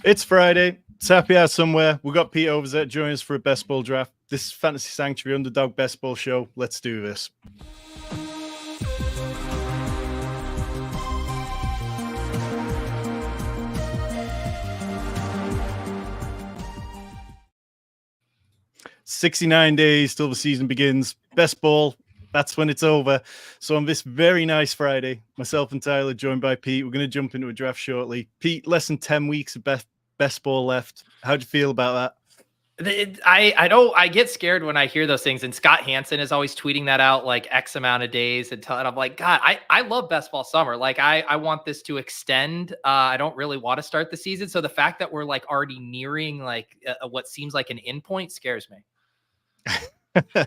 It's Friday. It's happy hour somewhere. We've got Pete Overzet joining us for a best ball draft. This is Fantasy Sanctuary Underdog Best Ball Show. Let's do this. "69 days till the season begins. Best ball, that's when it's over." So on this very nice Friday, myself and Tyler, joined by Pete, we're going to jump into a draft shortly. Pete, less than 10 weeks of best ball left. How'd you feel about that? I get scared when I hear those things, and Scott Hansen is always tweeting that out like X amount of days and I'm like, God, I love best ball summer. Like I want this to extend. I don't really want to start the season. So the fact that we're like already nearing like what seems like an endpoint scares me.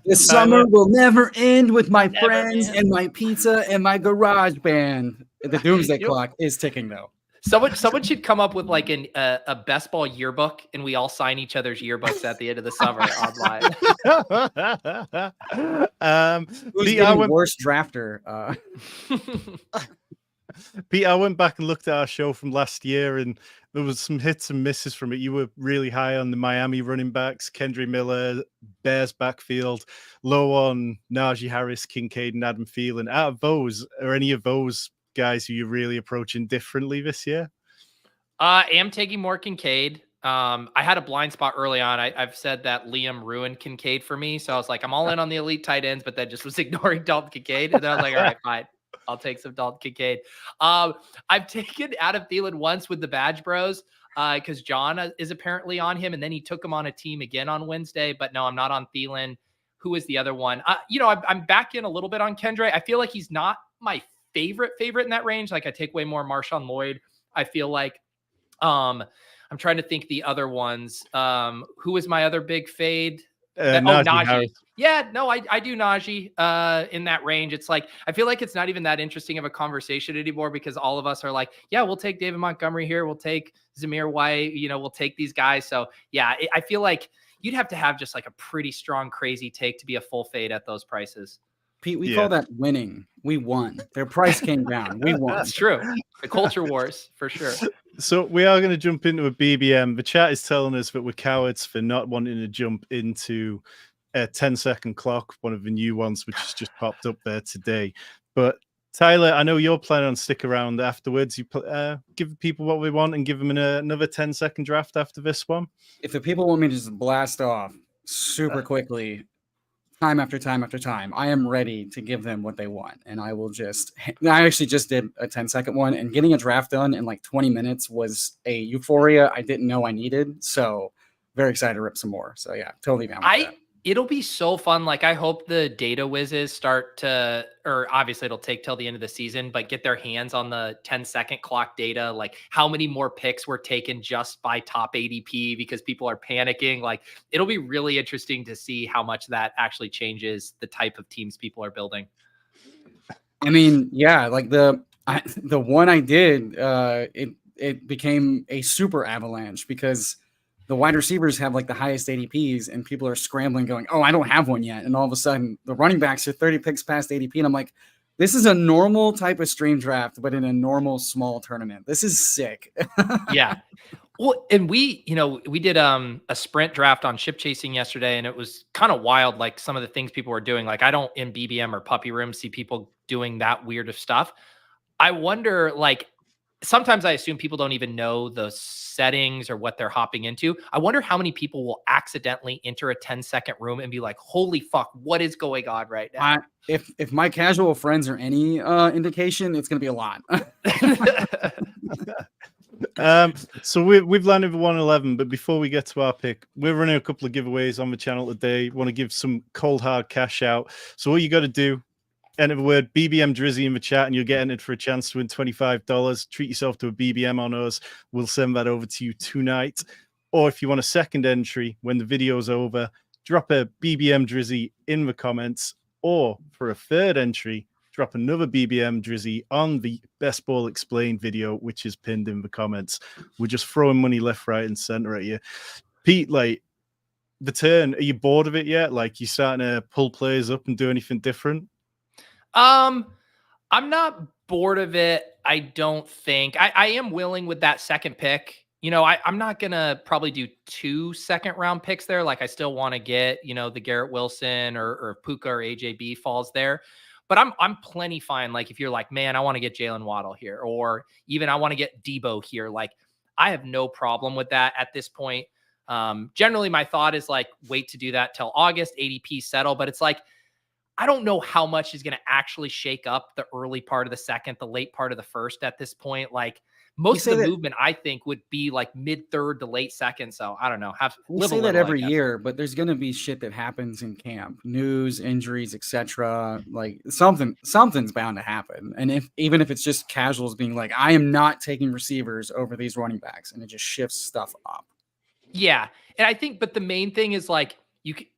This summer will never end with my friends and my pizza and my garage band. The doomsday clock is ticking though. Someone should come up with like a best ball yearbook, and we all sign each other's yearbooks at the end of the summer online. Who's the worst drafter? Pete, I went back and looked at our show from last year, and there was some hits and misses from it. You were really high on the Miami running backs, Kendry Miller, Bears backfield, low on Najee Harris, Kincaid, and Adam Thielen. Out of those, are any of those guys who you're really approaching differently this year? I am taking more Kincaid. I had a blind spot early on. I've said that Liam ruined Kincaid for me. So I was like, I'm all in on the elite tight ends, but then just was ignoring Dalton Kincaid. And then I was like, all right, fine. I'll take some Dalton Kincaid. I've taken Adam Thielen once with the Badge Bros because John is apparently on him. And then he took him on a team again on Wednesday. But no, I'm not on Thielen. Who is the other one? I'm back in a little bit on Kendra. I feel like he's not my favorite in that range. Like I take way more Marshawn Lloyd. I feel like I'm trying to think the other ones. Who is my other big fade? Najee. Yeah, no, I do Najee in that range. It's like, I feel like it's not even that interesting of a conversation anymore because all of us are like, yeah, we'll take David Montgomery here. We'll take Zamir White. We'll take these guys. So yeah, I feel like you'd have to have just like a pretty strong, crazy take to be a full fade at those prices. Pete, we call that winning. We won. Their price came down. We won. That's true. The culture wars, for sure. So we are going to jump into a BBM. The chat is telling us that we're cowards for not wanting to jump into a 10-second clock, one of the new ones, which has just popped up there today. But Tyler, I know you're planning on stick around afterwards. You give people what we want and give them another 10-second draft after this one. If the people want me to just blast off super quickly, time after time after time, I am ready to give them what they want. And I actually just did a 10-second one, and getting a draft done in like 20 minutes was a euphoria I didn't know I needed. So very excited to rip some more. So yeah, totally down with that. It'll be so fun. Like I hope the data whizzes start to, or obviously it'll take till the end of the season, but get their hands on the 10-second clock data, like how many more picks were taken just by top ADP because people are panicking. Like it'll be really interesting to see how much that actually changes the type of teams people are building. I mean, yeah, like the one I did, it became a super avalanche because the wide receivers have like the highest ADPs and people are scrambling going, oh, I don't have one yet. And all of a sudden the running backs are 30 picks past ADP. And I'm like, this is a normal type of stream draft, but in a normal small tournament. This is sick. Yeah. Well, and we did a sprint draft on ship chasing yesterday, and it was kind of wild. Like some of the things people were doing, like I don't in BBM or puppy room see people doing that weird of stuff. I wonder, like, sometimes I assume people don't even know the settings or what they're hopping into. I wonder how many people will accidentally enter a 10-second room and be like, holy fuck, what is going on right now? If my casual friends are any indication, it's going to be a lot. So we've landed with 111, but before we get to our pick, we're running a couple of giveaways on the channel today. Want to give some cold hard cash out. So what you got to do, enter the word BBM Drizzy in the chat and you'll get entered for a chance to win $25. Treat yourself to a BBM on us. We'll send that over to you tonight. Or if you want a second entry when the video's over, drop a BBM Drizzy in the comments. Or for a third entry, drop another BBM Drizzy on the Best Ball Explained video, which is pinned in the comments. We're just throwing money left, right, and center at you. Pete, like, the turn, are you bored of it yet? Like, you starting to pull players up and do anything different? I'm not bored of it. I don't think I am willing with that second pick I'm not going to probably do 2 second-round picks there. Like, I still want to get, the Garrett Wilson or Puka or AJB falls there. But I'm plenty fine. Like, if you're like, man, I want to get Jalen Waddle here, or even I want to get Debo here. Like, I have no problem with that at this point. Generally, my thought is like, wait to do that till August, ADP settle. But it's like, I don't know how much is going to actually shake up the early part of the second, the late part of the first at this point. Like, most of the movement, I think, would be like mid-third to late second. So I don't know. We say that every year, but there's going to be shit that happens in camp, news, injuries, etc. Like something's bound to happen. And even if it's just casuals being like, I am not taking receivers over these running backs, and it just shifts stuff up. Yeah, and I think, but the main thing is like,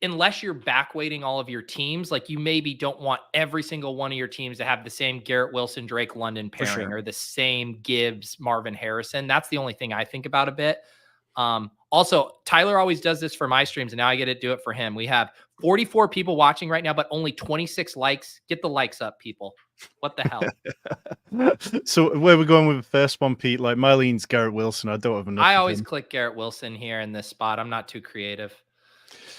unless you're back weighting all of your teams, like you maybe don't want every single one of your teams to have the same Garrett Wilson, Drake London pairing or the same Gibbs, Marvin Harrison. That's the only thing I think about a bit. Also, Tyler always does this for my streams, and now I get to do it for him. We have 44 people watching right now, but only 26 likes. Get the likes up, people. What the hell? So where we're going with the first one, Pete? Like Mylene's Garrett Wilson. I don't have enough. I always click Garrett Wilson here in this spot. I'm not too creative.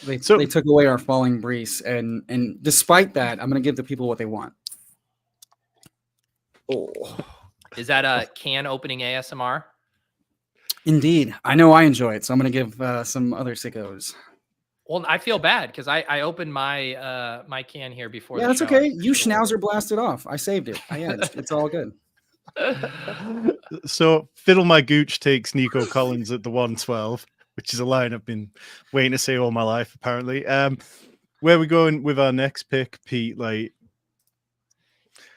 They took away our falling Brees, and despite that, I'm going to give the people what they want. Oh, is that a can opening ASMR? Indeed, I know I enjoy it, so I'm going to give some other sickos. Well, I feel bad because I opened my my can here before. Yeah, that's okay. You schnauzer blasted off. I saved it. I edged. It's all good. So Fiddle My Gooch takes Nico Collins at the 112. Which is a line I've been waiting to say all my life, apparently. Where are we going with our next pick, Pete? Like,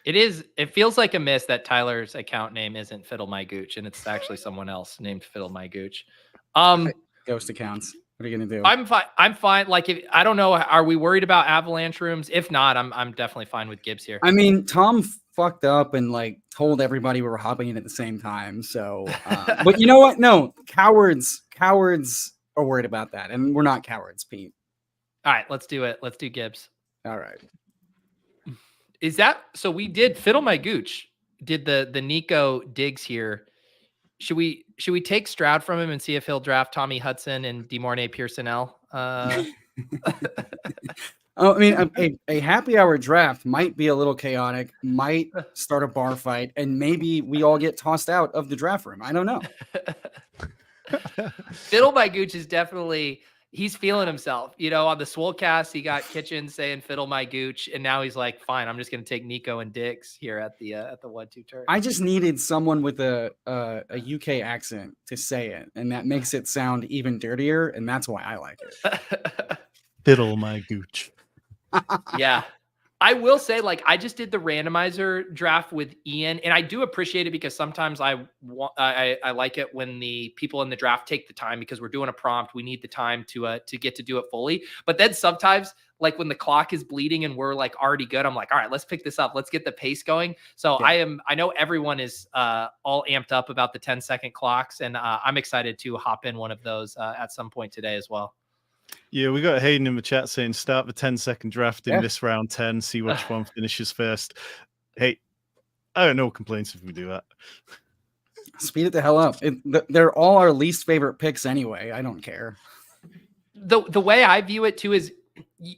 it feels like a miss that Tyler's account name isn't Fiddle My Gooch, and it's actually someone else named Fiddle My Gooch. Ghost accounts. What are you gonna do? I'm fine. Like, I don't know. Are we worried about avalanche rooms? If not, I'm definitely fine with Gibbs here. I mean, Tom fucked up and like told everybody we were hopping in at the same time. So, but you know what? No, cowards are worried about that, and we're not cowards, Pete. All right, let's do it. Let's do Gibbs. All right. Is that so? We did Fiddle My Gooch. Did the Nico Diggs here? Should we take Stroud from him and see if he'll draft Tommy Hudson and DeMornay Pearsonell? I mean, a happy hour draft might be a little chaotic, might start a bar fight, and maybe we all get tossed out of the draft room. I don't know. Fiddle My Gooch is definitely, he's feeling himself. On the Swolecast, he got Kitchen saying Fiddle My Gooch, and now he's like, fine, I'm just going to take Nico and Diggs here at the 1-2 turn. I just needed someone with a UK accent to say it, and that makes it sound even dirtier, and that's why I like it. Fiddle My Gooch. Yeah. I will say, like, I just did the randomizer draft with Ian, and I do appreciate it because sometimes I like it when the people in the draft take the time because we're doing a prompt. We need the time to get to do it fully. But then sometimes, like when the clock is bleeding and we're like already good, I'm like, all right, let's pick this up. Let's get the pace going. So yeah. I know everyone is all amped up about the 10-second clocks, and I'm excited to hop in one of those at some point today as well. Yeah, we got Hayden in the chat saying start the 10-second draft in this round 10, see which one finishes first. Hey, I don't know complaints if we do that. Speed it the hell up. They're all our least favorite picks anyway. I don't care. The way I view it too is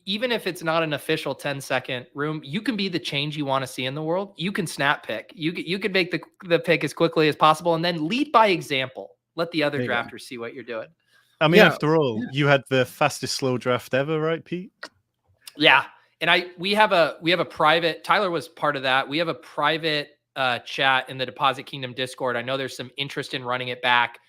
even if it's not an official 10-second room, you can be the change you want to see in the world. You can snap pick. You can make the pick as quickly as possible and then lead by example. Let the other drafters see what you're doing. I mean, after all, you had the fastest slow draft ever, right, Pete? Yeah. And we have a private, Tyler was part of that. We have a private chat in the Deposit Kingdom Discord. I know there's some interest in running it back.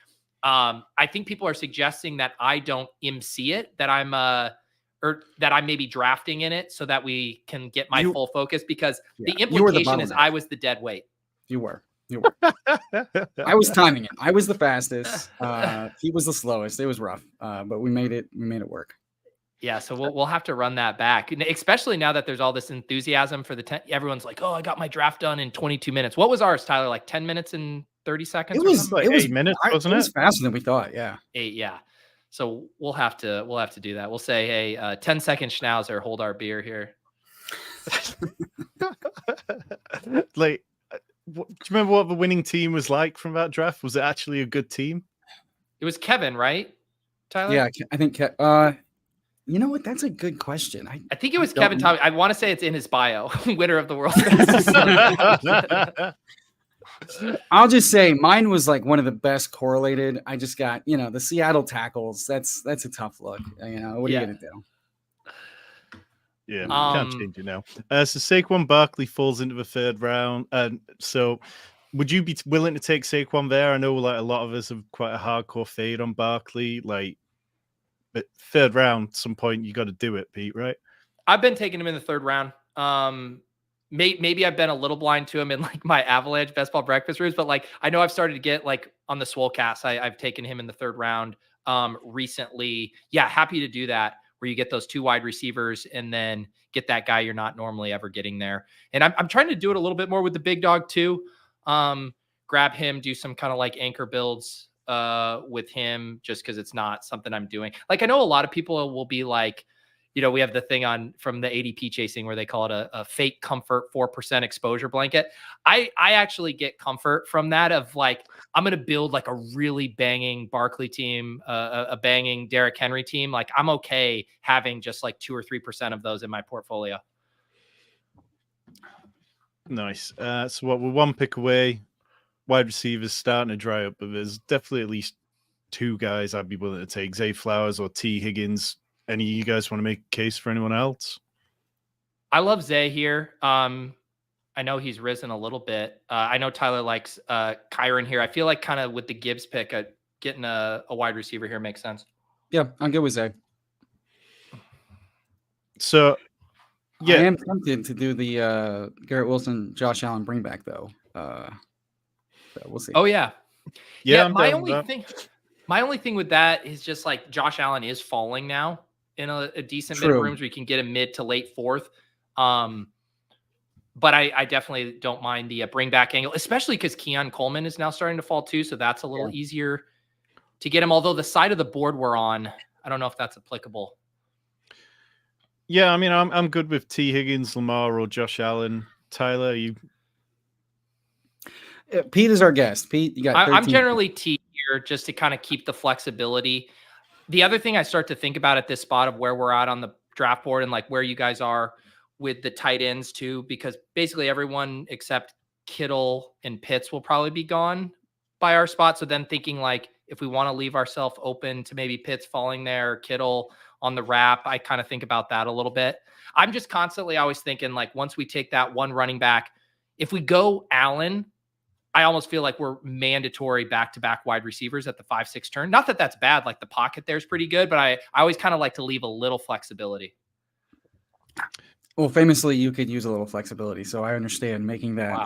I think people are suggesting that I don't MC it, that I'm maybe drafting in it so that we can get my full focus because the implication is I was the dead weight. You were. I was timing it. I was the fastest. He was the slowest. It was rough, but we made it work. Yeah, so we'll have to run that back, especially now that there's all this enthusiasm for the 10. Everyone's like, "Oh, I got my draft done in 22 minutes." What was ours, Tyler? Like 10 minutes and 30 seconds? It was like 8 minutes, wasn't it? It was faster than we thought. Yeah, 8. Yeah. So we'll have to do that. We'll say, "Hey, 10-second schnauzer, hold our beer here." Like. Do you remember what the winning team was like from that draft? Was it actually a good team? It was Kevin, right? Tyler? Yeah, I think. You know what? That's a good question. I think it was don't Kevin know. Tommy. I want to say it's in his bio. Winner of the world's fastest slim. I'll just say mine was like one of the best correlated. I just got, the Seattle tackles. That's a tough look. What are you gonna do? Yeah, can't change it now. So Saquon Barkley falls into the third round, and so would you be willing to take Saquon there? I know like a lot of us have quite a hardcore fade on Barkley, like, but third round, some point you got to do it, Pete, right? I've been taking him in the third round. Maybe I've been a little blind to him in like my Avalanche best ball breakfast rooms, but like I know I've started to get like on the Swolecast. I've taken him in the third round recently. Yeah, happy to do that. Where you get those 2 wide receivers and then get that guy you're not normally ever getting there. And I'm trying to do it a little bit more with the big dog too. Grab him, do some kind of like anchor builds with him just because it's not something I'm doing. Like I know a lot of people will be like, we have the thing on from the ADP chasing where they call it a fake comfort 4% exposure blanket. I actually get comfort from that of like, I'm going to build like a really banging Barkley team, a banging Derrick Henry team. Like I'm okay having just like 2 or 3% of those in my portfolio. Nice. So what, we're 1 pick away. Wide receivers starting to dry up, but there's definitely at least 2 guys I'd be willing to take, Zay Flowers or T. Higgins. Any of you guys want to make a case for anyone else? I love Zay here. I know he's risen a little bit. I know Tyler likes Kyron here. I feel like kind of with the Gibbs pick, getting a wide receiver here makes sense. Yeah, I'm good with Zay. So, yeah. I am tempted to do the Garrett Wilson, Josh Allen bring back though. So we'll see. Oh yeah. Yeah. My only thing with that is just like Josh Allen is falling now in a decent bit of rooms where you can get a mid to late 4th. But I definitely don't mind the bring back angle, especially because Keon Coleman is now starting to fall too. So that's a little easier to get him. Although the side of the board we're on, I don't know if that's applicable. Yeah, I mean, I'm good with T. Higgins, Lamar, or Josh Allen. Tyler, you? Pete is our guest. Pete, you got. I'm generally T here just to kind of keep the flexibility. The other thing I start to think about at this spot of where we're at on the draft board and like where you guys are with the tight ends too, because basically everyone except Kittle and Pitts will probably be gone by our spot. So then thinking like, if we want to leave ourselves open to maybe Pitts falling there, or Kittle on the wrap, I kind of think about that a little bit. I'm just constantly always thinking like, once we take that one running back, if we go Allen, I almost feel like we're mandatory back-to-back wide receivers at the 5-6 turn. Not that that's bad. Like the pocket there is pretty good, but I always kind of like to leave a little flexibility. Well, famously, you could use a little flexibility. So I understand making that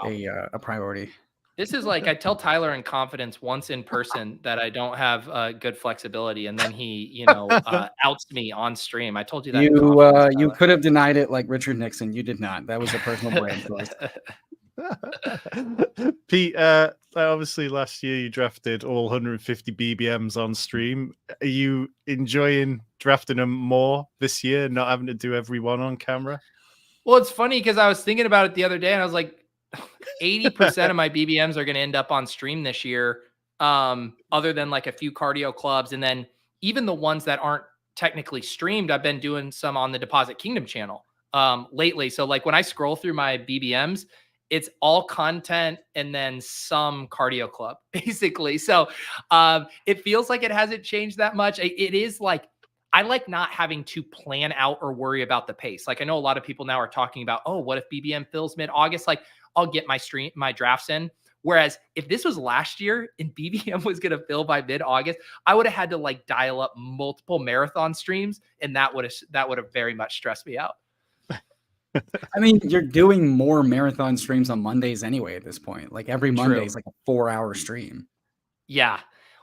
a priority. This is like, I tell Tyler in confidence once in person that I don't have good flexibility. And then he, outs me on stream. I told you that. You could have denied it like Richard Nixon. You did not. That was a personal brand choice. Pete, obviously last year you drafted all 150 BBMs on stream. Are you enjoying drafting them more this year, not having to do every one on camera? Well, it's funny because I was thinking about it the other day and I was like, 80% of my BBMs are going to end up on stream this year, other than like a few cardio clubs. And then even the ones that aren't technically streamed, I've been doing some on the Deposit Kingdom channel lately. So like when I scroll through my BBMs, it's all content and then some cardio club, basically. So it feels like it hasn't changed that much. It is like, I like not having to plan out or worry about the pace. Like I know a lot of people now are talking about, oh, what if BBM fills mid-August? Like I'll get my drafts in. Whereas if this was last year and BBM was going to fill by mid-August, I would have had to like dial up multiple marathon streams. And that would have very much stressed me out. I mean, you're doing more marathon streams on Mondays anyway at this point. Like every Monday is like a 4-hour stream. Yeah.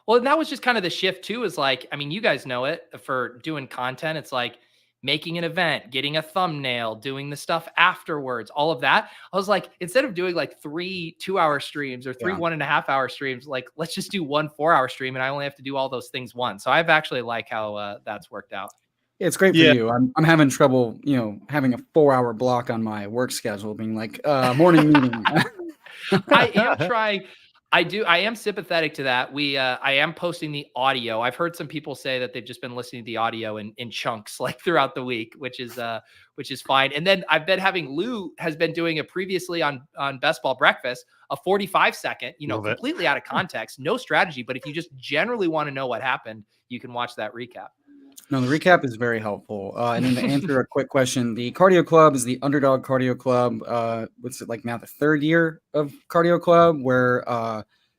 Well, and that was just kind of the shift too, is like, I mean, you guys know it for doing content. It's like making an event, getting a thumbnail, doing the stuff afterwards, all of that. I was like, instead of doing like 3 2-hour streams or 3 1.5-hour streams, like let's just do 1 4-hour stream. And I only have to do all those things once. So I've actually like how that's worked out. It's great for you. I'm having trouble, having a 4-hour block on my work schedule, being like morning meeting. I am trying. I do. I am sympathetic to that. I am posting the audio. I've heard some people say that they've just been listening to the audio in chunks like throughout the week, which is fine. And then I've been having Lou has been doing a previously on Best Ball Breakfast, a 45-second, Love it. completely out of context, no strategy. But if you just generally want to know what happened, you can watch that recap. No, the recap is very helpful. And then to answer a quick question, the Cardio Club is the Underdog Cardio Club. What's it like now? The third year of Cardio Club, where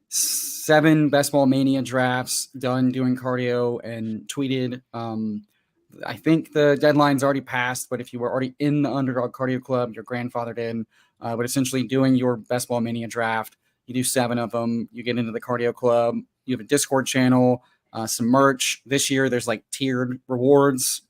7 Best Ball Mania drafts done doing cardio and tweeted. I think the deadline's already passed, but if you were already in the Underdog Cardio Club, your grandfathered in. But essentially doing your Best Ball Mania draft, you do 7 of them. You get into the Cardio Club. You have a Discord channel. Some merch. This year, there's like tiered rewards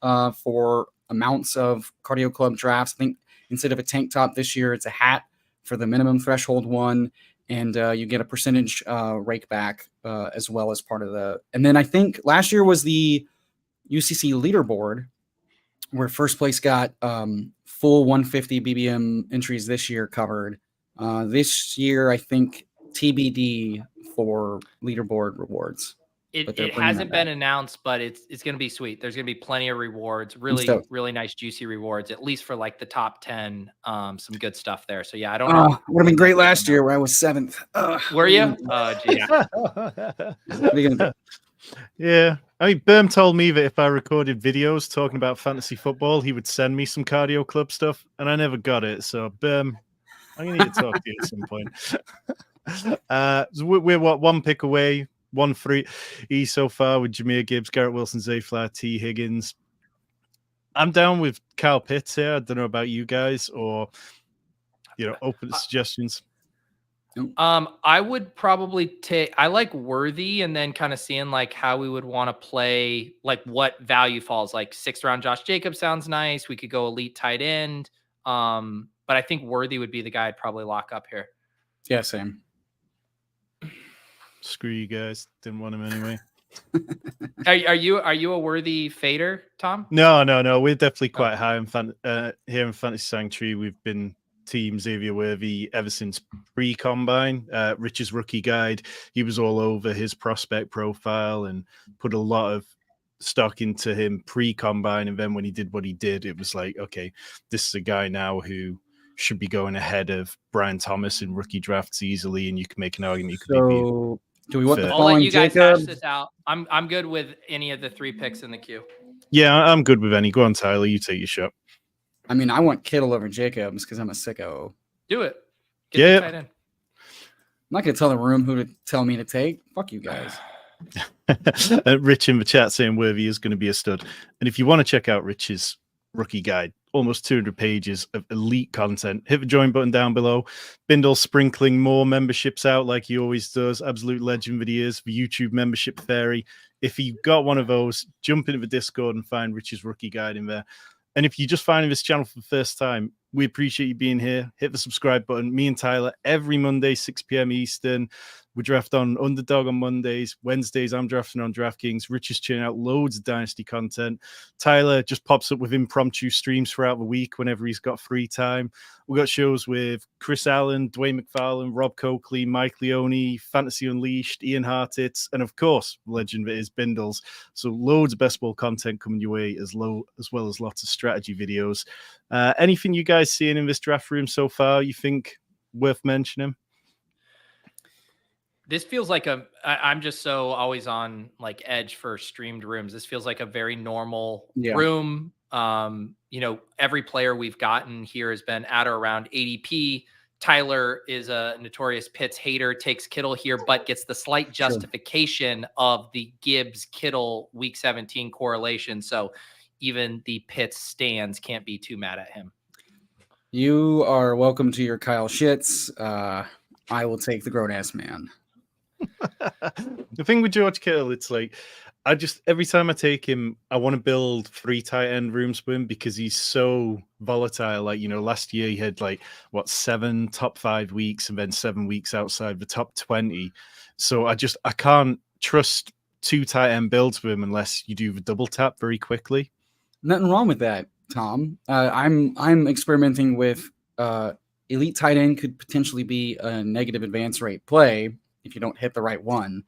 for amounts of Cardio Club drafts. I think instead of a tank top this year, it's a hat for the minimum threshold one, and you get a percentage rake back as well as part of the. And then I think last year was the UCC leaderboard, where first place got full 150 BBM entries this year covered. This year, I think TBD for leaderboard rewards. It hasn't been announced, but it's going to be sweet. There's going to be plenty of rewards, really nice, juicy rewards, at least for like the top 10. Some good stuff there. So yeah, I don't know. Would have been great last year where I was 7th. Were you? Oh, geez. Yeah. I mean, Berm told me that if I recorded videos talking about fantasy football, he would send me some Cardio Club stuff, and I never got it. So, Berm, I'm going to need to talk to you at some point. So we're what, 1 pick away. 1-3 so far with Jahmyr Gibbs, Garrett Wilson, Zay Flower, T. Higgins. I'm down with Kyle Pitts here. I don't know about you guys, or open to suggestions. I would probably take. I like Worthy, and then kind of seeing like how we would want to play, like what value falls. Like 6th round Josh Jacobs sounds nice. We could go elite tight end. But I think Worthy would be the guy I'd probably lock up here. Yeah, same. Screw you guys. Didn't want him anyway. Are you a Worthy fader, Tom? No. We're definitely quite high in here in Fantasy Sanctuary. We've been team Xavier Worthy ever since pre-combine. Rich's rookie guide, he was all over his prospect profile and put a lot of stock into him pre-combine. And then when he did what he did, it was like, okay, this is a guy now who should be going ahead of Brian Thomas in rookie drafts easily, and you can make an argument. Do we want the I'll let you guys Jacob? hash this out. I'm good with any of the 3 picks in the queue. Yeah, I'm good with any. Go on, Tyler. You take your shot. I mean, I want Kittle over Jacobs because I'm a sicko. Do it. Yeah. Tight end. I'm not going to tell the room who to tell me to take. Fuck you guys. Rich in the chat saying Worthy is going to be a stud. And if you want to check out Rich's rookie guide, almost 200 pages of elite content, hit the join button down below. Bindle sprinkling more memberships out like he always does. Absolute legend videos, the YouTube membership fairy. If you got one of those, jump into the Discord and find Rich's rookie guide in there. And if you're just finding this channel for the first time, we appreciate you being here. Hit the subscribe button. Me and Tyler every Monday, 6 p.m. Eastern. We draft on Underdog on Mondays. Wednesdays, I'm drafting on DraftKings. Rich is churning out loads of Dynasty content. Tyler just pops up with impromptu streams throughout the week whenever he's got free time. We got shows with Chris Allen, Dwayne McFarlane, Rob Coakley, Mike Leone, Fantasy Unleashed, Ian Hartitz, and of course, legend that is Bindles. So loads of best ball content coming your way as well as lots of strategy videos. Anything you guys seeing in this draft room so far you think worth mentioning? This feels like I'm just so always on like edge for streamed rooms. This feels like a very normal room. Every player we've gotten here has been at or around ADP. Tyler is a notorious Pitts hater, takes Kittle here, but gets the slight justification of the Gibbs Kittle week 17 correlation. So even the Pitts stands can't be too mad at him. You are welcome to your Kyle shits. I will take the grown-ass man. The thing with George Kittle, it's like every time I take him, I want to build 3 tight end rooms for him because he's so volatile. Like, last year he had 7 top 5 weeks and then 7 weeks outside the top 20. So I can't trust 2 tight end builds for him unless you do the double tap very quickly. Nothing wrong with that, Tom. I'm experimenting with elite tight end could potentially be a negative advance rate play. if you don't hit the right one.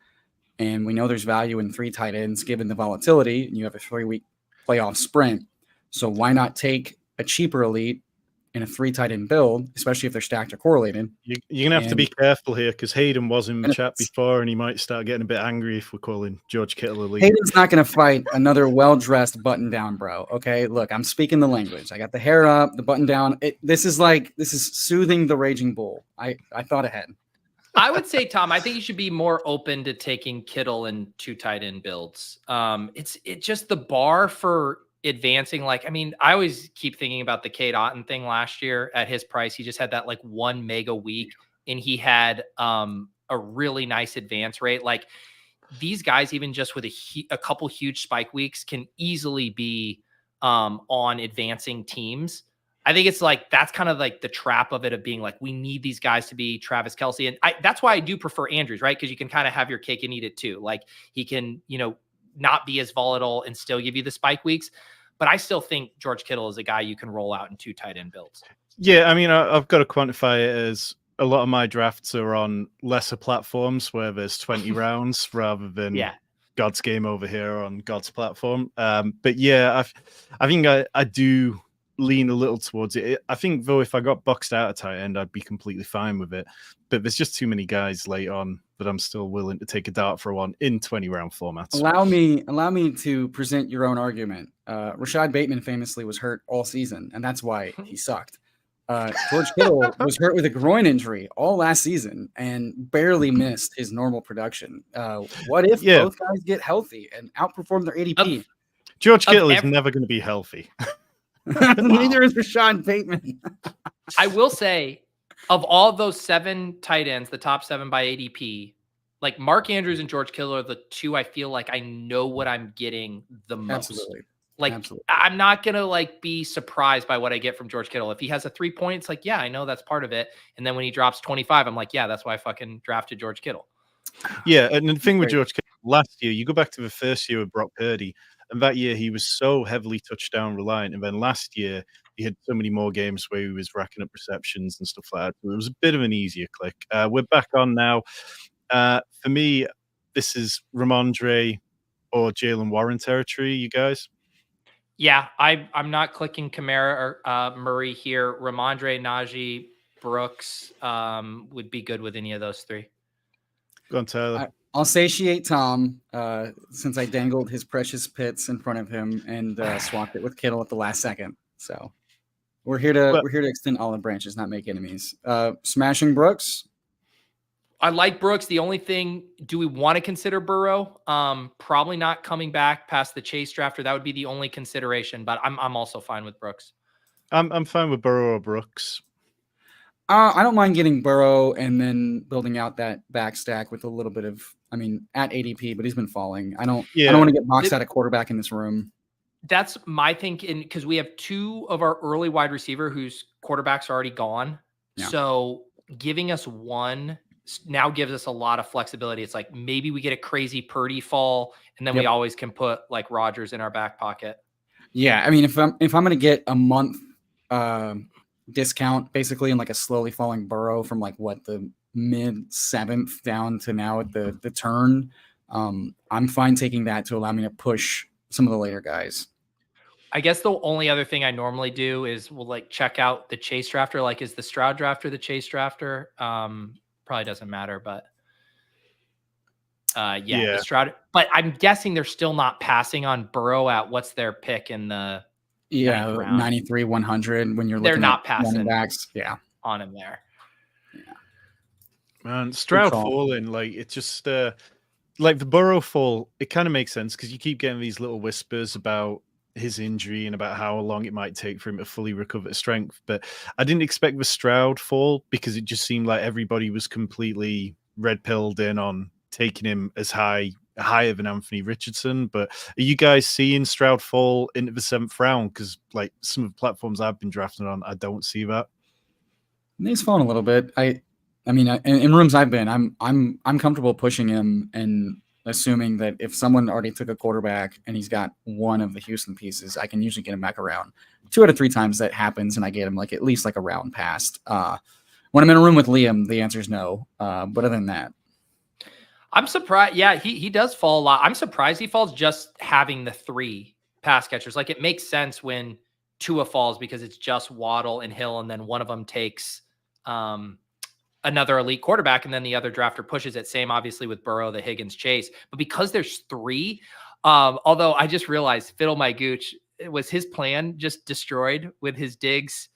And we know there's value in 3 tight ends given the volatility, and you have a 3-week playoff sprint. So why not take a cheaper elite in a 3 tight end build, especially if they're stacked or correlated? You're going to have to be careful here because Hayden was in the chat benefits. before and he might start getting a bit angry if we're calling George Kittle a lead. Hayden's not going to fight another well-dressed button down bro. Okay, look, I'm speaking the language. I got the hair up, the button down. This is soothing the raging bull. I thought ahead. I would say, Tom, I think you should be more open to taking Kittle in 2 tight end builds. It's just the bar for advancing. Like, I mean, I always keep thinking about the Cade Otton thing last year at his price. He just had that like 1 mega week and he had a really nice advance rate. Like these guys, even just with a couple huge spike weeks, can easily be on advancing teams. I think it's like, that's kind of like the trap of it, of being like, we need these guys to be Travis Kelce. And that's why I do prefer Andrews, right? Because you can kind of have your cake and eat it too. Like he can, not be as volatile and still give you the spike weeks. But I still think George Kittle is a guy you can roll out in 2 tight end builds. Yeah, I mean, I've got to quantify it as a lot of my drafts are on lesser platforms where there's 20 rounds rather than God's game over here on God's platform. But yeah, I think I do lean a little towards it. I think though, if I got boxed out at tight end, I'd be completely fine with it. But there's just too many guys late on that I'm still willing to take a dart for one in 20 round formats. Allow me to present your own argument. Rashad Bateman famously was hurt all season, and that's why he sucked. George Kittle was hurt with a groin injury all last season and barely missed his normal production. What if both guys get healthy and outperform their ADP? George Kittle is never going to be healthy. Neither is Rashad Bateman. I will say, of all of those 7 tight ends, the top 7 by ADP, like Mark Andrews and George Kittle are the 2 I feel like I know what I'm getting the most. Absolutely. Like, Absolutely. I'm not going to like be surprised by what I get from George Kittle. If he has a 3 points, like, yeah, I know that's part of it. And then when he drops 25, I'm like, yeah, that's why I fucking drafted George Kittle. Yeah. And the thing with George Kittle last year, you go back to the first year with Brock Purdy, and that year he was so heavily touchdown reliant. And then last year he had so many more games where he was racking up receptions and stuff like that. So it was a bit of an easier click. We're back on now. For me, this is Ramondre or Jalen Warren territory, you guys. Yeah, I'm not clicking Kamara or Murray here. Ramondre, Najee, Brooks would be good with any of those 3. Go on, Tyler. I'll satiate Tom since I dangled his precious pits in front of him and swapped it with Kittle at the last second. So we're here to extend olive branches, not make enemies. Smashing Brooks. I like Brooks. The only thing, do we want to consider Burrow? Probably not coming back past the Chase drafter. That would be the only consideration, but I'm also fine with Brooks. I'm fine with Burrow or Brooks. I don't mind getting Burrow and then building out that back stack with a little bit of, at ADP, but he's been falling. I don't want to get boxed out of quarterback in this room. That's my thinking, because we have 2 of our early wide receiver whose quarterbacks are already gone. Yeah. So giving us one now gives us a lot of flexibility. It's like maybe we get a crazy Purdy fall, and then we always can put like Rodgers in our back pocket. Yeah, if I'm going to get a month discount basically in like a slowly falling Burrow from like the mid 7th down to now at the turn, I'm fine taking that to allow me to push some of the later guys. I guess the only other thing I normally do is we'll like check out the Chase drafter. Like, is the Stroud drafter the Chase drafter? Probably doesn't matter, but the Stroud. But I'm guessing they're still not passing on Burrow at what's their pick in the 93 100 when you're looking. They're not at passing backs, on him there. Yeah, man, Stroud falling, like it's just like the Burrow fall. It kind of makes sense because you keep getting these little whispers about his injury and about how long it might take for him to fully recover strength. But I didn't expect the Stroud fall because it just seemed like everybody was completely red-pilled in on taking him as higher than Anthony Richardson. But are you guys seeing Stroud fall into the 7th round? Because like some of the platforms I've been drafting on, I don't see that. He's fallen a little bit. I mean, in rooms I've been, I'm comfortable pushing him and assuming that if someone already took a quarterback and he's got one of the Houston pieces, I can usually get him back around. 2 out of 3 times that happens, and I get him like at least like a round past. When I'm in a room with Liam, the answer is no. But other than that, I'm surprised. Yeah, he does fall a lot. I'm surprised he falls just having the 3 pass catchers. Like, it makes sense when Tua falls because it's just Waddle and Hill, and then one of them takes another elite quarterback, and then the other drafter pushes it. Same, obviously, with Burrow, the Higgins, Chase. But because there's 3, although I just realized Fiddle My Gooch, it was his plan just destroyed with his Diggs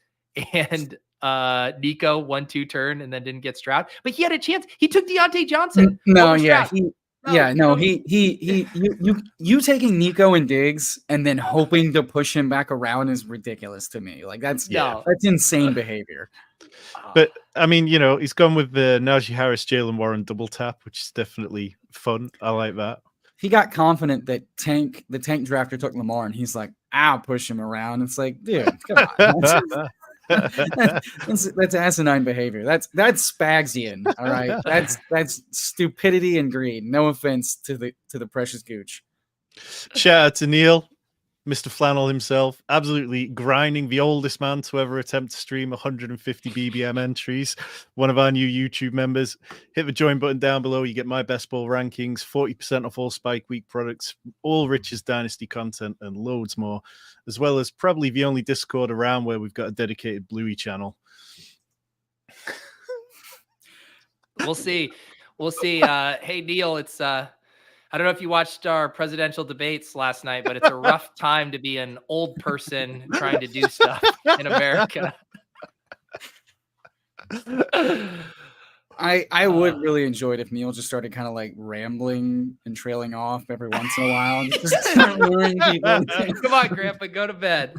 and Nico 1-2 turn and then didn't get Stroud. But he had a chance. He took Deontay Johnson. No, over yeah, Stroud. you taking Nico and Diggs and then hoping to push him back around is ridiculous to me. Like that's insane behavior. But I mean, he's gone with the Najee Harris, Jalen Warren double tap, which is definitely fun. I like that. He got confident that the tank drafter took Lamar, and he's like, "I'll push him around." It's like, dude, come on. That's asinine behavior. That's Spagsian. All right, that's stupidity and greed. No offense to the precious Gooch. Shout out to Neil, Mr. Flannel himself, absolutely grinding, the oldest man to ever attempt to stream 150 BBM entries. One of our new YouTube members. Hit the join button down below. You get my best ball rankings, 40% off all Spike Week products, all Rich's Dynasty content, and loads more, as well as probably the only Discord around where we've got a dedicated Bluey channel. We'll see. Hey, Neil, it's I don't know if you watched our presidential debates last night, but it's a rough time to be an old person trying to do stuff in America. I would really enjoy it if Neil just started kind of like rambling and trailing off every once in a while. Just luring people. Come on, Grandpa, go to bed.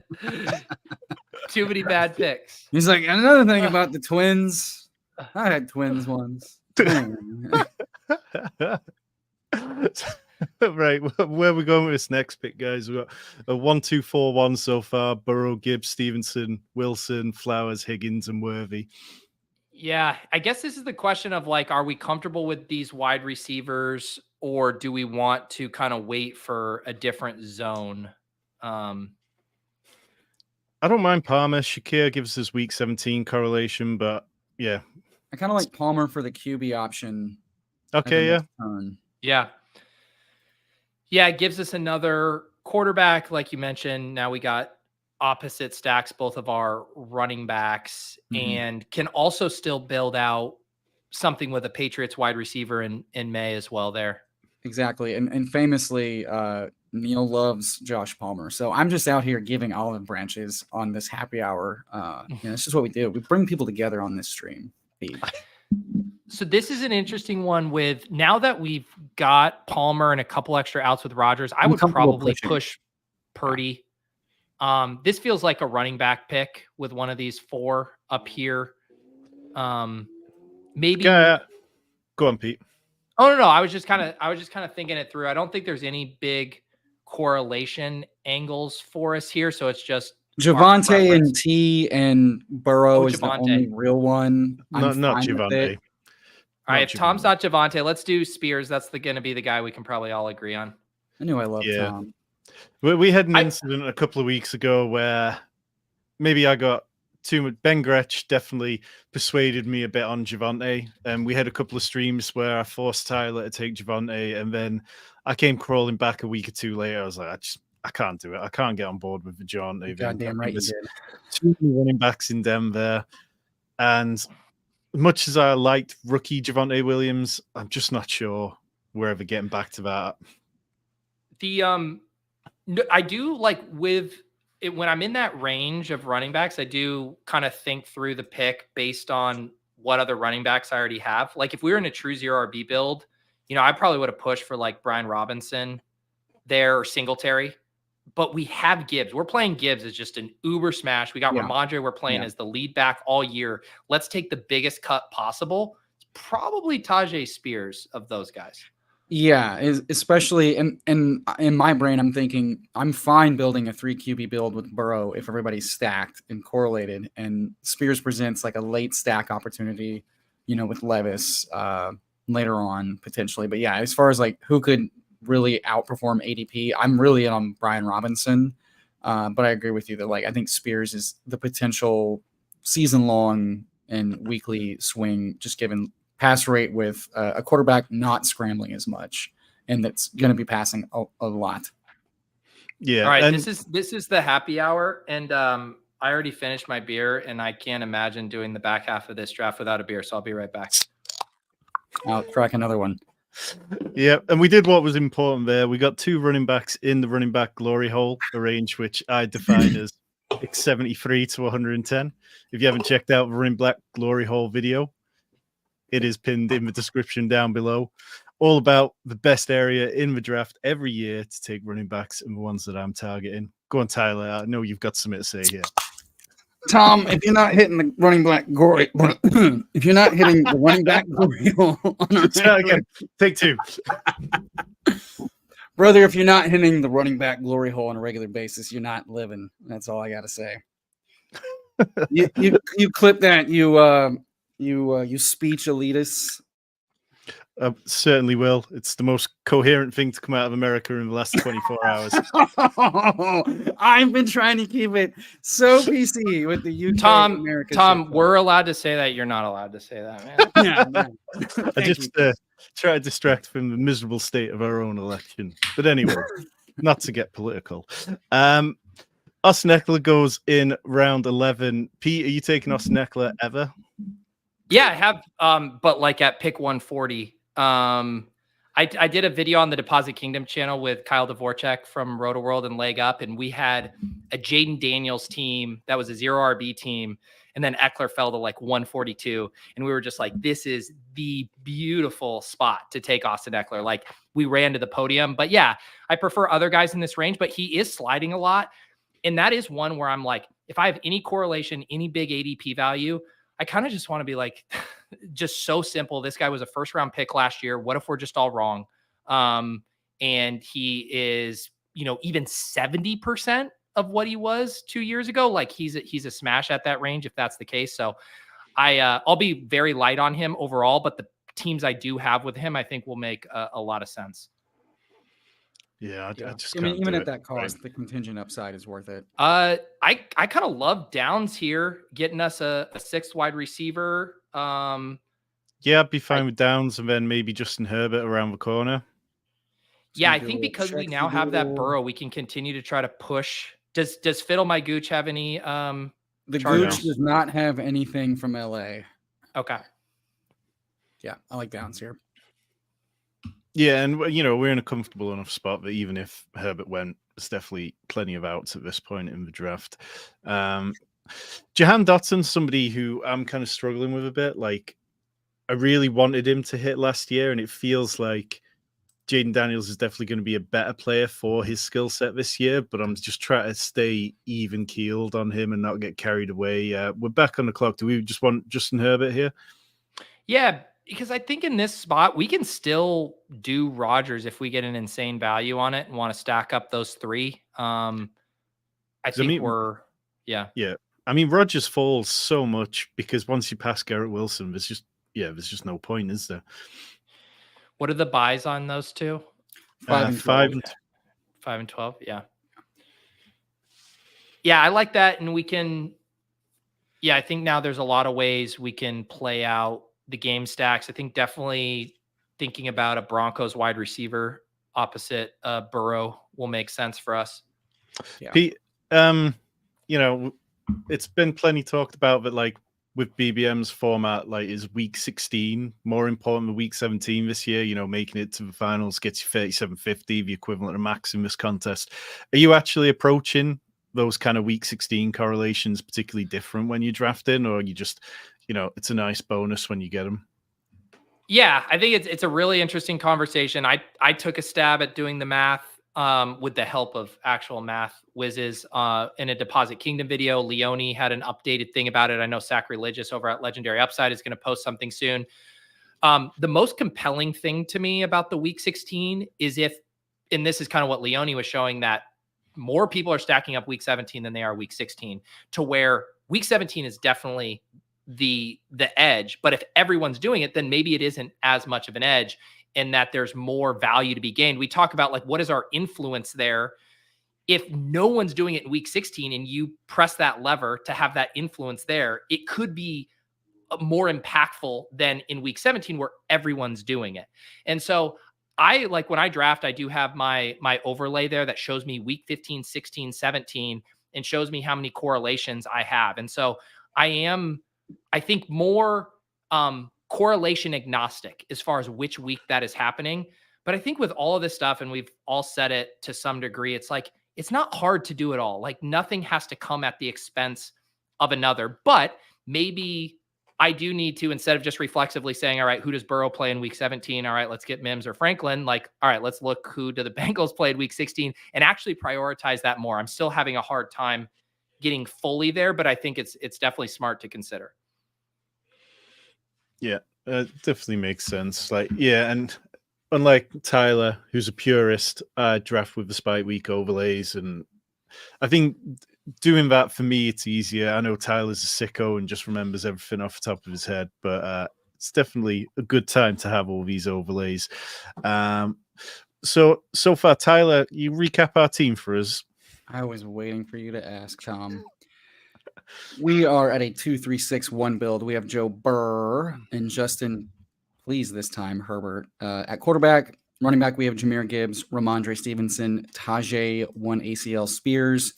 Too many bad picks. He's like, another thing about the Twins. I had Twins once. Right, where are we going with this next pick, guys? We've got a 1-2-4-1 so far. Burrow, Gibbs, Stevenson, Wilson, Flowers, Higgins, and Worthy. Yeah, I guess this is the question of like, are we comfortable with these wide receivers, or do we want to kind of wait for a different zone? I don't mind Palmer. Shakir gives us week 17 correlation, but yeah. I kind of like Palmer for the QB option. Okay, yeah. Yeah, it gives us another quarterback, like you mentioned. Now we got opposite stacks, both of our running backs, and can also still build out something with a Patriots wide receiver in May as well there. Exactly. And famously, Neil loves Josh Palmer. So I'm just out here giving olive branches on this happy hour. It's just what we do. We bring people together on this stream. So this is an interesting one with, now that we've got Palmer and a couple extra outs with Rodgers, I would probably push Purdy. This feels like a running back pick with one of these 4 up here. Maybe go on, Pete. Oh no, I was just kind of thinking it through. I don't think there's any big correlation angles for us here, so it's just Javonte and T and Burrow is the only real one. Not Javonte. All right, if Tom's not Javonte, let's do Spears. That's going to be the guy we can probably all agree on. I knew I loved Tom. We had an incident a couple of weeks ago where maybe I got too much. Ben Gretsch definitely persuaded me a bit on Javonte, and we had a couple of streams where I forced Tyler to take Javonte, and then I came crawling back a week or 2 later. I was like, I can't do it. I can't get on board with the Javonte. Goddamn right you did. 2 running backs in Denver, and much as I liked rookie Javonte Williams, I'm just not sure we're ever getting back to that. I do like with it when I'm in that range of running backs, I do kind of think through the pick based on what other running backs I already have. Like if we were in a true 0 RB build, I probably would have pushed for like Brian Robinson there or Singletary. But we have Gibbs. We're playing Gibbs as just an uber smash. We got Ramondre. We're playing as the lead back all year. Let's take the biggest cut possible. It's probably Tajay Spears of those guys. Yeah, especially in my brain, I'm thinking I'm fine building a 3 QB build with Burrow if everybody's stacked and correlated, and Spears presents like a late stack opportunity, with Levis later on potentially. But yeah, as far as like who could really outperform ADP, I'm really in on Brian Robinson, but I agree with you that like I think Spears is the potential season long and weekly swing, just given pass rate with a quarterback not scrambling as much, and that's going to be passing a lot. Yeah. All right, and this is the happy hour, and I already finished my beer, and I can't imagine doing the back half of this draft without a beer. So I'll be right back. I'll crack another one. Yeah, and we did what was important there. We got 2 running backs in the running back glory hole, a range which I define as 73 to 110. If you haven't checked out the running back glory hole video, it is pinned in the description down below. All about the best area in the draft every year to take running backs and the ones that I'm targeting. Go on, Tyler. I know you've got something to say here. Tom, if you're not hitting the running back glory, if you're not hitting the running back glory hole on our Start again. Take 2. brother, if you're not hitting the running back glory hole on a regular basis, you're not living. That's all I got to say. You clip that, you speech elitists. Certainly will. It's the most coherent thing to come out of America in the last 24 hours. I've been trying to keep it so PC with the UK. Tom, we're allowed to say that. You're not allowed to say that, man. Yeah. I just try to distract from the miserable state of our own election. But anyway, not to get political. Austin Eckler goes in round 11. Pete, are you taking Austin Eckler ever? Yeah, I have, but like at pick 140. I did a video on the Deposit Kingdom channel with Kyle Dvorak from Roto World and Leg Up, and we had a Jaden Daniels team that was a 0 RB team, and then Eckler fell to like 142, and we were just like, this is the beautiful spot to take Austin Eckler. Like, we ran to the podium. But yeah, I prefer other guys in this range, but he is sliding a lot, and that is one where I'm like, if I have any correlation, any big ADP value, I kind of just want to be like, just so simple. This guy was a 1st-round pick last year. What if we're just all wrong? And he is, even 70% of what he was 2 years ago. Like, he's a smash at that range if that's the case. So I'll be very light on him overall, but the teams I do have with him, I think will make a lot of sense. Yeah, I mean, even at that cost, the contingent upside is worth it. I kind of love Downs here, getting us a 6th wide receiver. Yeah, I'd be fine with Downs and then maybe Justin Herbert around the corner. Yeah, I think because we now have that Burrow, we can continue to try to push. Does Fiddle My Gooch have any? The Gooch does not have anything from LA. Okay. Yeah, I like Downs here. Yeah, and we're in a comfortable enough spot that even if Herbert went, there's definitely plenty of outs at this point in the draft. Jahan Dotson's somebody who I'm kind of struggling with a bit. Like, I really wanted him to hit last year, and it feels like Jaden Daniels is definitely going to be a better player for his skill set this year, but I'm just trying to stay even keeled on him and not get carried away. We're back on the clock. Do we just want Justin Herbert here? Yeah, because I think in this spot, we can still do Rodgers if we get an insane value on it and want to stack up those 3. Yeah. Yeah. I mean, Rodgers falls so much because once you pass Garrett Wilson, there's just no point, is there? What are the buys on those 2? 5 and 12. Yeah. Yeah, I like that. And we can, I think now there's a lot of ways we can play out the game stacks. I think definitely thinking about a Broncos wide receiver opposite Burrow will make sense for us. Yeah. Pete, it's been plenty talked about that, like, with BBM's format, like, is week 16 more important than week 17 this year? Making it to the finals gets you 3750, the equivalent of max in this contest. Are you actually approaching those kind of week 16 correlations particularly different when you draft in, or are you just, it's a nice bonus when you get them? Yeah, I think it's a really interesting conversation. I took a stab at doing the math with the help of actual math whizzes in a Deposit Kingdom video. Leone had an updated thing about it. I know Sacrilegious over at Legendary Upside is going to post something soon. The most compelling thing to me about the week 16 is and this is kind of what Leone was showing, that more people are stacking up week 17 than they are week 16, to where week 17 is definitely the edge. But if everyone's doing it, then maybe it isn't as much of an edge, and that there's more value to be gained. We talk about, like, what is our influence there? If no one's doing it in week 16 and you press that lever to have that influence there, it could be more impactful than in week 17 where everyone's doing it. And so I like when I draft, I do have my overlay there that shows me week 15, 16, 17 and shows me how many correlations I have. And so I think more correlation agnostic as far as which week that is happening. But I think with all of this stuff, and we've all said it to some degree, it's like, it's not hard to do it all. Like nothing has to come at the expense of another, but maybe I do need to, instead of just reflexively saying, all right, who does Burrow play in week 17? All right, let's get Mims or Franklin. Like, all right, let's look who do the Bengals play in week 16 and actually prioritize that more. I'm still having a hard time getting fully there, but I think it's definitely smart to consider. Yeah, definitely makes sense. Like, yeah, and unlike Tyler, who's a purist, I draft with the spike week overlays, and I think doing that for me, it's easier. I know Tyler's a sicko and just remembers everything off the top of his head, but it's definitely a good time to have all these overlays. So far, Tyler, you recap our team for us. I was waiting for you to ask, Tom. We are at a 2-3-6-1 build. We have Joe Burr and Justin, please this time, Herbert. At quarterback, running back, we have Jahmyr Gibbs, Ramondre Stevenson, Tajay, 1 ACL Spears.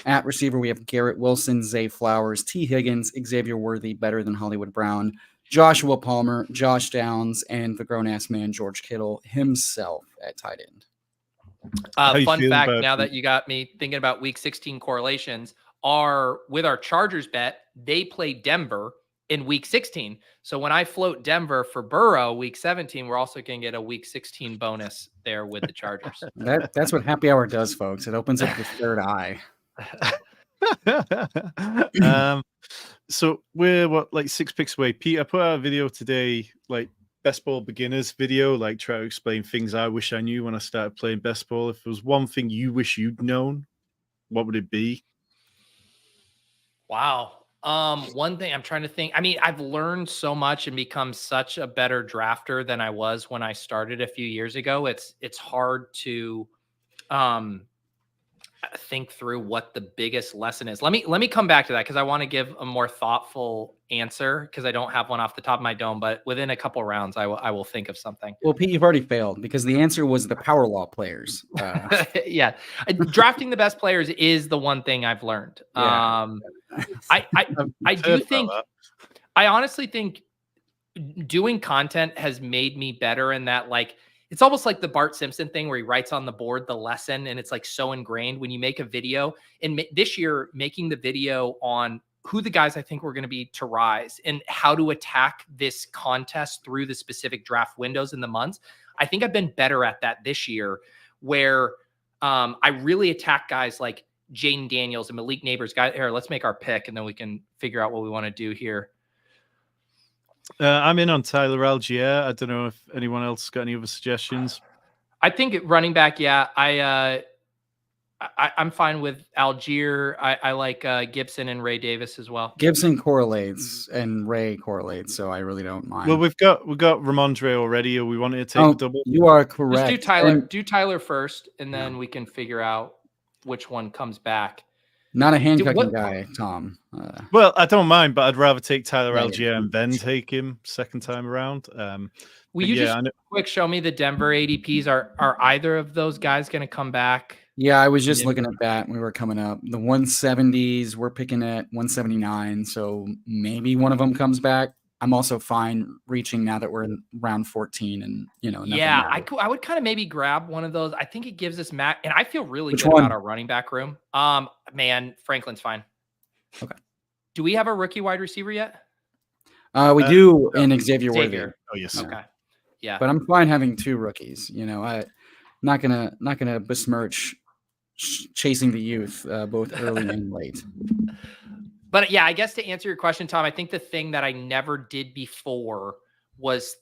At receiver, we have Garrett Wilson, Zay Flowers, T. Higgins, Xavier Worthy, better than Hollywood Brown, Joshua Palmer, Josh Downs, and the grown-ass man, George Kittle himself at tight end. Fun fact, now that you got me thinking about week 16 correlations, with our Chargers bet, they play Denver in week 16. So when I float Denver for Burrow week 17, we're also going to get a week 16 bonus there with the Chargers. That's what happy hour does, folks. It opens up the third eye. So we're like 6 picks away. Pete, I put out a video today, like best ball beginners video, like try to explain things I wish I knew when I started playing best ball. If there was one thing you wish you'd known, what would it be? Wow. One thing I'm trying to think. I mean, I've learned so much and become such a better drafter than I was when I started a few years ago. It's hard to think through what the biggest lesson is. Let me come back to that because I want to give a more thoughtful answer because I don't have one off the top of my dome, but within a couple rounds I will think of something. Well, Pete, you've already failed because the answer was the power law players. Yeah. Drafting the best players is the one thing I've learned. Yeah. I do think I honestly think doing content has made me better in that, like, it's almost like the Bart Simpson thing where he writes on the board the lesson and it's like so ingrained when you make a video. And this year, making the video on who the guys I think were going to be to rise and how to attack this contest through the specific draft windows in the months. I think I've been better at that this year where I really attack guys like Jaden Daniels and Malik Neighbors. Guys, here, let's make our pick and then we can figure out what we want to do here. I'm in on Tyler Algier. I don't know if anyone else got any other suggestions. I think running back, yeah. I'm fine with Algier. I like Gibson and Ray Davis as well. Gibson correlates and Ray correlates, so I really don't mind. Well, we've got Ramondre already. Or we wanted to take a double. You are correct. Let's do Tyler. Do Tyler first, and then we can figure out which one comes back. Not a handcuffing guy, Tom. Well, I don't mind, but I'd rather take Tyler Algier and then take him second time around. Will you just quick show me the Denver ADPs? Are either of those guys going to come back? Yeah, I was just looking at that when we were coming up. The 170s, we're picking at 179, so maybe one of them comes back. I'm also fine reaching now that we're in round 14 and, yeah, I would kind of maybe grab one of those. I think it gives us and I feel really good about our running back room. Man, Franklin's fine. Okay. Do we have a rookie wide receiver yet? We do in Xavier Worthy. Oh, yes. Okay. Yeah. But I'm fine having 2 rookies. I'm not gonna besmirch chasing the youth both early and late. But yeah, I guess to answer your question, Tom, I think the thing that I never did before was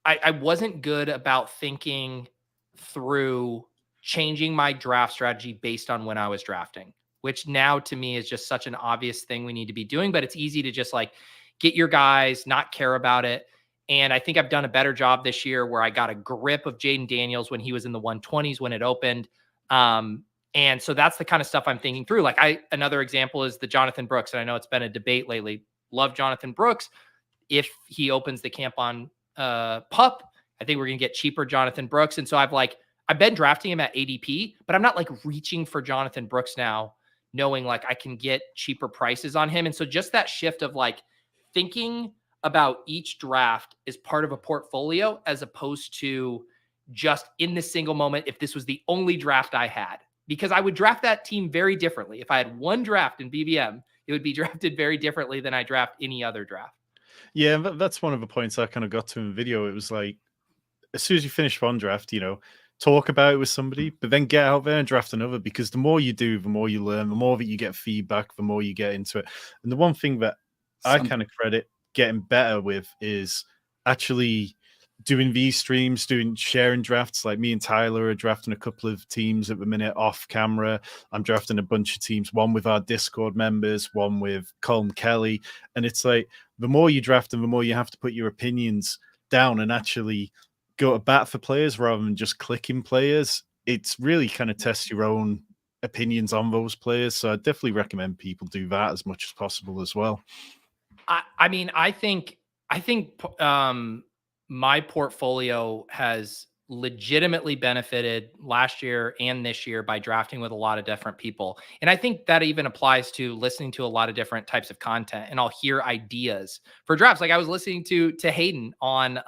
I wasn't good about thinking through changing my draft strategy based on when I was drafting, which now to me is just such an obvious thing we need to be doing, but it's easy to just like get your guys, not care about it. And I think I've done a better job this year where I got a grip of Jaden Daniels when he was in the 120s when it opened. And so that's the kind of stuff I'm thinking through. Like another example is the Jonathan Brooks. And I know it's been a debate lately. Love Jonathan Brooks. if he opens the camp on PUP, I think we're going to get cheaper Jonathan Brooks. And so I've been drafting him at ADP, but I'm not like reaching for Jonathan Brooks now, knowing like I can get cheaper prices on him. And so just that shift of like thinking about each draft as part of a portfolio, as opposed to just in this single moment, if this was the only draft I had, because I would draft that team very differently. If I had one draft in BBM, it would be drafted very differently than I draft any other draft. Yeah, that's one of the points I kind of got to in the video. It was like, as soon as you finish one draft, talk about it with somebody, but then get out there and draft another, because the more you do, the more you learn, the more that you get feedback, the more you get into it. And the one thing that I kind of credit getting better with is actually doing these streams, sharing drafts. Like me and Tyler are drafting a couple of teams at the minute off camera. I'm drafting a bunch of teams, one with our Discord members, one with Colm Kelly. And it's like, the more you draft and the more you have to put your opinions down and actually go to bat for players rather than just clicking players. It's really kind of test your own opinions on those players. So I definitely recommend people do that as much as possible as well. I mean, I think my portfolio has legitimately benefited last year and this year by drafting with a lot of different people. And I think that even applies to listening to a lot of different types of content, and I'll hear ideas for drafts. Like I was listening to Hayden on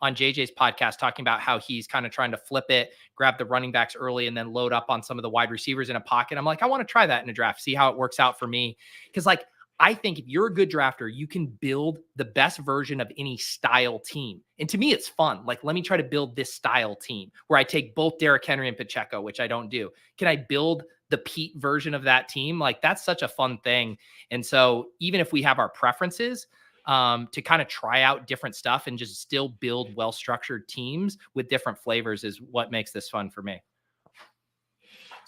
JJ's podcast, talking about how he's kind of trying to flip it, grab the running backs early, and then load up on some of the wide receivers in a pocket. I'm like, I want to try that in a draft, see how it works out for me. Because like, I think if you're a good drafter, you can build the best version of any style team. And to me, it's fun. Like, let me try to build this style team where I take both Derrick Henry and Pacheco, which I don't do. Can I build the Pete version of that team? Like, that's such a fun thing. And so even if we have our preferences, to kind of try out different stuff and just still build well-structured teams with different flavors is what makes this fun for me.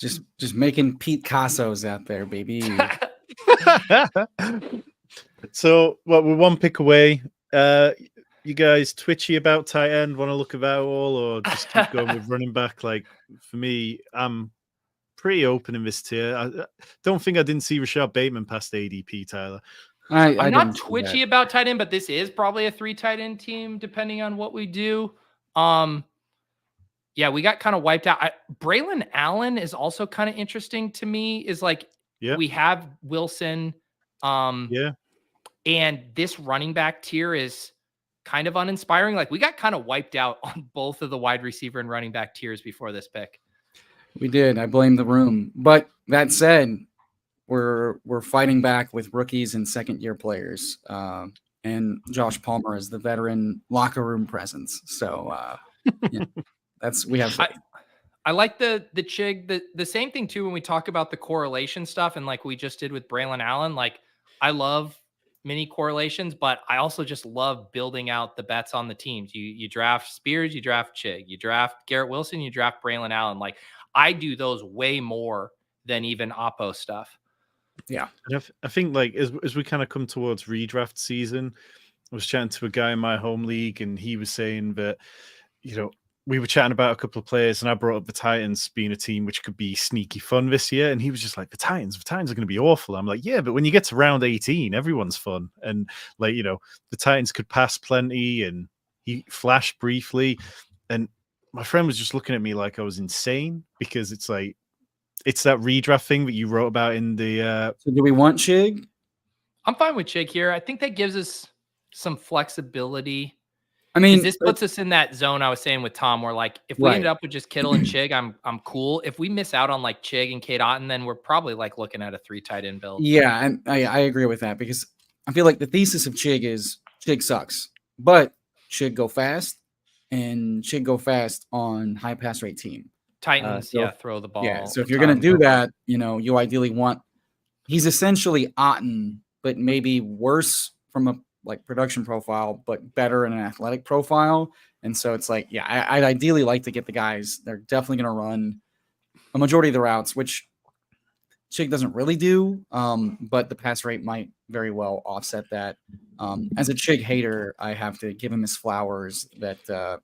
Just making Pete Cassos out there, baby. So, well, we're one pick away. You guys twitchy about tight end? Want to look at that all, or just keep going with running back? Like for me, I'm pretty open in this tier. I don't think I didn't see Rashad Bateman past ADP, Tyler. I'm not twitchy about tight end, but this is probably a 3 tight end team, depending on what we do. Yeah, we got kind of wiped out. Braylon Allen is also kind of interesting to me. Is like, we have Wilson, and this running back tier is kind of uninspiring. Like we got kind of wiped out on both of the wide receiver and running back tiers before this pick. We did. I blame the room. But that said, we're fighting back with rookies and second-year players, and Josh Palmer is the veteran locker room presence. So we have. I like the Chig, the same thing too when we talk about the correlation stuff, and like we just did with Braylon Allen. Like I love mini correlations, but I also just love building out the bets on the teams. You draft Spears, you draft Chig, you draft Garrett Wilson, you draft Braylon Allen. Like I do those way more than even Oppo stuff. Yeah. And I think like as we kind of come towards redraft season, I was chatting to a guy in my home league, and he was saying that, we were chatting about a couple of players, and I brought up the Titans being a team which could be sneaky fun this year. And he was just like, the Titans are going to be awful. I'm like, yeah, but when you get to round 18, everyone's fun. And like, the Titans could pass plenty, and he flashed briefly. And my friend was just looking at me like I was insane, because it's like, it's that redraft thing that you wrote about in the. So do we want Chig? I'm fine with Chig here. I think that gives us some flexibility. I mean, this puts us in that zone I was saying with Tom, where like if we ended up with just Kittle and Chig, I'm cool. If we miss out on like Chig and Cade Otton, then we're probably like looking at a 3 tight end build. Yeah, and I agree with that, because I feel like the thesis of Chig is Chig sucks, but Chig go fast, and Chig go fast on high pass rate team. Titans, throw the ball. Yeah, so if you're going to do that, you ideally want, he's essentially Otton, but maybe worse from a like production profile, but better in an athletic profile. And so it's like, I'd ideally like to get the guys, they're definitely going to run a majority of the routes, which Chig doesn't really do, but the pass rate might very well offset that. As a Chig hater, I have to give him his flowers that,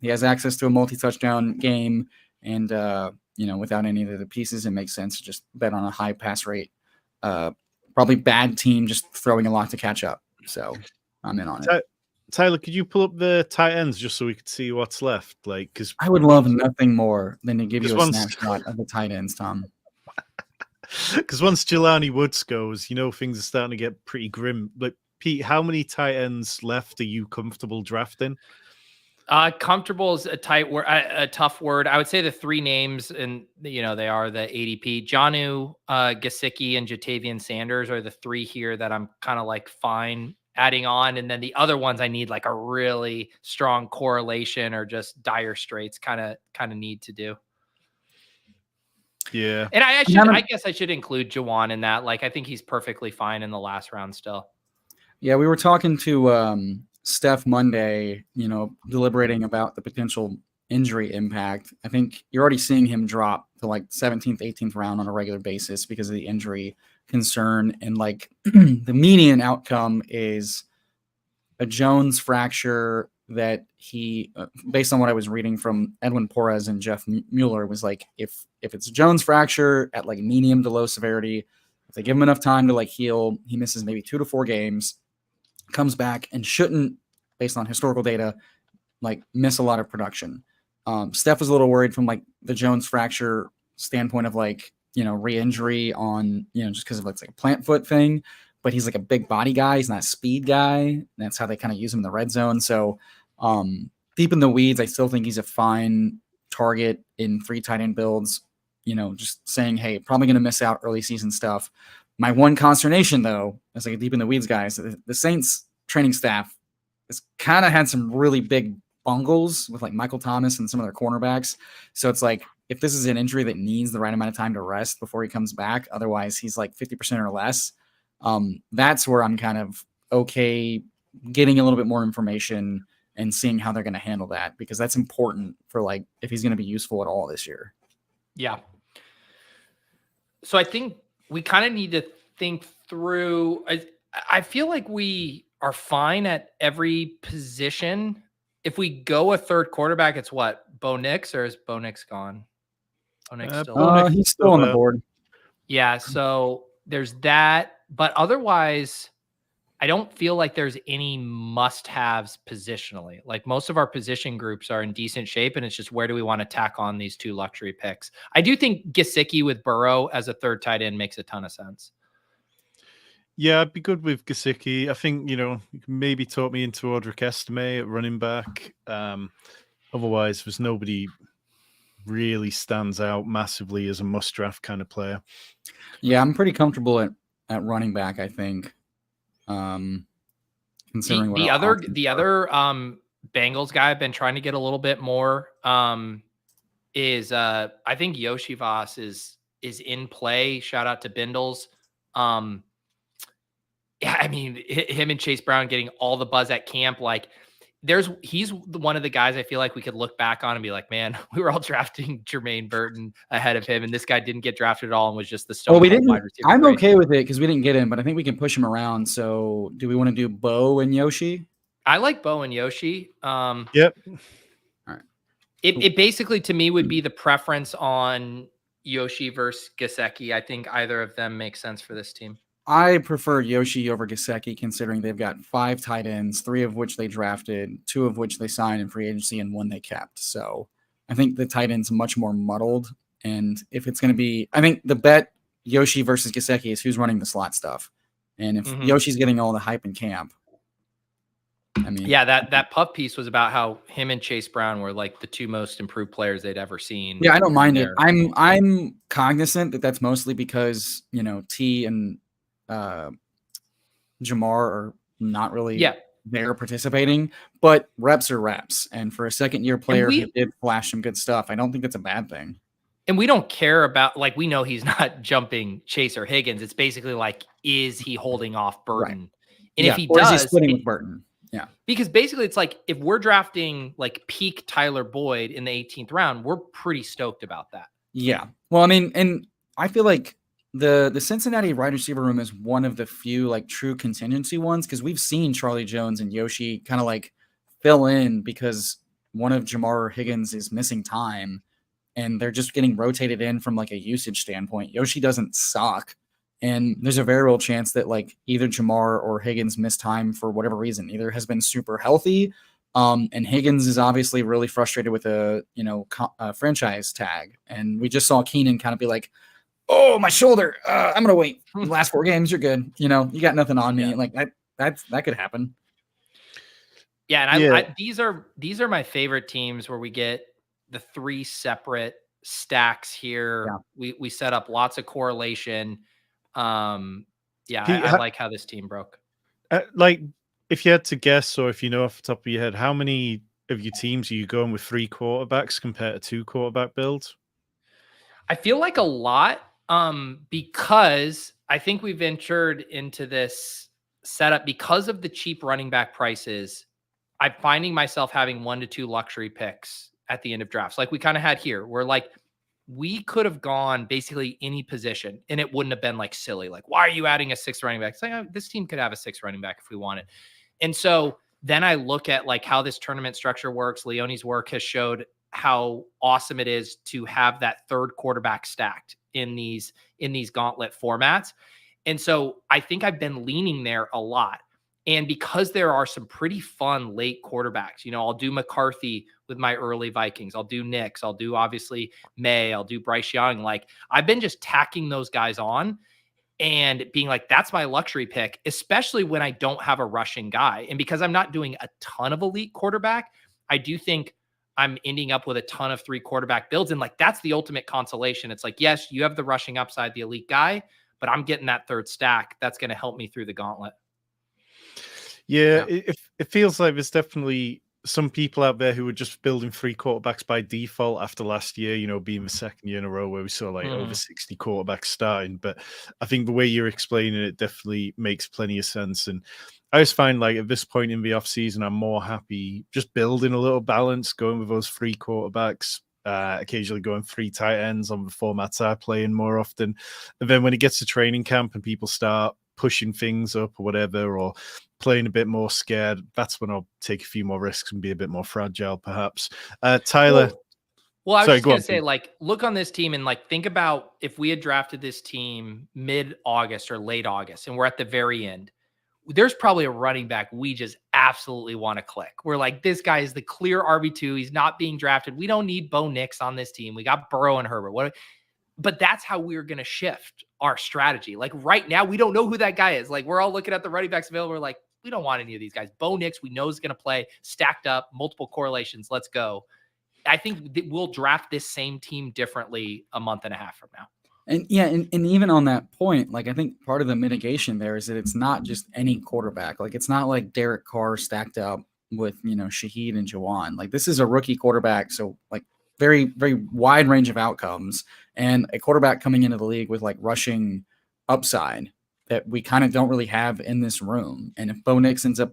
he has access to a multi-touchdown game. And, without any of the pieces, it makes sense to just bet on a high pass rate. Probably bad team just throwing a lot to catch up. So, I'm in on it. Tyler, could you pull up the tight ends just so we could see what's left? Like, because I would love nothing more than to give you a once- snapshot of the tight ends, Tom. Because once Jelani Woods goes, things are starting to get pretty grim. Like, Pete, how many tight ends left are you comfortable drafting? Comfortable is a tough word. I would say the three names, and they are the ADP. Jonnu, Gesicki, and Jatavian Sanders are the three here that I'm kind of like fine adding on, and then the other ones I need like a really strong correlation or just dire straits kind of need to do. Yeah, and I guess I should include Jawan in that. Like, I think he's perfectly fine in the last round still. Yeah, we were talking to Steph Monday, deliberating about the potential injury impact. I think you're already seeing him drop to like 17th, 18th round on a regular basis because of the injury concern. And like the median outcome is a Jones fracture that he, based on what I was reading from Edwin Porras and Jeff Mueller, was like, if it's a Jones fracture at like medium to low severity, if they give him enough time to like heal, he misses maybe 2 to 4 games, comes back and shouldn't, based on historical data, like miss a lot of production. Steph was a little worried from like the Jones fracture standpoint of like, re-injury on, just because of like a plant foot thing, but he's like a big body guy. He's not a speed guy. That's how they kind of use him in the red zone. So deep in the weeds, I still think he's a fine target in 3 tight end builds, just saying, hey, probably going to miss out early season stuff. My one consternation, though, as like a deep in the weeds guys, the Saints training staff has kind of had some really big bungles with like Michael Thomas and some of their cornerbacks. So it's like, if this is an injury that needs the right amount of time to rest before he comes back, otherwise he's like 50% or less. That's where I'm kind of okay getting a little bit more information and seeing how they're going to handle that, because that's important for like if he's going to be useful at all this year. Yeah. So I think we kind of need to think through. I feel like we are fine at every position. If we go a third quarterback, it's what? Bo Nix, or is Bo Nix gone? Bo Nix still he's still on the board. Yeah, so there's that. But otherwise, I don't feel like there's any must-haves positionally. Like, most of our position groups are in decent shape, and it's just where do we want to tack on these 2 luxury picks. I do think Gesicki with Burrow as a third tight end makes a ton of sense. Yeah, I'd be good with Gesicki. I think, you maybe talk me into Audric Estime at running back. Otherwise, there's nobody really stands out massively as a must-draft kind of player. Yeah, I'm pretty comfortable at running back, I think. Considering the other Bengals guy I've been trying to get a little bit more is I think Yoshi Voss is in play. Shout out to Bindles. Yeah, I mean, him and Chase Brown getting all the buzz at camp. Like, he's one of the guys I feel like we could look back on and be like, man, we were all drafting Jermaine Burton ahead of him, and this guy didn't get drafted at all and was just the stone cold wide receiver. I'm okay with it because we didn't get him, but I think we can push him around. So do we want to do Bo and Yoshi? I like Bo and Yoshi. Yep. All right. It basically, to me, would be the preference on Yoshi versus Gesicki. I think either of them makes sense for this team. I prefer Yoshi over Gesicki, considering they've got 5 tight ends, 3 of which they drafted, 2 of which they signed in free agency, and 1 they kept. So I think the tight end's much more muddled. And if it's going to be, I think the bet Yoshi versus Gesicki is who's running the slot stuff. And if Yoshi's getting all the hype in camp, I mean, yeah, that puff piece was about how him and Chase Brown were like the 2 most improved players they'd ever seen. Yeah, I don't mind it. I'm cognizant that that's mostly because, T and Jamar are not really there participating, but reps are reps. And for a second-year player who did flash some good stuff, I don't think that's a bad thing. And we don't care about, like, we know he's not jumping Chase or Higgins. It's basically like, is he holding off Burton? Right. And if he does, is he splitting with Burton? Yeah. Because basically it's like, if we're drafting like peak Tyler Boyd in the 18th round, we're pretty stoked about that. Yeah. Well, I mean, and I feel like the Cincinnati wide receiver room is one of the few like true contingency ones, because we've seen Charlie Jones and Yoshi kind of like fill in because one of Jamar or Higgins is missing time and they're just getting rotated in from like a usage standpoint. Yoshi doesn't suck. And there's a very real chance that like either Jamar or Higgins missed time for whatever reason. Either has been super healthy, and Higgins is obviously really frustrated with a franchise tag. And we just saw Keenan kind of be like, "Oh, my shoulder! I'm gonna wait. The last 4 games, you're good. You got nothing on me." Like that could happen. Yeah, and I these are my favorite teams where we get the 3 separate stacks here. Yeah. We set up lots of correlation. I like how this team broke. Like, if you had to guess, or if you know off the top of your head, how many of your teams are you going with 3 quarterbacks compared to 2 quarterback builds? I feel like a lot, because I think we've ventured into this setup because of the cheap running back prices. I'm finding myself having 1 to 2 luxury picks at the end of drafts, like we kind of had here, where like we could have gone basically any position and it wouldn't have been like silly. Like, why are you adding a 6th running back? It's like, oh, this team could have a 6th running back if we wanted. And so then I look at like how this tournament structure works. Leone's work has showed how awesome it is to have that 3rd quarterback stacked in these gauntlet formats. And so I think I've been leaning there a lot. And because there are some pretty fun late quarterbacks, I'll do McCarthy with my early Vikings. I'll do Nix. I'll do obviously May. I'll do Bryce Young. Like I've been just tacking those guys on and being like, that's my luxury pick, especially when I don't have a rushing guy. And because I'm not doing a ton of elite quarterback, I do think I'm ending up with a ton of 3 quarterback builds. And like, that's the ultimate consolation. It's like, yes, you have the rushing upside, the elite guy, but I'm getting that 3rd stack. That's going to help me through the gauntlet. Yeah, it feels like there's definitely some people out there who are just building 3 quarterbacks by default after last year, being the 2nd year in a row where we saw like over 60 quarterbacks starting. But I think the way you're explaining it definitely makes plenty of sense. And I just find like at this point in the off season, I'm more happy just building a little balance, going with those 3 quarterbacks, occasionally going 3 tight ends on the formats I play in more often. And then when it gets to training camp and people start pushing things up or whatever, or playing a bit more scared, that's when I'll take a few more risks and be a bit more fragile, perhaps. Tyler. Well, I was just going to say, like, look on this team and like, think about if we had drafted this team mid-August or late August, and we're at the very end, there's probably a running back we just absolutely want to click. We're like, this guy is the clear RB2. He's not being drafted. We don't need Bo Nix on this team. We got Burrow and Herbert. But that's how we're going to shift our strategy. Like right now, we don't know who that guy is. Like we're all looking at the running backs available. We're like, we don't want any of these guys. Bo Nix, we know is going to play stacked up, multiple correlations. Let's go. I think that we'll draft this same team differently a month and a half from now. And yeah, and even on that point, like I think part of the mitigation there is that it's not just any quarterback. Like it's not like Derek Carr stacked up with, Shaheed and Jawan. Like this is a rookie quarterback. So like very, very wide range of outcomes, and a quarterback coming into the league with like rushing upside that we kind of don't really have in this room. And if Bo Nix ends up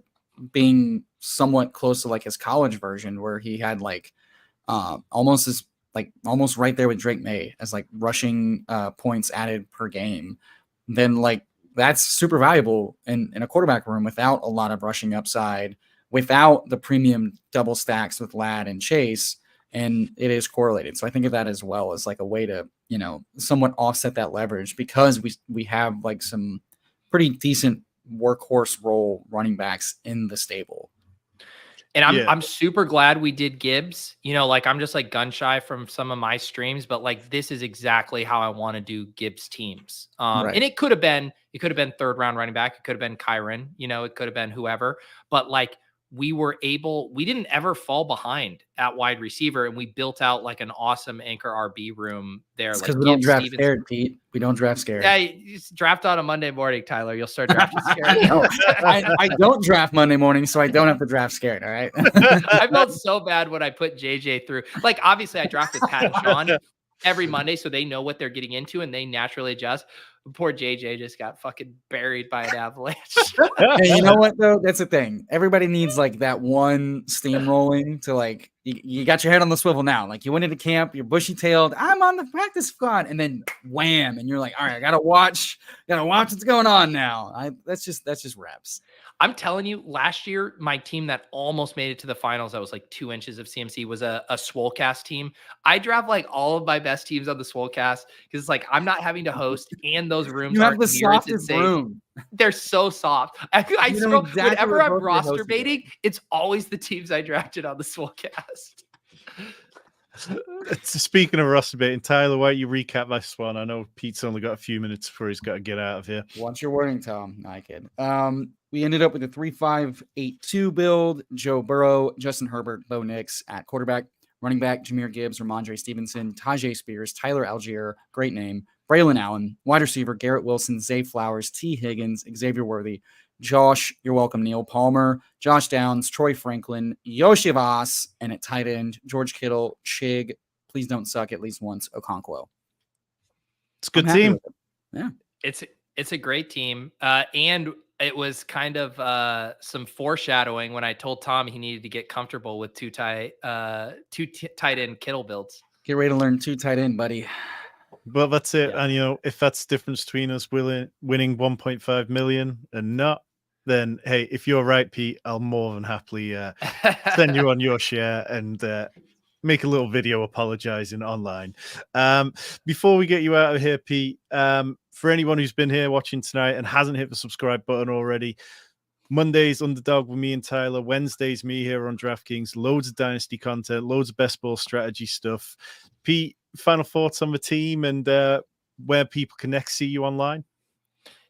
being somewhat close to like his college version where he had like almost right there with Drake May as like rushing points added per game, then like that's super valuable in a quarterback room without a lot of rushing upside, without the premium double stacks with Ladd and Chase. And it is correlated. So I think of that as well as like a way to, somewhat offset that leverage, because we have like some pretty decent workhorse role running backs in the stable. And I'm super glad we did Gibbs. Like I'm just like gun shy from some of my streams, but like this is exactly how I want to do Gibbs teams. Right. And it could have been 3rd round running back. It could have been Kyron, it could have been whoever, but like we didn't ever fall behind at wide receiver, and we built out like an awesome anchor RB room there. Because we don't draft scared, Pete. We don't draft scared. Yeah, you draft on a Monday morning, Tyler. You'll start drafting scared. No, I don't draft Monday morning, so I don't have to draft scared. All right. I felt so bad when I put JJ through. Like, obviously, I drafted Pat and Sean every Monday, so they know what they're getting into, and they naturally adjust. Poor JJ just got fucking buried by an avalanche. Hey, you know what though? That's the thing. Everybody needs like that one steamrolling to like you got your head on the swivel now. Like you went into camp, you're bushy tailed. I'm on the practice squad, and then wham, and you're like, all right, I gotta watch what's going on now. That's just reps. I'm telling you, last year, my team that almost made it to the finals, that was like 2 inches of CMC, was a Swolecast team. I draft like all of my best teams on the Swolecast because it's like I'm not having to host, and those rooms You have aren't the near as softest insane. room. They're so soft. I You know scroll exactly whenever where I'm both your hosts roster are going. baiting, it's always the teams I drafted on the Swolecast. Speaking of roster baiting, Tyler, why don't you recap this one? I know Pete's only got a few minutes before he's got to get out of here. What's your warning, Tom? No, I kid. We ended up with a 3-5-8-2 build. Joe Burrow, Justin Herbert, Bo Nix at quarterback. Running back, Jahmyr Gibbs, Ramondre Stevenson, Tajay Spears, Tyler Algier, great name, Braylon Allen. Wide receiver, Garrett Wilson, Zay Flowers, T. Higgins, Xavier Worthy, Josh, you're welcome, Neil Palmer, Josh Downs, Troy Franklin, Yoshi Voss, and at tight end, George Kittle, Chig, please don't suck at least once, Okonkwo. It's a good team. Yeah. It's a great team. And it was kind of some foreshadowing when I told Tom he needed to get comfortable with two tight end Kittle builds. Get ready to learn 2 tight end, buddy. But that's it. Yeah. And, you know, if that's the difference between us winning 1.5 million and not, then, hey, if you're right, Pete, I'll more than happily send you on your share and make a little video apologizing online. Before we get you out of here, Pete, for anyone who's been here watching tonight and hasn't hit the subscribe button already, Mondays, Underdog with me and Tyler. Wednesdays, me here on DraftKings. Loads of Dynasty content, loads of best ball strategy stuff. Pete, final thoughts on the team and where people can next see you online?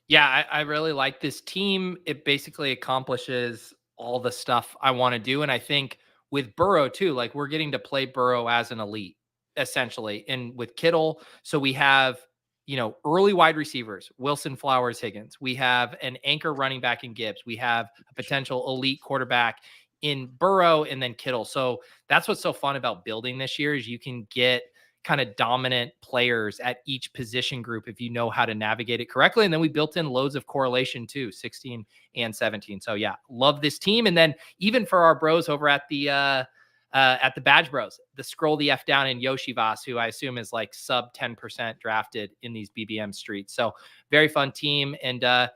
Yeah, I really like this team. It basically accomplishes all the stuff I want to do. And I think with Burrow too, like we're getting to play Burrow as an elite, essentially. And with Kittle, so we have, early wide receivers, Wilson, Flowers, Higgins. We have an anchor running back in Gibbs. We have a potential elite quarterback in Burrow and then Kittle. So that's what's so fun about building this year is you can get kind of dominant players at each position group if you know how to navigate it correctly. And then we built in loads of correlation too, 16 and 17. So yeah, love this team. And then even for our bros over at the Badge Bros, the scroll the F down in Yoshi Voss, who I assume is like sub 10% drafted in these BBM streets. So very fun team. And I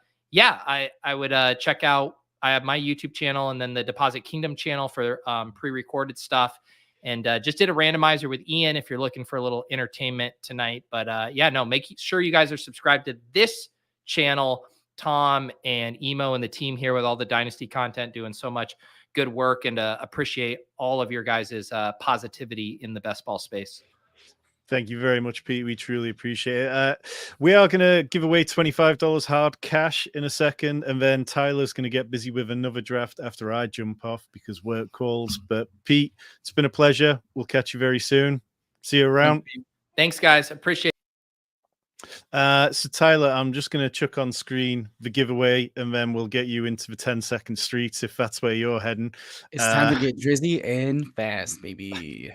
would check out, I have my YouTube channel and then the Deposit Kingdom channel for pre-recorded stuff. And just did a randomizer with Ian if you're looking for a little entertainment tonight. But make sure you guys are subscribed to this channel. Tom and Emo and the team here with all the Dynasty content doing so much good work, and appreciate all of your guys' positivity in the best ball space. Thank you very much, Pete. We truly appreciate it. We are going to give away $25 hard cash in a second, and then Tyler's going to get busy with another draft after I jump off because work calls. But Pete, it's been a pleasure. We'll catch you very soon. See you around. Thanks, guys. Appreciate it. So Tyler, I'm just going to chuck on screen the giveaway, and then we'll get you into the 10-second streets if that's where you're heading. It's time to get drizzy and fast, baby.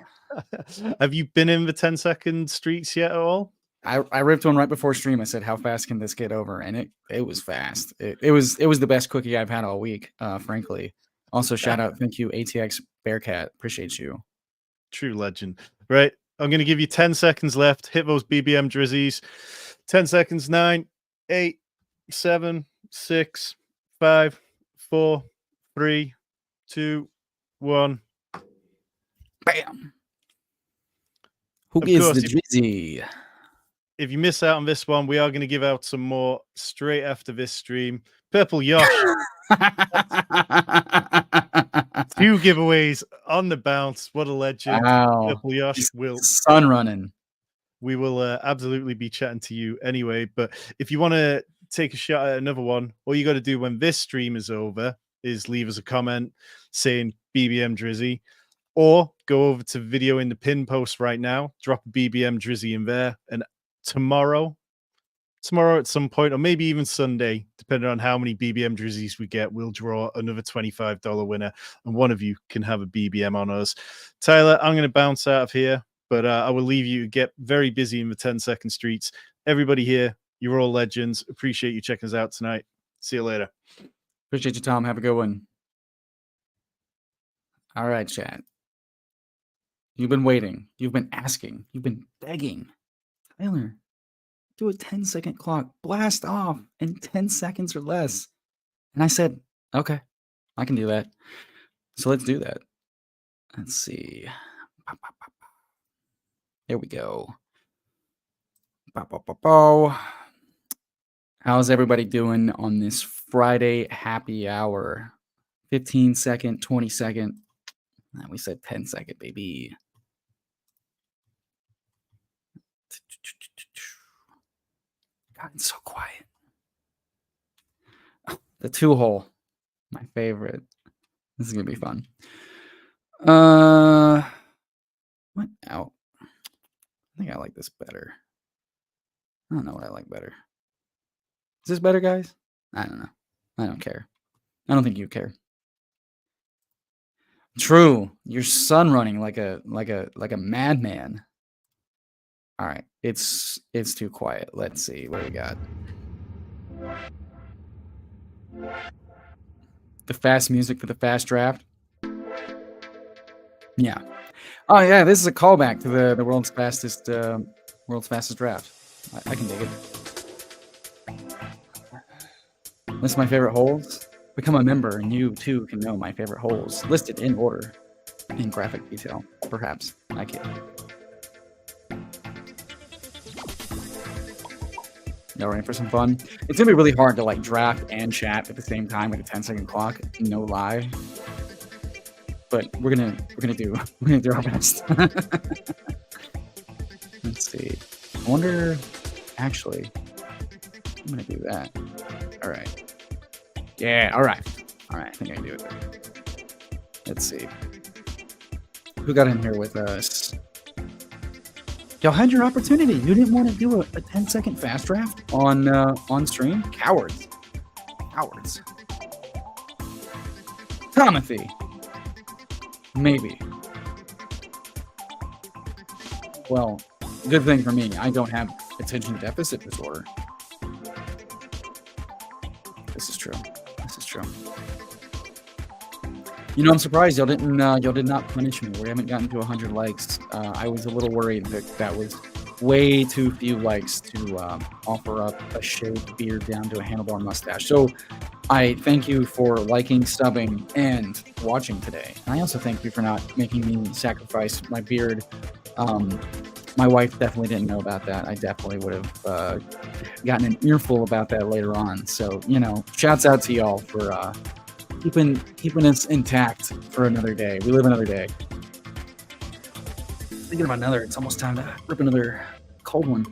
Have you been in the 10-second streets yet at all? I ripped one right before stream. I said, "How fast can this get over?" And it was fast. It was the best cookie I've had all week, frankly. Also, shout out, thank you, ATX Bearcat. Appreciate you. True legend. Right. I'm going to give you 10 seconds left. Hit those BBM drizzies. 10 seconds. 9, 8, 7, 6, 5, 4, 3, 2, 1. Bam. Who is the drizzy? If you miss out on this one, we are going to give out some more straight after this stream. Purple Yosh. 2 giveaways on the bounce. What a legend. Wow. Purple Yosh will sun running. We will absolutely be chatting to you anyway. But if you want to take a shot at another one, all you got to do when this stream is over is leave us a comment saying BBM Drizzy, or go over to video in the pin post right now, drop a BBM Drizzy in there, and tomorrow at some point, or maybe even Sunday, depending on how many BBM Drizzies we get, we'll draw another $25 winner, and one of you can have a BBM on us. Tyler, I'm going to bounce out of here, but I will leave you to get very busy in the 10-second streets. Everybody here, you're all legends. Appreciate you checking us out tonight. See you later. Appreciate you, Tom. Have a good one. All right, chat. You've been waiting. You've been asking. You've been begging. Tyler, do a 10-second clock. Blast off in 10 seconds or less. And I said, okay, I can do that. So let's do that. Let's see. There we go. How's everybody doing on this Friday happy hour? 15-second, 20-second. We said 10-second, baby. God, it's so quiet. Oh, the 2-hole. My favorite. This is going to be fun. What out? I think I like this better. I don't know what I like better. Is this better, guys? I don't know. I don't care. I don't think you care. True. Your son running like a madman. All right. It's too quiet. Let's see what we got. The fast music for the fast draft. Yeah. Oh yeah, this is a callback to the world's fastest draft. I can dig it. List my favorite holes. Become a member, and you too can know my favorite holes, listed in order, in graphic detail. Perhaps I kid. Y'all ready for some fun? It's gonna be really hard to like draft and chat at the same time with a 10-second clock. No lie. But we're gonna do our best. Let's see. I wonder. Actually, I'm gonna do that. All right. Yeah. All right. I think I can do it. Let's see. Who got in here with us? Y'all had your opportunity. You didn't want to do a 10-second fast draft on stream? Cowards. Timothy. Maybe. Well, good thing for me, I don't have attention deficit disorder. This is true. You know, I'm surprised y'all did not punish me. We haven't gotten to 100 likes. I was a little worried that was way too few likes to offer up a shaved beard down to a handlebar mustache. So I thank you for liking, subbing, and watching today. I also thank you for not making me sacrifice my beard. My wife definitely didn't know about that. I definitely would have gotten an earful about that later on. So, you know, shouts out to y'all for keeping us intact for another day. We live another day. Thinking about another, it's almost time to rip another cold one.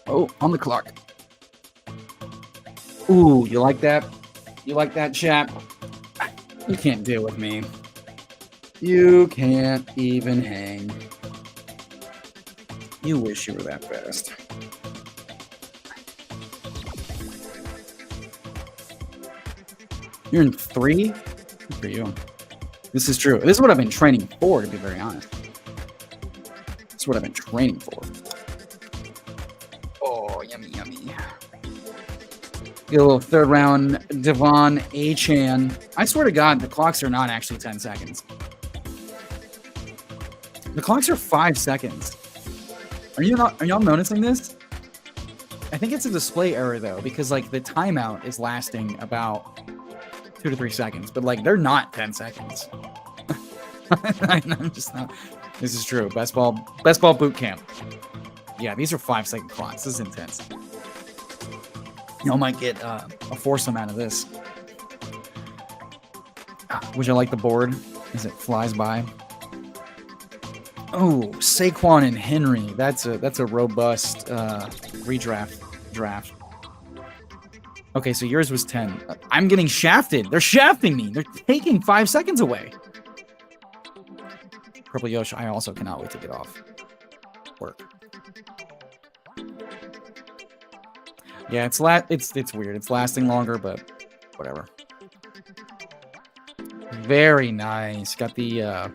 Oh, on the clock. Ooh, you like that? You like that, chat? You can't deal with me. You can't even hang. You wish you were that fast. You're in 3? Good for you. This is true. This is what I've been training for, to be very honest. This is what I've been training for. Oh, yummy. Get a little third round Devon A-Chan. I swear to God, the clocks are not actually 10 seconds. The clocks are 5 seconds. Are y'all noticing this? I think it's a display error though, because like the timeout is lasting about 2 to 3 seconds, but like they're not 10 seconds. I'm just not. This is true. Best ball boot camp. Yeah, these are 5-second clocks. This is intense. Y'all might get a foursome out of this. Would you like the board as it flies by? Oh, Saquon and Henry. That's a robust redraft draft. Okay, so yours was 10. I'm getting shafted. They're shafting me. They're taking 5 seconds away. Purple Yosh, I also cannot wait to get off work. Yeah, it's weird. It's lasting longer, but whatever. Very nice. Got the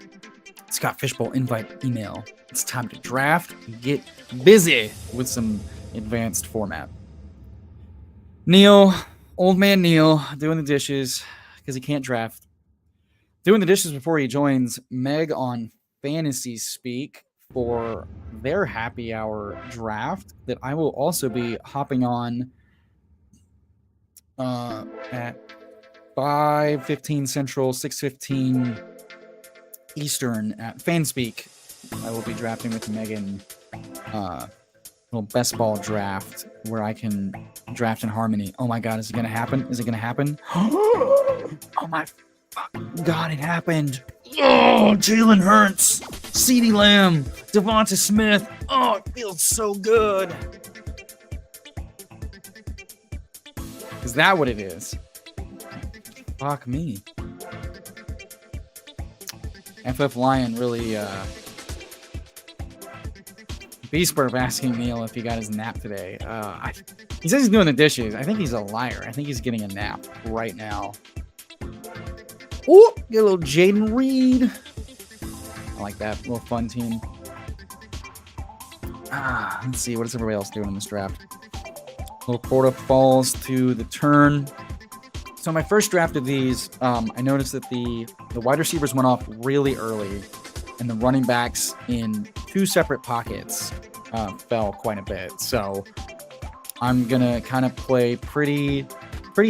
Scott Fishbowl invite email. It's time to draft and get busy with some advanced format. Neil, old man Neil, doing the dishes because he can't draft. Doing the dishes before he joins Meg on Fantasy Speak for their happy hour draft that I will also be hopping on at 5:15 Central, 6:15 Eastern at Fanspeak. I will be drafting with Megan. Little best ball draft where I can draft in harmony. Oh my god, is it gonna happen? Is it gonna happen? Oh my fucking god, it happened. Oh, Jalen Hurts, CeeDee Lamb, Devonta Smith. Oh, it feels so good. Is that what it is? Fuck me. FF Lion really Beastburp asking Neil if he got his nap today. He says he's doing the dishes. I think he's a liar. I think he's getting a nap right now. Ooh, get a little Jaden Reed. I like that. Little fun team. Let's see. What is everybody else doing in this draft? Little Florida falls to the turn. So my first draft of these, I noticed that the wide receivers went off really early, and the running backs in 2 separate pockets fell quite a bit. So I'm gonna kind of play pretty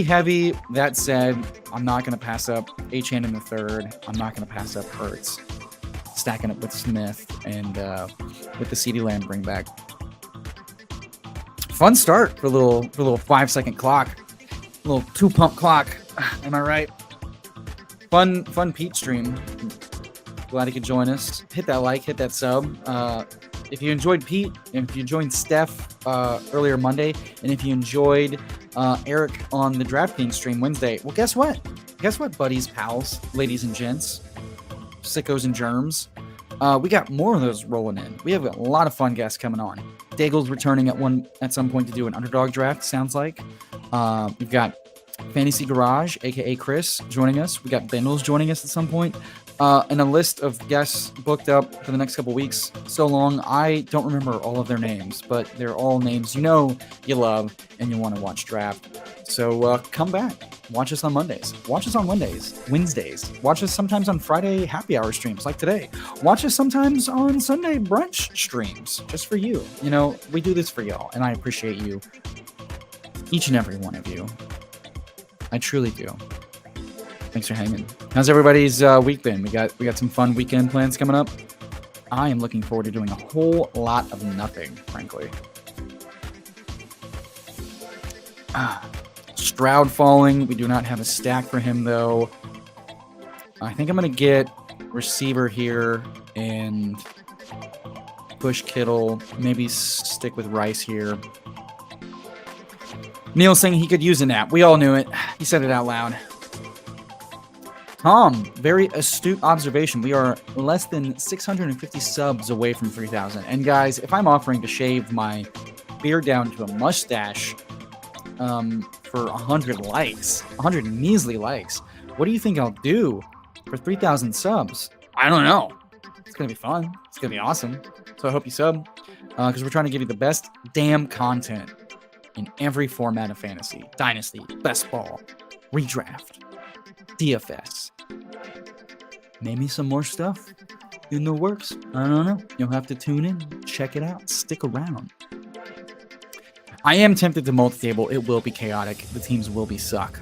heavy. That said, I'm not gonna pass up Achane in the third. I'm not gonna pass up Hurts. Stacking up with Smith and with the CeeDee Lamb bring back. Fun start for a little 5-second clock. A little 2-pump clock. Am I right? Fun Pete stream. Glad he could join us. Hit that like, hit that sub. If you enjoyed Pete, and if you joined Steph earlier Monday, and if you enjoyed Eric on the DraftKings stream Wednesday, well, guess what? Guess what, buddies, pals, ladies and gents, sickos and germs? We got more of those rolling in. We have a lot of fun guests coming on. Daigle's returning at some point to do an underdog draft, sounds like. We've got Fantasy Garage, aka Chris, joining us. We got Bendels joining us at some point. And a list of guests booked up for the next couple weeks. So long, I don't remember all of their names, but they're all names you know, you love, and you want to watch draft. So come back. Watch us on Mondays. Watch us on Wednesdays. Watch us sometimes on Friday happy hour streams like today. Watch us sometimes on Sunday brunch streams just for you. You know, we do this for y'all, and I appreciate you. Each and every one of you. I truly do. Thanks for hanging. How's everybody's week been? We got some fun weekend plans coming up. I am looking forward to doing a whole lot of nothing, frankly. Stroud falling. We do not have a stack for him, though. I think I'm going to get receiver here and push Kittle. Maybe stick with Rice here. Neil saying he could use a nap. We all knew it. He said it out loud. Tom, very astute observation. We are less than 650 subs away from 3,000. And guys, if I'm offering to shave my beard down to a mustache for 100 likes, 100 measly likes, what do you think I'll do for 3,000 subs? I don't know. It's going to be fun. It's going to be awesome. So I hope you sub because we're trying to give you the best damn content in every format of fantasy. Dynasty, best ball, redraft, DFS. Maybe some more stuff in the works. I don't know. You'll have to tune in, check it out, stick around. I am tempted to multi-table. It will be chaotic. The teams will be suck.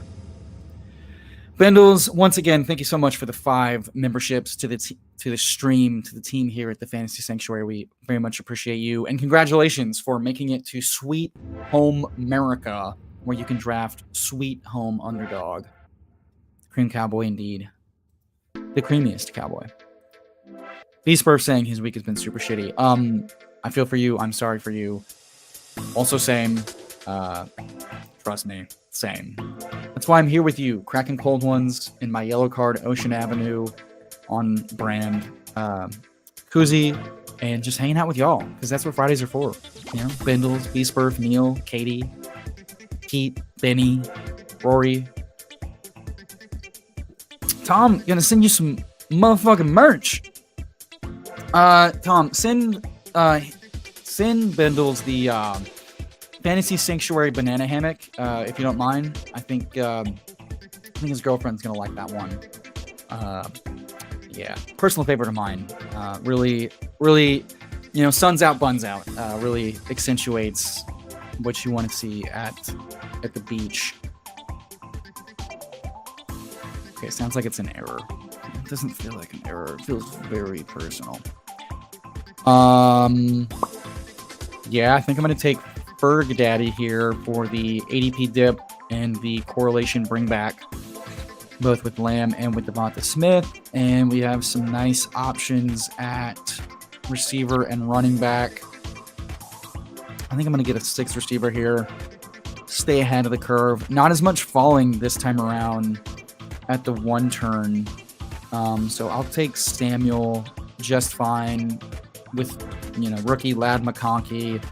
Bendels, once again, thank you so much for the 5 memberships to the stream, to the team here at the Fantasy Sanctuary. We very much appreciate you. And congratulations for making it to Sweet Home America, where you can draft Sweet Home Underdog. Cream Cowboy, indeed. The creamiest cowboy. Beastburp saying his week has been super shitty. I feel for you. I'm sorry for you. Also same. Trust me. Same. That's why I'm here with you. Cracking cold ones in my yellow card, Ocean Avenue, on brand. Koozie, and just hanging out with y'all, because that's what Fridays are for. You know, Bendels, Beastburp, Neil, Katie, Pete, Benny, Rory. Tom, gonna send you some motherfucking merch. Tom, send Bendels the Fantasy Sanctuary banana hammock, if you don't mind. I think his girlfriend's gonna like that one. Yeah, personal favorite of mine. Really, you know, suns out, buns out. Really accentuates what you want to see at the beach. Okay, sounds like it's an error. What doesn't feel like an error. It feels very personal. Yeah, I think I'm going to take Ferg Daddy here for the ADP dip and the correlation bring back, both with Lamb and with Devonta Smith. And we have some nice options at receiver and running back. I think I'm going to get a 6th receiver here. Stay ahead of the curve. Not as much falling this time around at the 1 turn. So I'll take Samuel just fine with, rookie Lad McConkey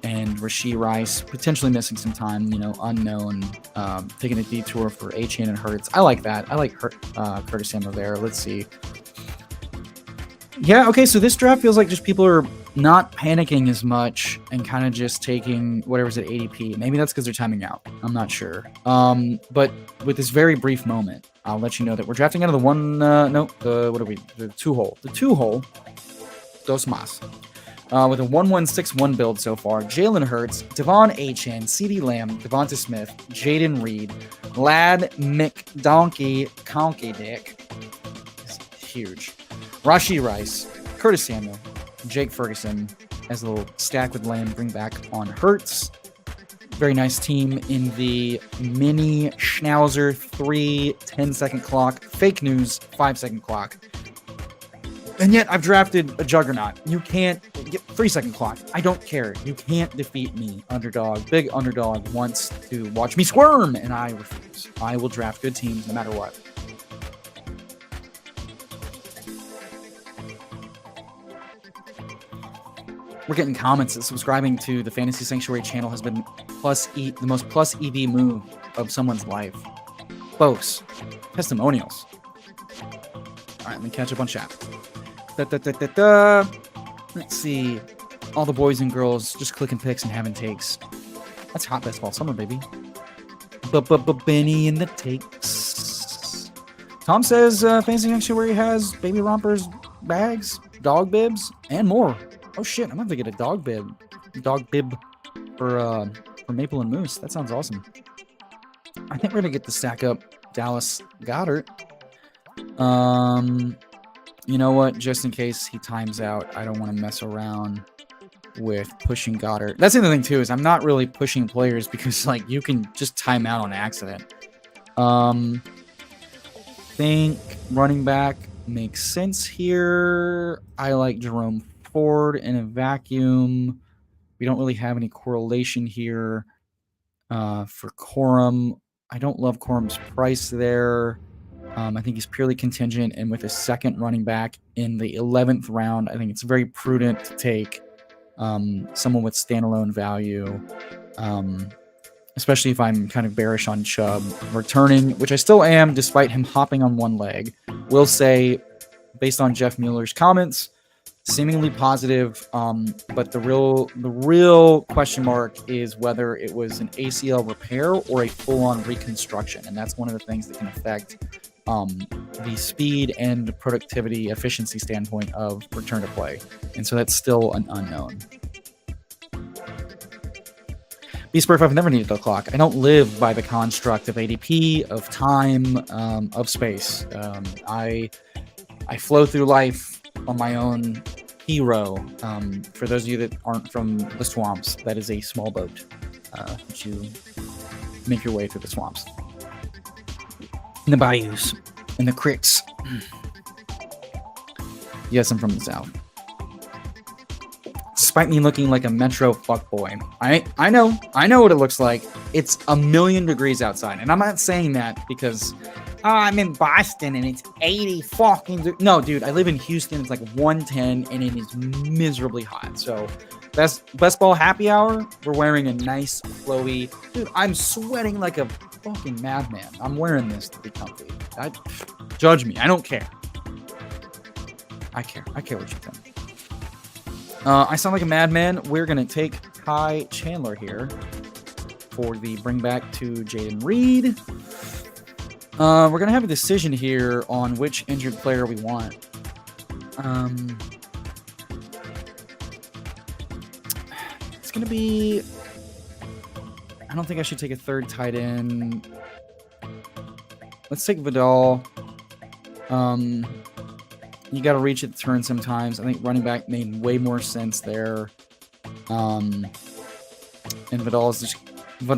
and Rashee Rice, potentially missing some time, unknown, taking a detour for Achane and Hurts. I like that. I like Curtis Samuel there. Let's see. Yeah, okay, so this draft feels like just people are not panicking as much and kind of just taking whatever's at ADP. Maybe that's because they're timing out. I'm not sure. But with this very brief moment, I'll let you know that we're drafting out of the 2-hole. The 2-hole, dos más. With a 1-1-6-1 build so far. Jalen Hurts, Devon Achane, CeeDee Lamb, Devonta Smith, Jaden Reed, Lad McDonkey, Conky Dick. It's huge. Rashee Rice, Curtis Samuel, Jake Ferguson as a little stack with Lamb, bring back on Hurts. Very nice team in the mini Schnauzer 3 10-second clock. Fake news 5-second clock. And yet I've drafted a juggernaut. You can't get 3-second clock. I don't care. You can't defeat me. Underdog, big underdog wants to watch me squirm, and I refuse. I will draft good teams no matter what. We're getting comments that subscribing to the Fantasy Sanctuary channel has been the most plus EV move of someone's life. Folks, testimonials. All right, let me catch up on chat. Let's see. All the boys and girls just clicking picks and having takes. That's hot best ball summer, baby. Benny in the takes. Tom says Fantasy Sanctuary has baby rompers, bags, dog bibs, and more. Oh shit, I'm gonna have to get a dog bib for Maple and Moose. That sounds awesome. I think we're gonna get the stack up Dallas Goddard. You know what? Just in case he times out, I don't want to mess around with pushing Goddard. That's the other thing too, is I'm not really pushing players because you can just time out on accident. Think running back makes sense here. I like Jerome Ford in a vacuum. We don't really have any correlation here for Corum. I don't love Corum's price there. I think he's purely contingent, and with a second running back in the 11th round, I think it's very prudent to take someone with standalone value, especially if I'm kind of bearish on Chubb returning, which I still am, despite him hopping on one leg. Will say, based on Jeff Mueller's comments, seemingly positive, but the real question mark is whether it was an ACL repair or a full-on reconstruction, and that's one of the things that can affect the speed and productivity efficiency standpoint of return to play, and so that's still an unknown. B-Spurf, I've never needed the clock. I don't live by the construct of ADP, of time, of space. I flow through life on my own hero. For those of you that aren't from the swamps, that is a small boat that you make your way through the swamps, in the bayous, in the creeks. Yes, I'm from the south. Despite me looking like a metro fuckboy, I know what it looks like. It's 1,000,000 degrees outside, and I'm not saying that because I'm in Boston and it's 80 fucking. No, dude, I live in Houston. It's like 110 and it is miserably hot. So, best ball happy hour. We're wearing a nice flowy. Dude, I'm sweating like a fucking madman. I'm wearing this to be comfy. Judge me. I don't care. I care what you think. I sound like a madman. We're gonna take Ty Chandler here for the bring back to Jaden Reed. We're going to have a decision here on which injured player we want. It's going to be... I don't think I should take a third tight end. Let's take Vidal. You got to reach it to turn sometimes. I think running back made way more sense there. And Vidal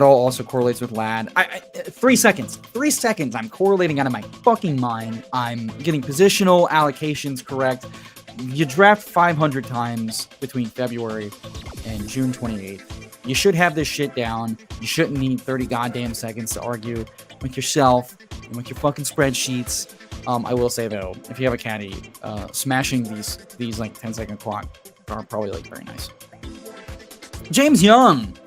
also correlates with Lad. 3 seconds. 3 seconds. I'm correlating out of my fucking mind. I'm getting positional allocations correct. You draft 500 times between February and June 28th. You should have this shit down. You shouldn't need 30 goddamn seconds to argue with yourself and with your fucking spreadsheets. I will say though, if you have a caddy, smashing these like 10-second clock are probably like very nice. James Young,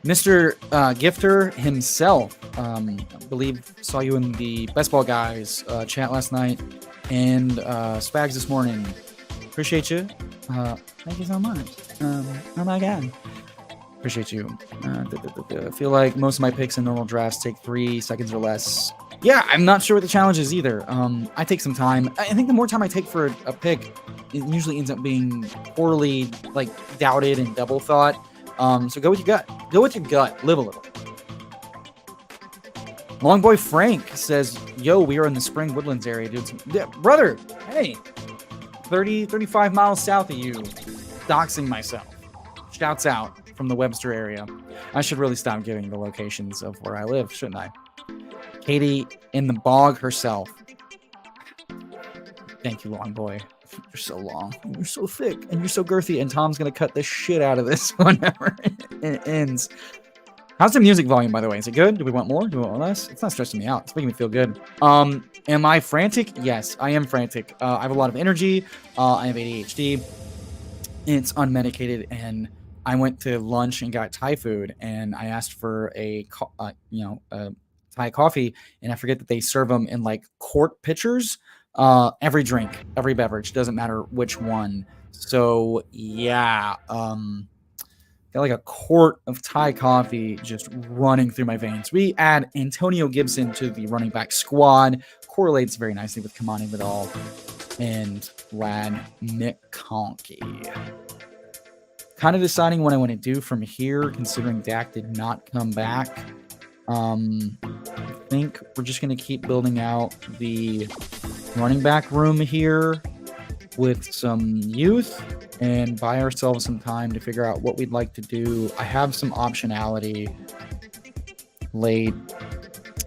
Mr. Gifter himself, I believe saw you in the Best Ball Guys chat last night and Spags this morning. Appreciate you. Thank you so much. Oh my god. Appreciate you. I feel like most of my picks in normal drafts take 3 seconds or less. Yeah, I'm not sure what the challenge is either. I take some time. I think the more time I take for a pick, it usually ends up being poorly like doubted and double thought. So go with your gut. Go with your gut. Live a little. Longboy Frank says, yo, we are in the Spring Woodlands area, dude. Yeah, brother, hey. 35 miles south of you. Doxing myself. Shouts out from the Webster area. I should really stop giving the locations of where I live, shouldn't I? Katie in the bog herself. Thank you, Longboy. You're so long. You're so thick. And you're so girthy. And Tom's going to cut the shit out of this whenever it ends. How's the music volume, by the way? Is it good? Do we want more? Do we want less? It's not stressing me out. It's making me feel good. Am I frantic? Yes, I am frantic. I have a lot of energy. I have ADHD. It's unmedicated. And I went to lunch and got Thai food. And I asked for a Thai coffee. And I forget that they serve them in like quart pitchers. Every drink, every beverage, doesn't matter which one. So yeah, got like a quart of Thai coffee just running through my veins. We add Antonio Gibson to the running back squad. Correlates very nicely with Kamani Vidal and Lad McConkey. Kind of deciding what I want to do from here, considering Dak did not come back. I think we're just going to keep building out the running back room here with some youth and buy ourselves some time to figure out what we'd like to do. I have some optionality late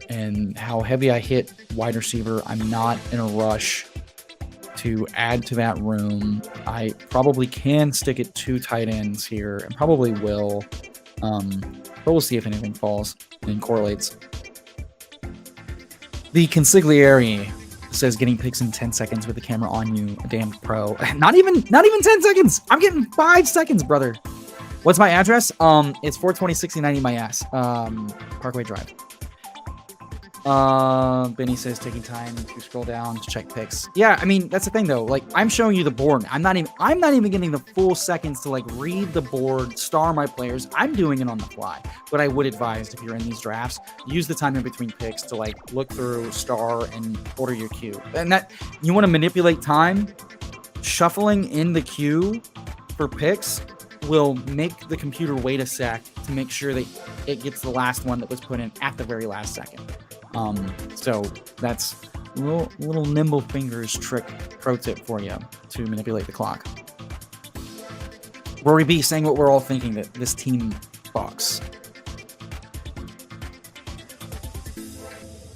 and how heavy I hit wide receiver. I'm not in a rush to add to that room. I probably can stick at 2 tight ends here and probably will. But we'll see if anything falls and correlates. The Consigliere says getting picks in 10 seconds with the camera on you, a damn pro. Not even 10 seconds. I'm getting 5 seconds, brother. What's my address? It's 420-6090 my ass. Parkway Drive. Benny says taking time to scroll down to check picks. Yeah, I mean, that's the thing though. Like, I'm showing you the board. I'm not even getting the full seconds to like read the board, star my players. I'm doing it on the fly. But I would advise, if you're in these drafts, use the time in between picks to like look through, star, and order your queue. And that you want to manipulate time. Shuffling in the queue for picks will make the computer wait a sec to make sure that it gets the last one that was put in at the very last second. So that's a little nimble fingers pro tip for you to manipulate the clock. Rory B saying what we're all thinking, that this team box.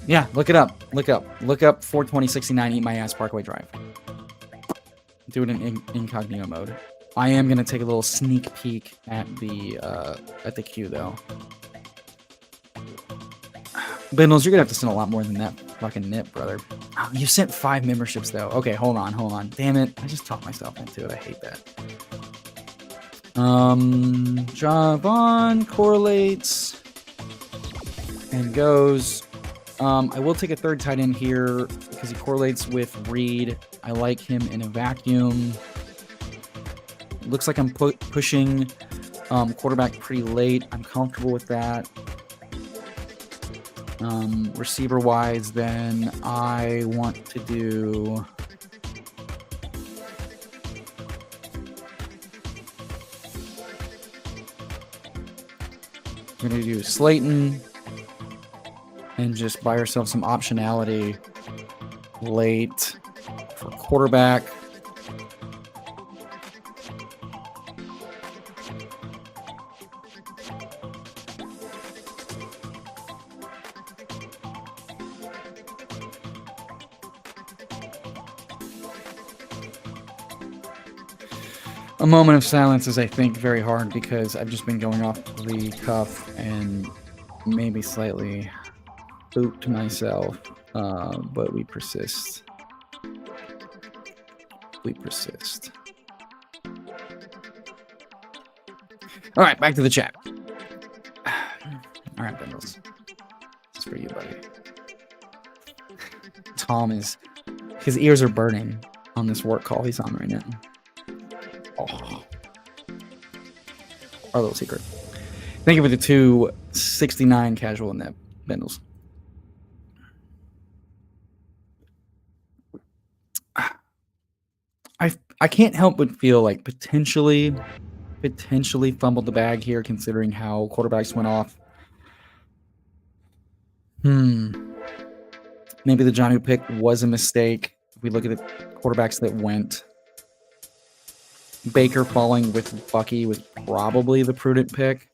Yeah, look it up. Look up 420-6090 Eat My Ass Parkway Drive. Do it in incognito mode. I am gonna take a little sneak peek at the queue though. Bindles, you're gonna have to send a lot more than that fucking nip, brother. Oh, you sent 5 memberships though. Okay, hold on. Damn it. I just talked myself into it. I hate that. Javon correlates and goes. I will take a 3rd tight end here because he correlates with Reed. I like him in a vacuum. Looks like I'm pushing quarterback pretty late. I'm comfortable with that. Receiver wise, then I want to do I'm gonna do Slayton and just buy ourselves some optionality late. quarterback. A moment of silence is, I think, very hard because I've just been going off the cuff and maybe slightly spooked myself, but we persist. We persist. All right, back to the chat. All right, Bengals. This is for you, buddy. Tom is... His ears are burning on this work call he's on right now. Oh. Our little secret. Thank you for the 269 casual in that, Bendels. I can't help but feel like potentially fumbled the bag here, considering how quarterbacks went off. Maybe the Jonnu pick was a mistake. If we look at the quarterbacks that went, Baker falling with Bucky was probably the prudent pick.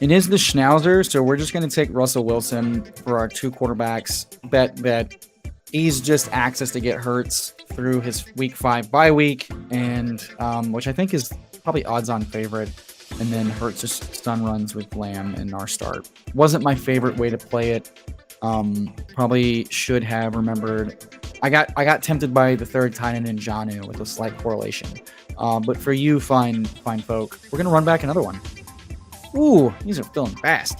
It is the Schnauzer, so we're just going to take Russell Wilson for our 2 quarterbacks. Bet he's just access to get Hurts through his week 5 bye week, and which I think is probably odds-on favorite. And then Hurts just stun runs with Lamb in our start. Wasn't my favorite way to play it. Probably should have remembered. I got tempted by the third tight end in Jonnu with a slight correlation. But for you, fine folk, we're gonna run back another one. Ooh, these are filling fast.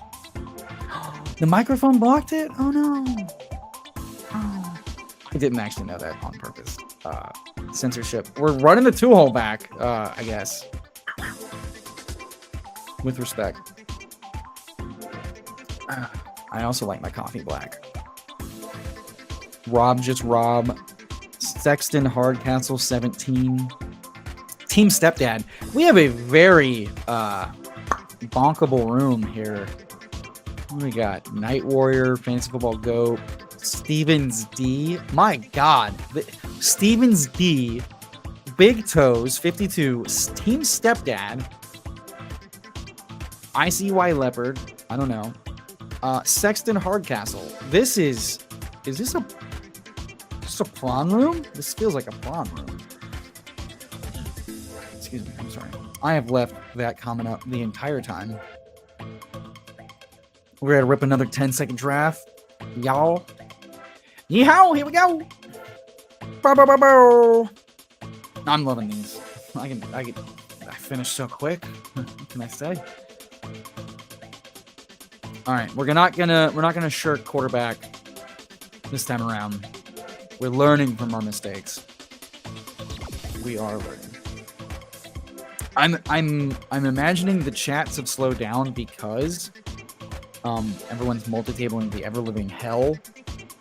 The microphone blocked it? Oh no. Oh, I didn't actually know that on purpose. Censorship. We're running the 2-hole back, I guess. With respect. I also like my coffee black. Rob. Sexton Hardcastle 17. Team Stepdad. We have a very bonkable room here. What do we got? Night Warrior, Fantasy Football Goat, Stevens D. My God. Stevens D. Big Toes 52. Team Stepdad. ICY Leopard. I don't know. Sexton Hardcastle. Is this a prom room? This feels like a prom room. Excuse me. I'm sorry. I have left that comment up the entire time. We're going to rip another 10-second draft. Y'all. Yeehaw! Here we go! Bow, bow, bow, bow. I'm loving these. I finished so quick. What can I say? All right, we're not gonna shirk quarterback this time around. We're learning from our mistakes. We are learning. I'm imagining the chats have slowed down because everyone's multi-tabling the ever-living hell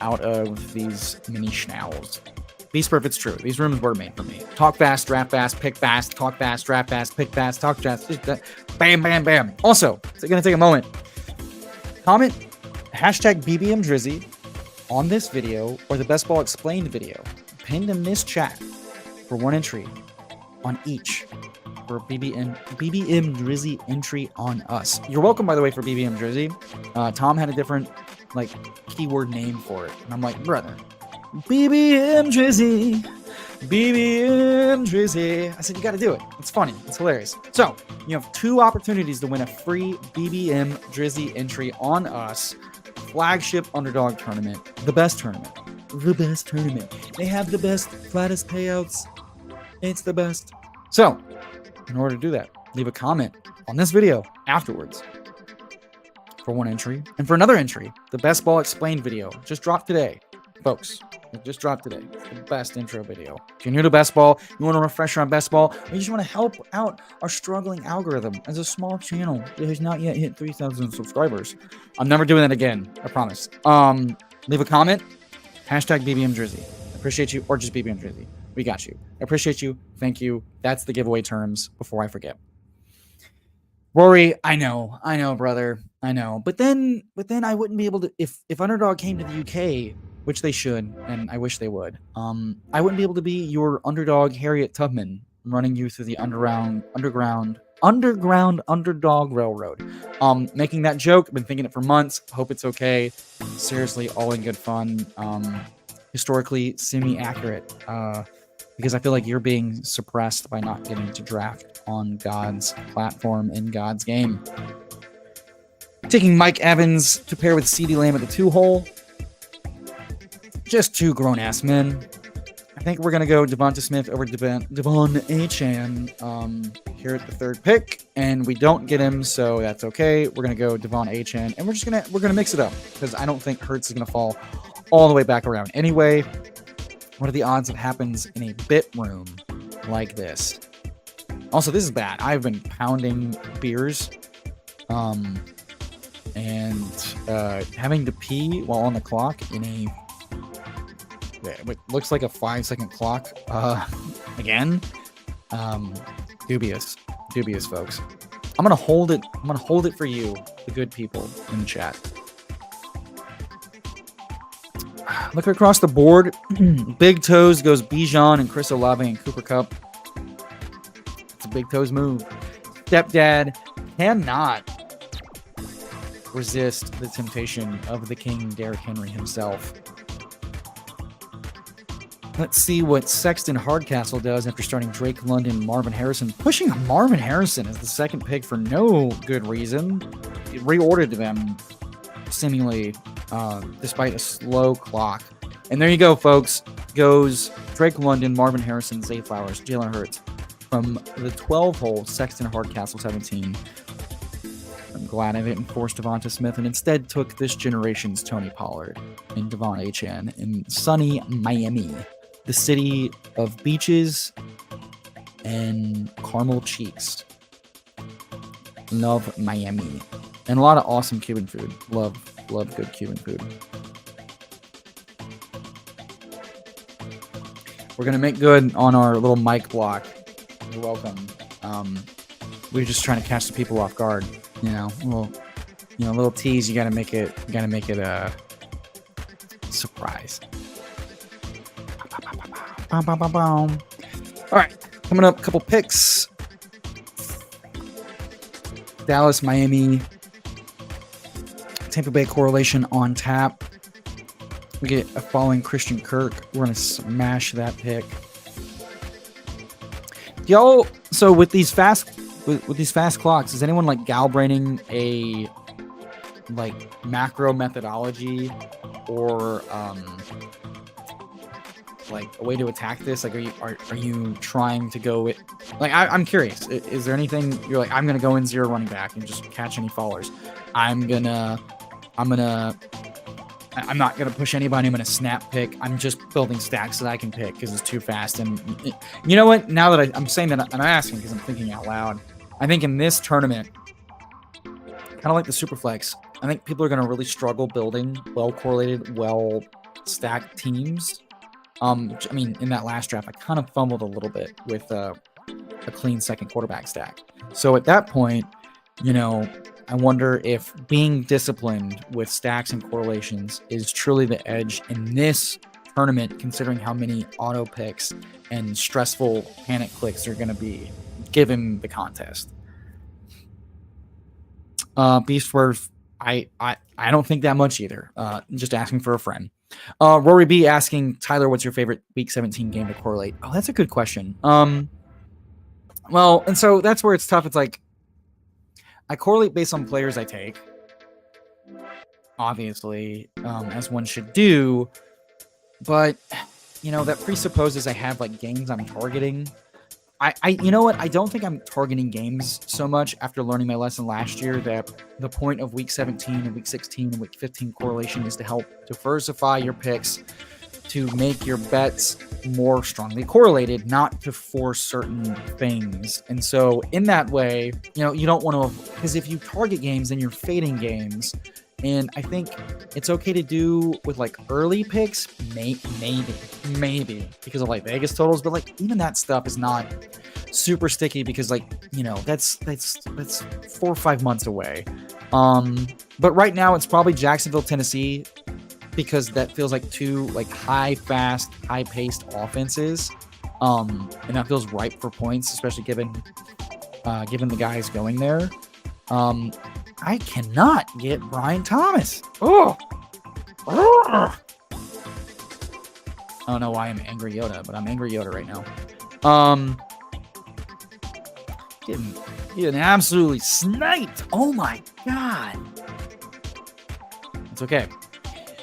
out of these mini schnauz. Beast Perfect's true. These rooms were made for me. Talk fast, draft fast, pick fast, talk fast, draft fast, pick fast, talk fast. Bam, bam, bam. Also, it's gonna take a moment. Comment hashtag BBM Drizzy on this video or the Best Ball Explained video pinned in this chat for 1 entry on each for BBM Drizzy entry on us. You're welcome, by the way, for BBM Drizzy. Tom had a different keyword name for it, and I'm like, brother, BBM Drizzy, BBM Drizzy. I said, you got to do it. It's funny. It's hilarious. So you have 2 opportunities to win a free BBM Drizzy entry on us. Flagship Underdog tournament. The best tournament. The best tournament. They have the best, flattest payouts. It's the best. So in order to do that, leave a comment on this video afterwards for 1 entry. And for another entry, the Best Ball Explained video just dropped today. Folks, it just dropped today. It's the best intro video. If you're new to Best Ball, you want a refresher on Best Ball, or you just want to help out our struggling algorithm as a small channel that has not yet hit 3,000 subscribers. I'm never doing that again. I promise. Leave a comment. Hashtag BBM Drizzy. Appreciate you. Or just BBM Drizzy. We got you. I appreciate you. Thank you. That's the giveaway terms before I forget. Rory, I know, brother. I know. But then I wouldn't be able to if Underdog came to the UK, which they should, and I wish they would. I wouldn't be able to be your underdog Harriet Tubman running you through the underground Underdog Railroad. Making that joke, been thinking it for months. Hope it's okay. Seriously, all in good fun. Historically semi-accurate. Because I feel like you're being suppressed by not getting to draft on God's platform in God's game. Taking Mike Evans to pair with CeeDee Lamb at the 2-hole. Just two grown-ass men. I think we're going to go Devonta Smith over Devon A-Chan here at the third pick, and we don't get him, so that's okay. We're going to go Devon A-Chan, and we're going to mix it up because I don't think Hurts is going to fall all the way back around. Anyway, what are the odds it happens in a bit room like this? Also, this is bad. I've been pounding beers, and having to pee while on the clock in a what looks like a 5-second clock. Again, dubious, folks. I'm gonna hold it. I'm gonna hold it for you, the good people in the chat. Look across the board. Big Toes goes Bijan and Chris Olave and Cooper Kupp. It's a Big Toes move. Stepdad cannot resist the temptation of the King Derrick Henry himself. Let's see what Sexton Hardcastle does after starting Drake London, Marvin Harrison. Pushing Marvin Harrison as the second pick for no good reason. He reordered them, seemingly, despite a slow clock. And there you go, folks. Goes Drake London, Marvin Harrison, Zay Flowers, Jalen Hurts. From the 12-hole, Sexton Hardcastle 17. I'm glad I didn't force Devonta Smith and instead took this generation's Tony Pollard and Devon A-Chan in sunny Miami. The city of beaches and caramel cheeks. Love Miami. And a lot of awesome Cuban food. Love good Cuban food. We're going to make good on our little mic block. You're welcome. We're just trying to catch the people off guard. A little tease. You got to make it a surprise. All right, coming up, a couple picks. Dallas, Miami, Tampa Bay correlation on tap. We get a following Christian Kirk. We're gonna smash that pick. Y'all, so with these fast clocks, is anyone like galbraining a macro methodology or a way to attack this? Are you trying to go with I'm curious. Is there anything you're like, I'm gonna go in zero running back and just catch any fallers? I'm not gonna push anybody. I'm gonna snap pick. I'm just building stacks that I can pick because it's too fast. And you know what? Now that I'm saying that, I'm asking because I'm thinking out loud. I think in this tournament, kind of like the Superflex, I think people are gonna really struggle building well correlated, well stacked teams. In that last draft, I kind of fumbled a little bit with a clean second quarterback stack. So at that point, I wonder if being disciplined with stacks and correlations is truly the edge in this tournament, considering how many auto picks and stressful panic clicks are going to be given the contest. Beastworth, I don't think that much either. Just asking for a friend. Rory B asking, Tyler, what's your favorite Week 17 game to correlate? Oh, that's a good question. Well, and so that's where it's tough. It's like I correlate based on players I take, obviously, as one should do. But that presupposes I have games I'm targeting. You know what? I don't think I'm targeting games so much after learning my lesson last year that the point of Week 17 and Week 16 and Week 15 correlation is to help diversify your picks, to make your bets more strongly correlated, not to force certain things. And so in that way, you don't want to, because if you target games, then you're fading games. And I think it's okay to do with like early picks, maybe because of like Vegas totals, but like even that stuff is not super sticky because like, you know, that's 4 or 5 months away. But right now it's probably Jacksonville, Tennessee, because that feels like two like fast, high-paced offenses. And that feels ripe for points, especially given the guys going there. I cannot get Brian Thomas. Oh. I don't know why I'm angry Yoda, but I'm angry Yoda right now. Getting absolutely sniped. Oh my god. It's okay.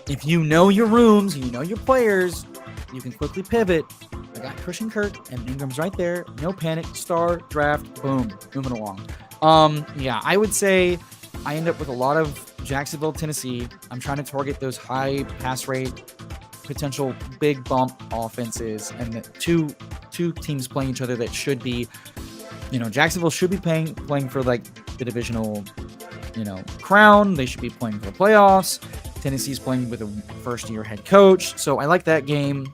If you know your rooms, you know your players, you can quickly pivot. I got Christian Kirk and Ingram's right there. No panic. Star, draft, boom. Moving along. Yeah, I would say I end up with a lot of Jacksonville, Tennessee. I'm trying to target those high pass rate, potential big bump offenses, and the two teams playing each other that should be, you know, Jacksonville should be playing for like the divisional, you know, crown. They should be playing for the playoffs. Tennessee's playing with a first-year head coach, so I like that game.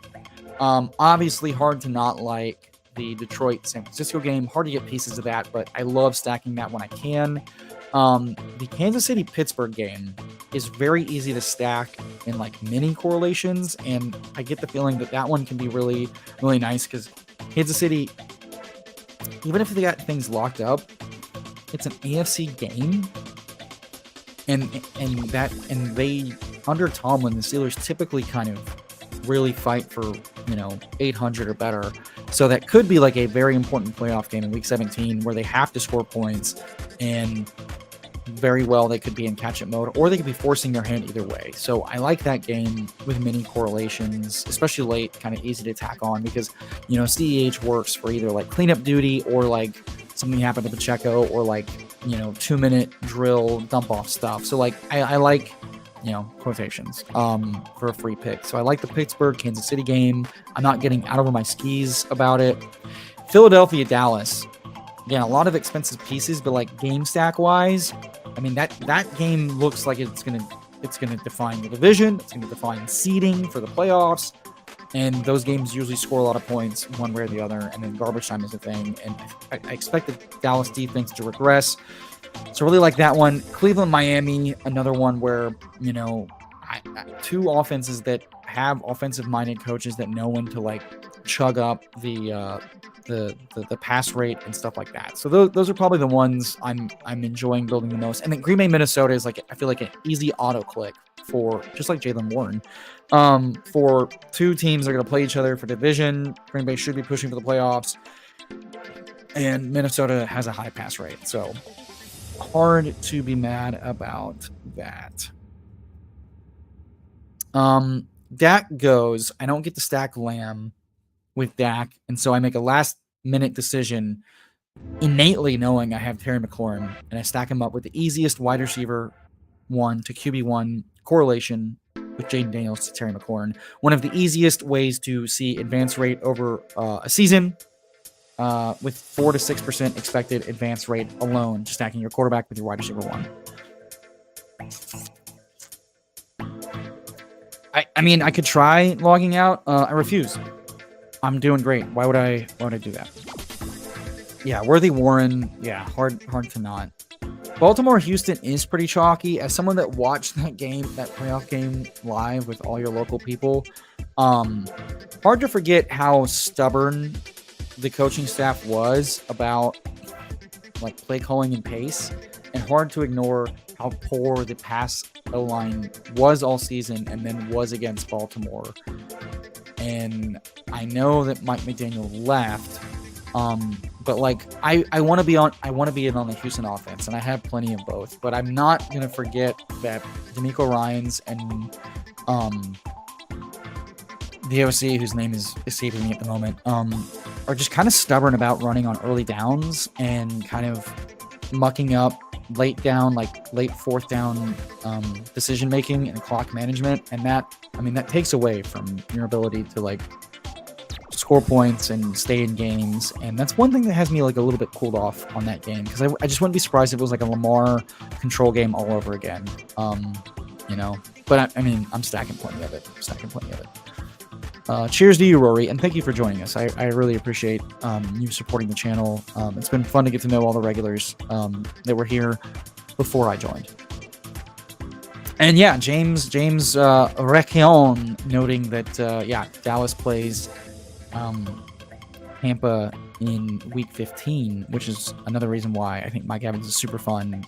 Obviously, hard to not like the Detroit-San Francisco game. Hard to get pieces of that, but I love stacking that when I can. The Kansas City-Pittsburgh game is very easy to stack in like mini correlations, and I get the feeling that that one can be really, really nice because Kansas City, even if they got things locked up, it's an AFC game. And they, under Tomlin, the Steelers typically kind of really fight for, you know, 800 or better. So that could be like a very important playoff game in Week 17 where they have to score points, and very well they could be in catch-up mode, or they could be forcing their hand either way. So I like that game with mini correlations, especially late, kind of easy to tack on because, you know, CEH works for either like cleanup duty or like something happened to Pacheco or like, you know, 2-minute drill dump off stuff. So like I like, you know, quotations for a free pick. So I like the Pittsburgh Kansas City game. I'm not getting out over my skis about it. Philadelphia Dallas. Again, a lot of expensive pieces, but like game stack wise, I mean that game looks like it's gonna define the division. It's gonna define seeding for the playoffs. And those games usually score a lot of points one way or the other, and then garbage time is a thing. And I expect the Dallas defense to regress. So really like that one. Cleveland, Miami, another one where, you know, two offenses that have offensive-minded coaches that know when to like chug up the pass rate and stuff like that. So those are probably the ones I'm enjoying building the most. And then Green Bay, Minnesota is like, I feel like an easy auto click for just like Jalen Warren. For two teams that are going to play each other for division. Green Bay should be pushing for the playoffs, and Minnesota has a high pass rate. So hard to be mad about that. Dak goes. I don't get to stack Lamb with Dak, and so I make a last minute decision innately knowing I have Terry McLaurin, and I stack him up with the easiest wide receiver 1 to QB1 correlation with Jaden Daniels to Terry McLaurin. One of the easiest ways to see advance rate over a season, with 4 to 6% expected advance rate alone, just stacking your quarterback with your wide receiver 1. I mean, I could try logging out. I refuse. I'm doing great. Why would I do that? Yeah, Worthy Warren. Yeah, hard to not. Baltimore Houston is pretty chalky. As someone that watched that playoff game live with all your local people, hard to forget how stubborn the coaching staff was about like play calling and pace, and hard to ignore how poor the pass O-line was all season and then was against Baltimore. And I know that Mike McDaniel left, but like I want to be in on the Houston offense, and I have plenty of both. But I'm not gonna forget that D'Amico Ryans and the OC, whose name is escaping me at the moment, are just kind of stubborn about running on early downs and kind of mucking up late fourth down decision making and clock management, and that takes away from your ability to like score points and stay in games, and that's one thing that has me like a little bit cooled off on that game, because I just wouldn't be surprised if it was like a Lamar control game all over again. You know, but I mean, I'm stacking plenty of it. Cheers to you, Rory, and thank you for joining us. I really appreciate you supporting the channel. It's been fun to get to know all the regulars that were here before I joined. And yeah, James Requion noting that yeah, Dallas plays Tampa in week 15, which is another reason why I think Mike Evans is super fun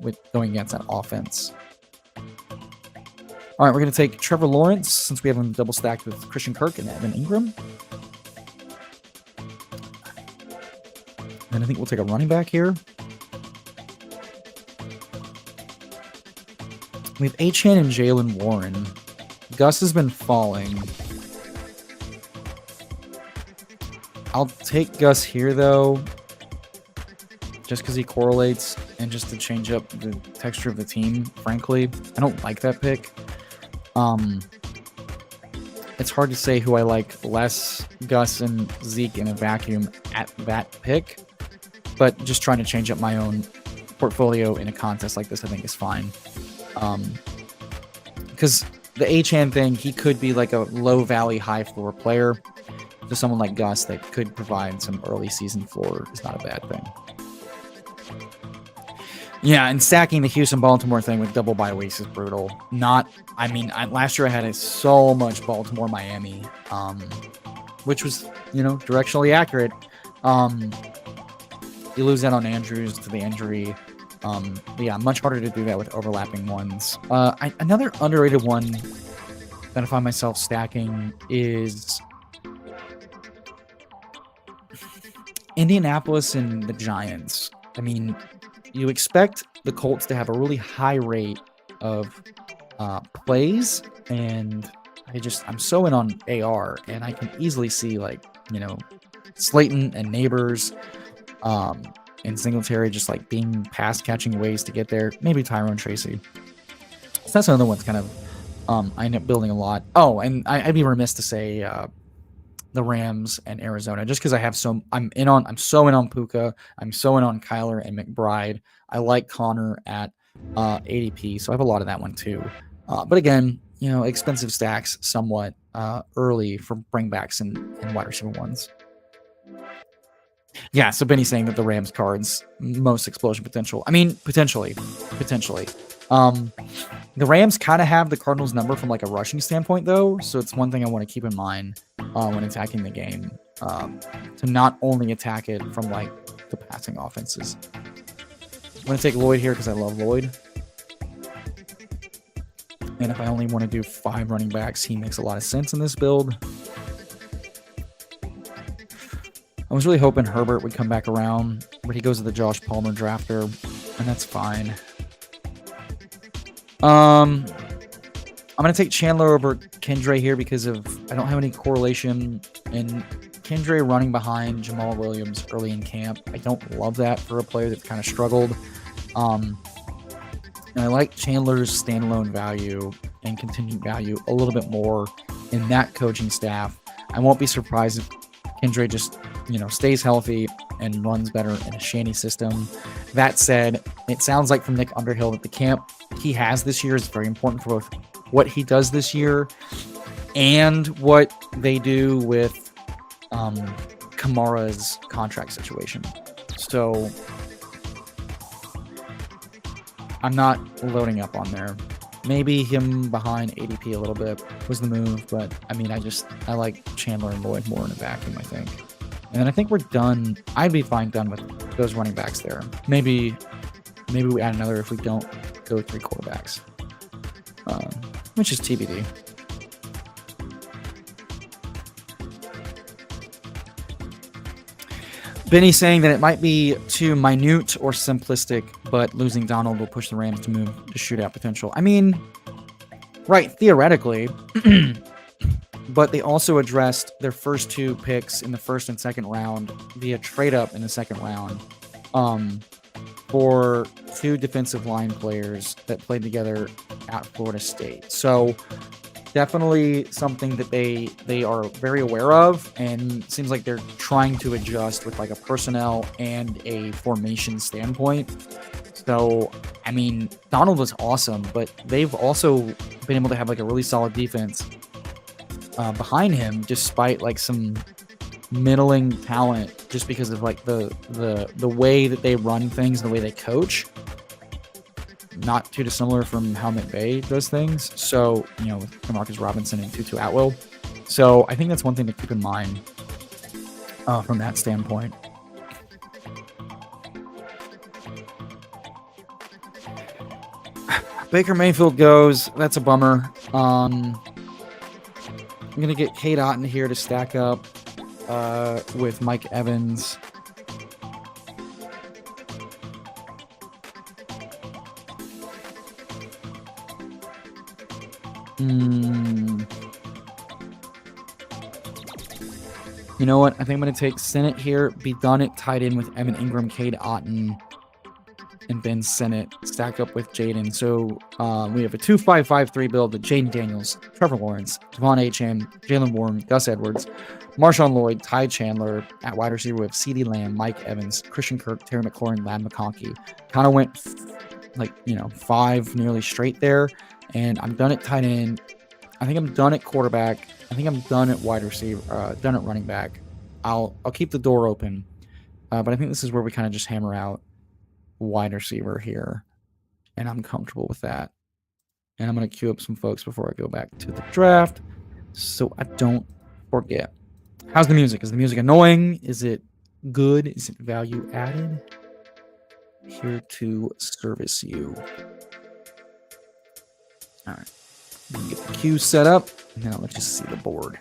with going against that offense. All right, we're going to take Trevor Lawrence, since we have him double stacked with Christian Kirk and Evan Ingram. And I think we'll take a running back here. We have Achane and Jalen Warren. Gus has been falling. I'll take Gus here, though, just because he correlates and just to change up the texture of the team, frankly. I don't like that pick. It's hard to say who I like less, Gus and Zeke in a vacuum at that pick, but just trying to change up my own portfolio in a contest like this, I think is fine. Because the Achane thing, he could be like a low valley, high floor player. To someone like Gus that could provide some early season floor is not a bad thing. Yeah, and stacking the Houston-Baltimore thing with double bye weeks is brutal. Last year I had so much Baltimore-Miami, which was, directionally accurate. You lose out on Andrews to the injury. Yeah, much harder to do that with overlapping ones. Another underrated one that I find myself stacking is Indianapolis and the Giants. I mean, you expect the Colts to have a really high rate of plays, and I'm so in on AR, and I can easily see Slayton and Neighbors and Singletary just being pass catching ways to get there. Maybe Tyrone Tracy. So that's another one's kind of I end up building a lot. Oh, and I'd be remiss to say the Rams and Arizona, just because I'm so in on Puka. I'm so in on Kyler and McBride. I like Connor at ADP, so I have a lot of that one too. But again, expensive stacks somewhat early for bringbacks and wide receiver ones. Yeah, so Benny's saying that the Rams cards most explosion potential. I mean, potentially. The Rams kind of have the Cardinals number from a rushing standpoint, though, so it's one thing I want to keep in mind when attacking the game, to not only attack it from the passing offenses. I'm going to take Lloyd here because I love Lloyd. And if I only want to do 5 running backs, he makes a lot of sense in this build. I was really hoping Herbert would come back around, but he goes to the Josh Palmer drafter, and that's fine. I'm going to take Chandler over Kendre here because I don't have any correlation in Kendre running behind Jamal Williams early in camp. I don't love that for a player that's kind of struggled. And I like Chandler's standalone value and contingent value a little bit more in that coaching staff. I won't be surprised if Kendre just, stays healthy and runs better in a Shanny system. That said, it sounds like from Nick Underhill that the camp he has this year is very important for both what he does this year and what they do with Kamara's contract situation. So I'm not loading up on there. Maybe him behind ADP a little bit was the move, but I like Chandler and Lloyd more in a vacuum, I think. And then I think we're done. I'd be fine done with those running backs there. Maybe we add another if we don't go 3 quarterbacks, which is TBD. Benny saying that it might be too minute or simplistic, but losing Donald will push the Rams to move to shootout potential. I mean, right, theoretically, but they also addressed their first 2 picks in the first and second round via trade up in the second round for 2 defensive line players that played together at Florida State. So definitely something that they are very aware of, and seems like they're trying to adjust with like a personnel and a formation standpoint. So, I mean, Donald was awesome, but they've also been able to have like a really solid defense behind him, despite like some middling talent, just because of like the way that they run things and the way they coach. Not too dissimilar from how McVay does things. So, you know, with Demarcus Robinson and Tutu Atwell. So I think that's one thing to keep in mind from that standpoint. Baker Mayfield goes. That's a bummer. I'm going to get Cade Otton here to stack up with Mike Evans. You know what? I think I'm going to take Sennett here. Be done it tied in with Evan Ingram, Cade Otton, and Ben Sennett stacked up with Jaden. So we have a 2-5-5-3 build with Jaden Daniels, Trevor Lawrence, Devon Achane, Jalen Warren, Gus Edwards, Marshawn Lloyd, Ty Chandler. At wide receiver, we have CeeDee Lamb, Mike Evans, Christian Kirk, Terry McLaurin, Ladd McConkey. Kind of went like, you know, 5 nearly straight there. And I'm done at tight end. I think I'm done at quarterback. I think I'm done at wide receiver, done at running back. I'll keep the door open. But I think this is where we kind of just hammer out wide receiver here. And I'm comfortable with that. And I'm going to queue up some folks before I go back to the draft so I don't forget. How's the music? Is the music annoying? Is it good? Is it value added? Here to service you. All right. Get the queue set up. Now let's just see the board.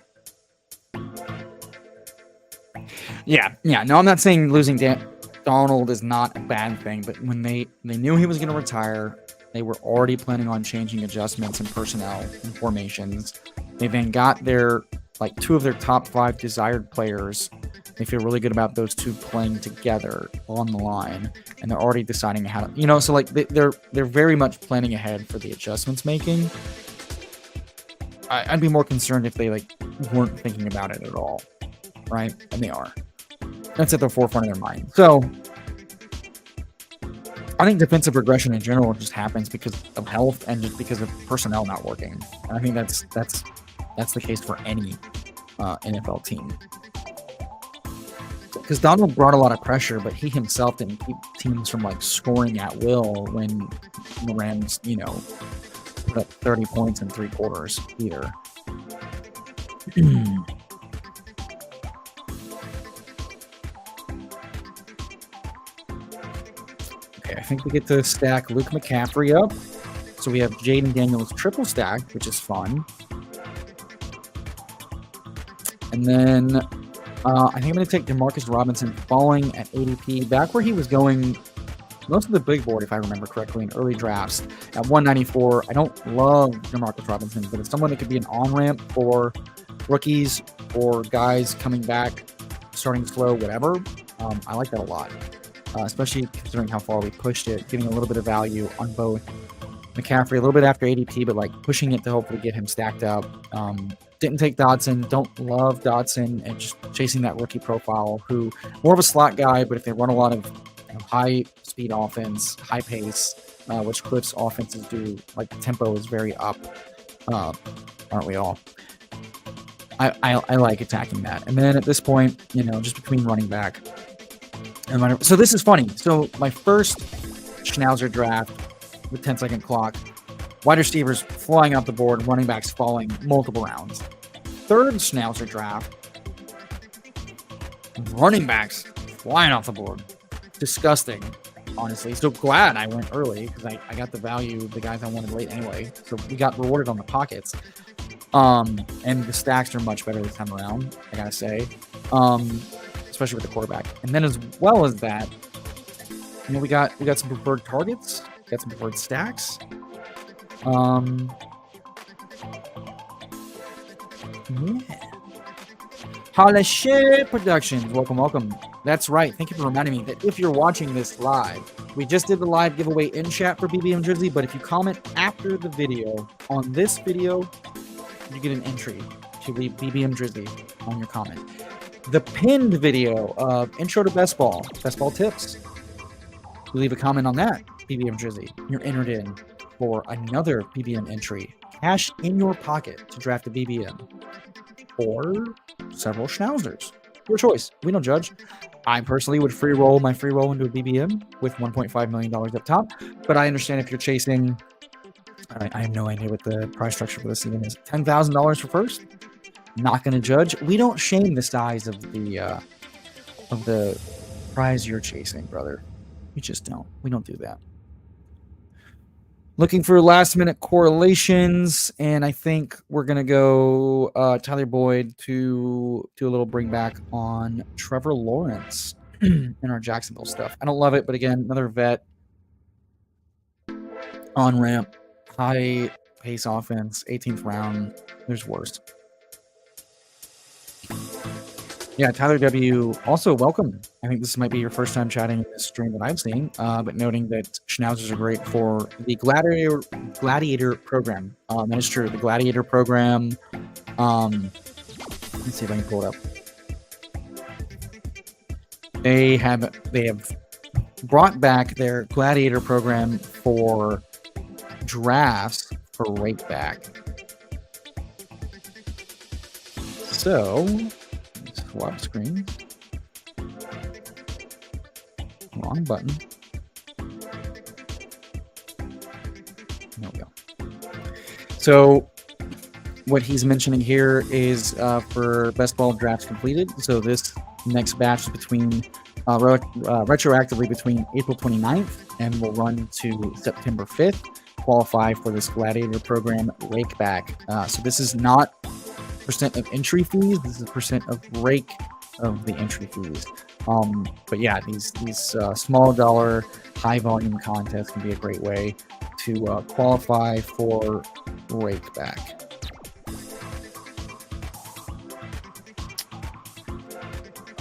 Yeah. No, I'm not saying losing Donald is not a bad thing, but when they knew he was going to retire, they were already planning on changing adjustments in personnel and formations. They then got their like 2 of their top 5 desired players. They feel really good about those 2 playing together on the line, and they're already deciding how to, you know, so like they're very much planning ahead for the adjustments making. I'd be more concerned if they like weren't thinking about it at all, right? And they are. That's at the forefront of their mind. So I think defensive regression in general just happens because of health and just because of personnel not working. And I think that's the case for any NFL team. Because Donald brought a lot of pressure, but he himself didn't keep teams from like scoring at will when the Rams, you know, put up 30 points in 3 quarters either. Okay, I think we get to stack Luke McCaffrey up. So we have Jaden Daniels triple stacked, which is fun. And then I think I'm going to take Demarcus Robinson falling at ADP, back where he was going most of the big board, if I remember correctly, in early drafts at 194. I don't love Demarcus Robinson, but it's someone that could be an on-ramp for rookies or guys coming back, starting slow, whatever. I like that a lot, especially considering how far we pushed it, giving a little bit of value on both McCaffrey, a little bit after ADP, but like pushing it to hopefully get him stacked up. Didn't take Dodson. Don't love Dodson, and just chasing that rookie profile, who more of a slot guy, but if they run a lot of high speed offense, high pace, which Cliff's offenses do, like the tempo is very up. Aren't we all? I like attacking that. And then at this point, you know, just between running back and so this is funny. So my first Schnauzer draft with 10-second clock, wide receivers flying off the board, running backs falling multiple rounds. Third Schnauzer draft, running backs flying off the board. Disgusting, honestly. So glad I went early because I got the value of the guys I wanted late anyway. So we got rewarded on the pockets. And the stacks are much better this time around, I gotta say. Especially with the quarterback. And then as well as that, you know, we got some preferred targets, got some preferred stacks. Yeah. Holla shit Productions. Welcome. That's right. Thank you for reminding me that if you're watching this live, we just did the live giveaway in chat for BBM Jersey, but if you comment after the video on this video, you get an entry to the BBM Drizzy on your comment. The pinned video of Intro to Best Ball tips. You leave a comment on that, BBM Drizzy. You're entered in for another BBM entry. Cash in your pocket to draft a BBM. Or several schnauzers. Your choice. We don't judge. I personally would free roll into a BBM with $1.5 million up top. But I understand if you're chasing, I have no idea what the price structure for this even is. $10,000 for first. Not going to judge. We don't shame the size of the prize you're chasing, brother. We just don't. We don't do that. Looking for last minute correlations, and I think we're gonna go Tyler Boyd to do a little bring back on Trevor Lawrence in our Jacksonville stuff. I don't love it, but again, another vet on ramp, high pace offense, 18th round. There's worse. Yeah, Tyler W. also welcome. I think this might be your first time chatting in this stream that I've seen, but noting that schnauzers are great for the gladiator program. That is true. The gladiator program. Let's see if I can pull it up. They have brought back their gladiator program for drafts for rakeback. So. Swap screen. Wrong button. There we go. So what he's mentioning here is for best ball drafts completed. So this next batch is between retroactively between April 29th and will run to September 5th. Qualify for this gladiator program rakeback. So this is not percent of entry fees. This is percent of rake of the entry fees. But yeah, these small dollar, high volume contests can be a great way to qualify for rakeback.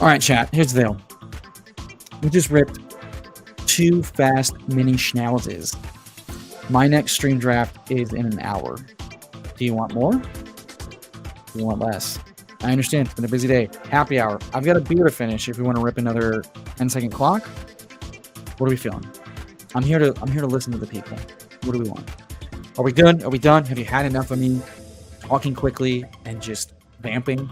All right, chat. Here's the deal. We just ripped 2 fast mini schnauzes. My next stream draft is in an hour. Do you want more? You want less? I understand. It's been a busy day. Happy hour. I've got a beer to finish. If we want to rip another 10-second clock, what are we feeling? I'm here to listen to the people. What do we want? Are we good? Are we done? Have you had enough of me talking quickly and just vamping?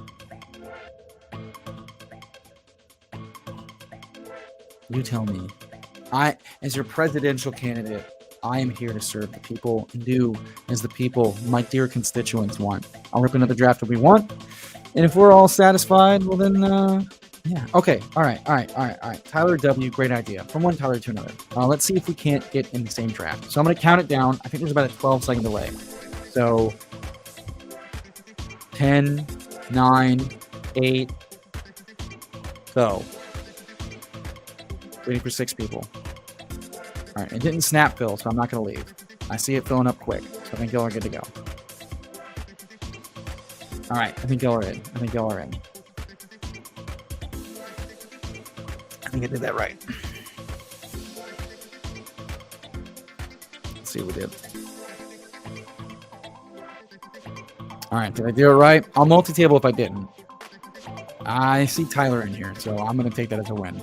You tell me. As your presidential candidate, I am here to serve the people and do as the people, my dear constituents, want. I'll rip another draft if we want. And if we're all satisfied, well then, yeah. Okay. All right. Tyler W., great idea. From one Tyler to another. Let's see if we can't get in the same draft. So I'm going to count it down. I think there's about a 12-second delay. So 10, 9, 8, go. Waiting for 6 people. All right, it didn't snap fill, so I'm not going to leave. I see it filling up quick, so I think y'all are good to go. All right, I think y'all are in. I think I did that right. Let's see what we did. All right, did I do it right? I'll multi-table if I didn't. I see Tyler in here, so I'm going to take that as a win.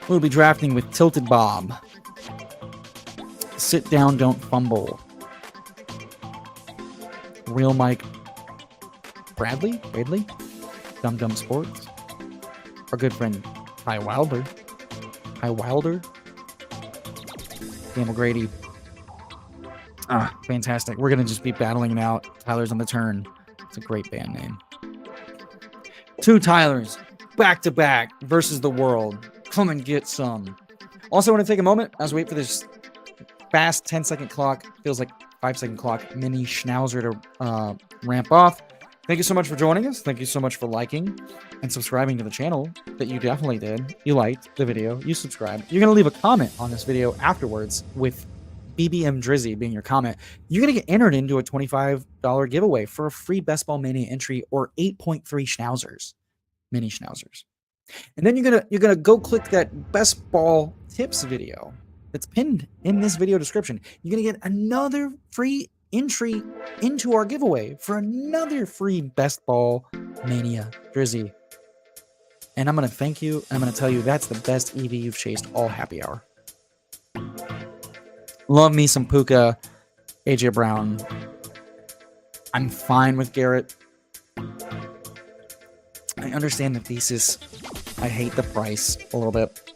We'll be drafting with Tilted Bob. Sit Down, Don't Fumble. Real Mike Bradley? Dum Dum Sports. Our good friend Ty Wilder. Gamble Grady. Fantastic. We're going to just be battling it out. Tyler's on the turn. It's a great band name. 2 Tylers, back to back, versus the world. Come and get some. Also want to take a moment as we wait for this fast 10-second clock, feels like 5-second clock, mini schnauzer to ramp off. Thank you so much for joining us. Thank you so much for liking and subscribing to the channel that you definitely did. You liked the video. You subscribed. You're going to leave a comment on this video afterwards with BBM Drizzy being your comment. You're going to get entered into a $25 giveaway for a free Best Ball Mania entry or 8.3 schnauzers, mini schnauzers. And then you're gonna go click that Best Ball Tips video that's pinned in this video description. You're gonna get another free entry into our giveaway for another free Best Ball Mania Drizzy. And I'm going to thank you. I'm going to tell you that's the best EV you've chased all happy hour. Love me some Puka, AJ Brown. I'm fine with Garrett. I understand the thesis. I hate the price a little bit.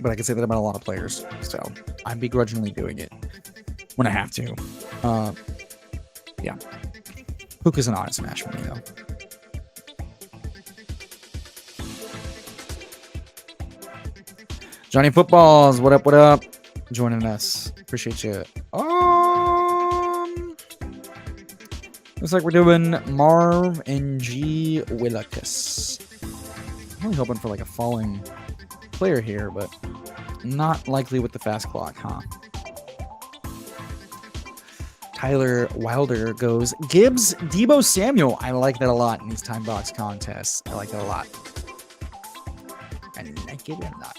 But I can say that about a lot of players. So I'm begrudgingly doing it when I have to. Yeah. Puka's an honest smash for me, though. Johnny Footballs, what up, what up? Joining us. Appreciate you. Looks like we're doing Marv and G. Willacus. I'm really hoping for like a falling player here, but not likely with the fast clock, huh? Tyler Wilder goes Gibbs, Debo Samuel. I like that a lot in these time box contests. I like that a lot. I like it a lot.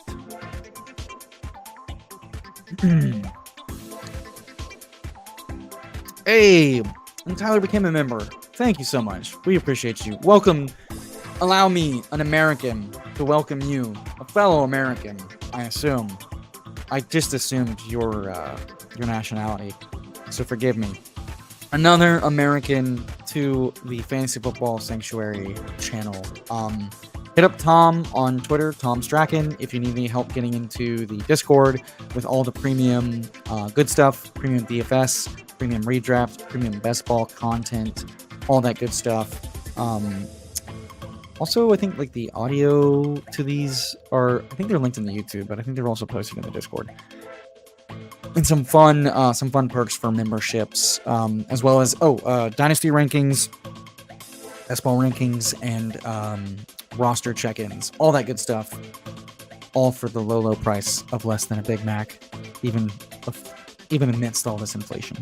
Hey, and Tyler became a member. Thank you so much. We appreciate you. Welcome. Allow me, an American, to welcome you, a fellow American, I assume. I just assumed your nationality, so forgive me. Another American to the Fantasy Football Sanctuary channel. Hit up Tom on Twitter, Tom Strachan, if you need any help getting into the Discord with all the premium good stuff, premium DFS, premium redraft, premium best ball content, all that good stuff. Also, I think like the audio to these are, I think they're linked in the YouTube, but I think they're also posted in the Discord. And some fun perks for memberships, as well as dynasty rankings, best ball rankings, and roster check-ins, all that good stuff, all for the low price of less than a Big Mac, even amidst all this inflation.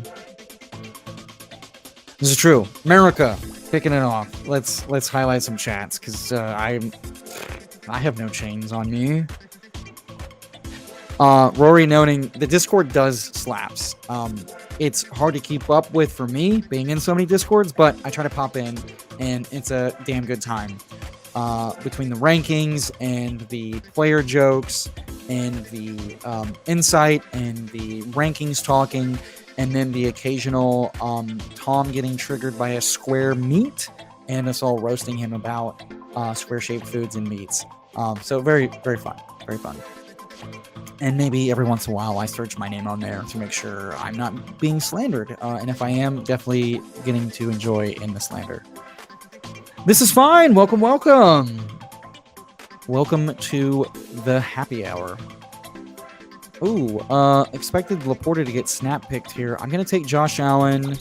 This is true. America kicking it off. Let's highlight some chats because I have no chains on me. Rory noting the Discord does slaps. It's hard to keep up with for me being in so many Discords, but I try to pop in and it's a damn good time. Between the rankings and the player jokes and the insight and the rankings talking, and then the occasional Tom getting triggered by a square meat and us all roasting him about square-shaped foods and meats. So very, very fun. Very fun. And maybe every once in a while I search my name on there to make sure I'm not being slandered. And if I am, definitely getting to enjoy in the slander. This is fine. Welcome, welcome. Welcome to the happy hour. Ooh, expected Laporta to get snap picked here. I'm going to take Josh Allen and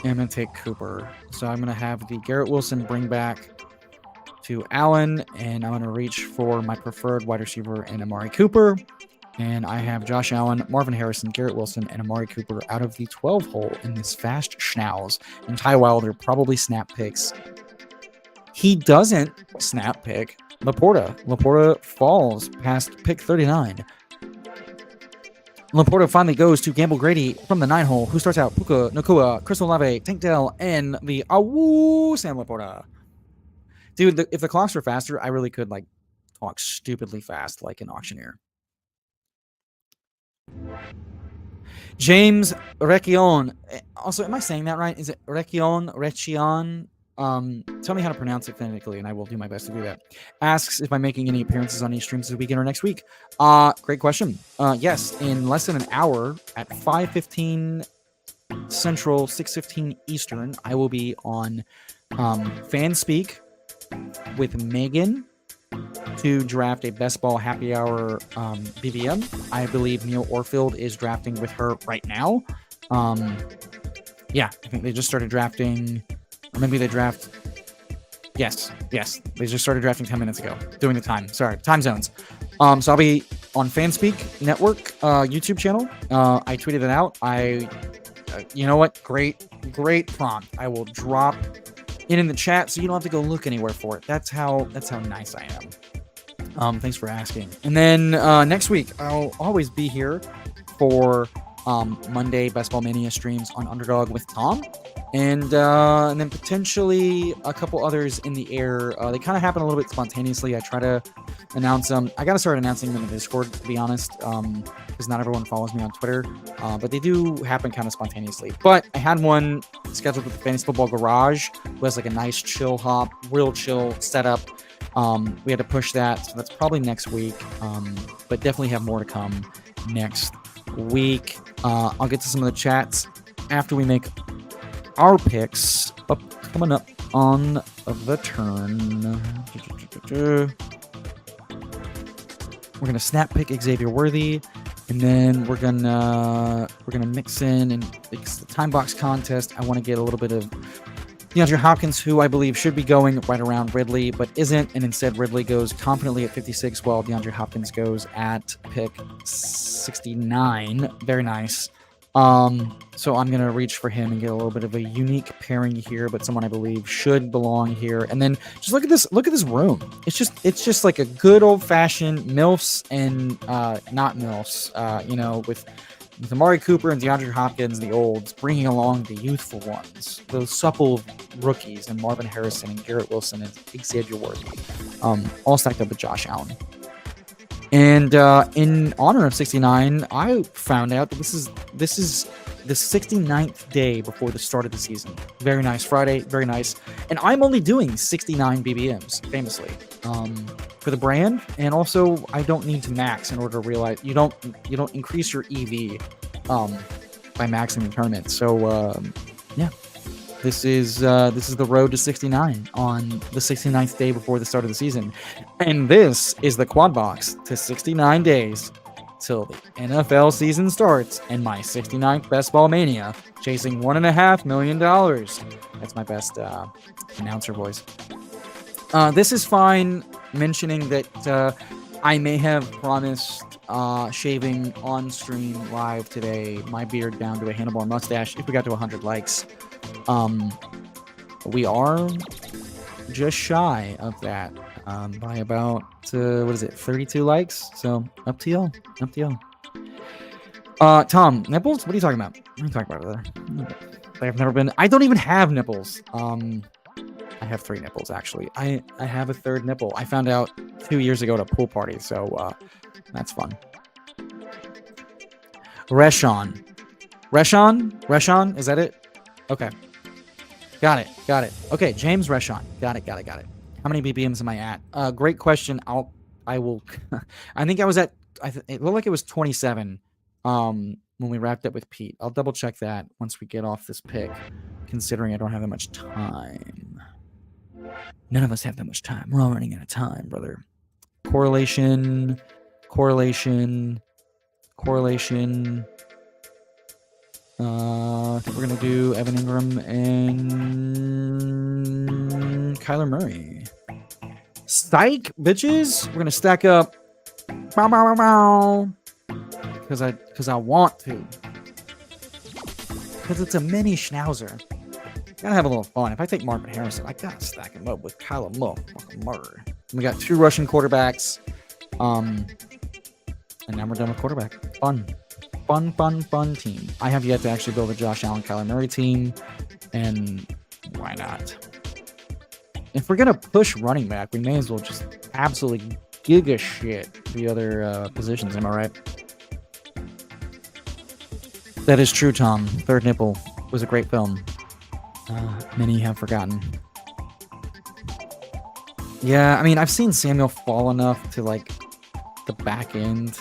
I'm going to take Cooper. So I'm going to have the Garrett Wilson bring back to Allen, and I'm going to reach for my preferred wide receiver in Amari Cooper. And I have Josh Allen, Marvin Harrison, Garrett Wilson, and Amari Cooper out of the 12 hole in this fast schnauz. And Ty Wilder probably snap picks. He doesn't snap pick Laporta. Laporta falls past pick 39. Laporta finally goes to Gamble Grady from the 9 hole, who starts out Puka, Nakua, Chris Olave, Tank Dell, and the Sam Laporta. Dude, if the clocks were faster, I really could like talk stupidly fast like an auctioneer. James Recchion. Also, am I saying that right? Is it Recchion? Tell me how to pronounce it phonetically, and I will do my best to do that. Asks if I'm making any appearances on any streams this weekend or next week. Great question. Yes, in less than an hour at 5:15 Central, 6:15 Eastern, I will be on FanSpeak with Megan to draft a best ball happy hour BBM. I believe Neil Orfield is drafting with her right now. Yeah, I think they just started drafting, or maybe they draft. Yes, they just started drafting 10 minutes ago. Doing the time. Sorry, time zones. So I'll be on FanSpeak Network YouTube channel. I tweeted it out. You know what? Great prompt. I will drop it in the chat so you don't have to go look anywhere for it. That's how nice I am. Thanks for asking. And then next week I'll always be here for Monday Best Ball Mania streams on Underdog with Tom, and then potentially a couple others in the air. They kind of happen a little bit spontaneously. I try to announce them. I got to start announcing them in the Discord, to be honest, because not everyone follows me on Twitter, but they do happen kind of spontaneously. But I had one scheduled with the Fantasy Football Garage, who has like a nice chill hop, real chill setup. We had to push that, so that's probably next week, but definitely have more to come next week. I'll get to some of the chats after we make our picks coming up on the turn. We're gonna snap pick Xavier Worthy, and then we're gonna mix in and it's the time box contest. I want to get a little bit of DeAndre Hopkins, who I believe should be going right around Ridley, but isn't, and instead Ridley goes confidently at 56, while DeAndre Hopkins goes at pick 69. Very nice. So I'm gonna reach for him and get a little bit of a unique pairing here, but someone I believe should belong here. And then just look at this room. It's just like a good old fashioned MILFs and not MILFs. With Amari Cooper and DeAndre Hopkins, the olds, bringing along the youthful ones, those supple rookies, and Marvin Harrison and Garrett Wilson and Xavier Worthy, all stacked up with Josh Allen. And in honor of 69, I found out that this is the 69th day before the start of the season. Very nice Friday, very nice. And I'm only doing 69 BBMs, famously, for the brand. And also, I don't need to max in order to realize you don't increase your EV by maxing the tournament. So yeah. This is the road to 69 on the 69th day before the start of the season. And this is the quad box to 69 days till the NFL season starts and my 69th Best Ball Mania, chasing $1.5 million. That's my best announcer voice. This is fine mentioning that I may have promised shaving on stream live today, my beard down to a handlebar mustache if we got to 100 likes. We are just shy of that by about 32 likes. So up to y'all. Tom, nipples? What are you talking about? What are you talking about over there? I've never been. I don't even have nipples. I have 3 nipples actually. I have a 3rd nipple. I found out 2 years ago at a pool party. So that's fun. Reshawn, is that it? Okay. Got it. Okay, James Reshawn. Got it. How many BBMs am I at? Great question. I will. I think I was at. It looked like it was 27 when we wrapped up with Pete. I'll double check that once we get off this pick, considering I don't have that much time. None of us have that much time. We're all running out of time, brother. Correlation. I think we're going to do Evan Ingram and Kyler Murray. Psych, bitches. We're going to stack up. Because I want to. Because it's a mini schnauzer. Gotta have a little fun. If I take Marvin Harrison, I gotta stack him up with Kyler Murray. We got 2 Russian quarterbacks. And now we're done with quarterback. Fun team. I have yet to actually build a Josh Allen, Kyler Murray team, and why not? If we're gonna push running back, we may as well just absolutely giga shit the other positions. Am I right? That is true, Tom. 3rd Nipple was a great film. Many have forgotten. Yeah, I mean, I've seen Samuel fall enough to like the back end,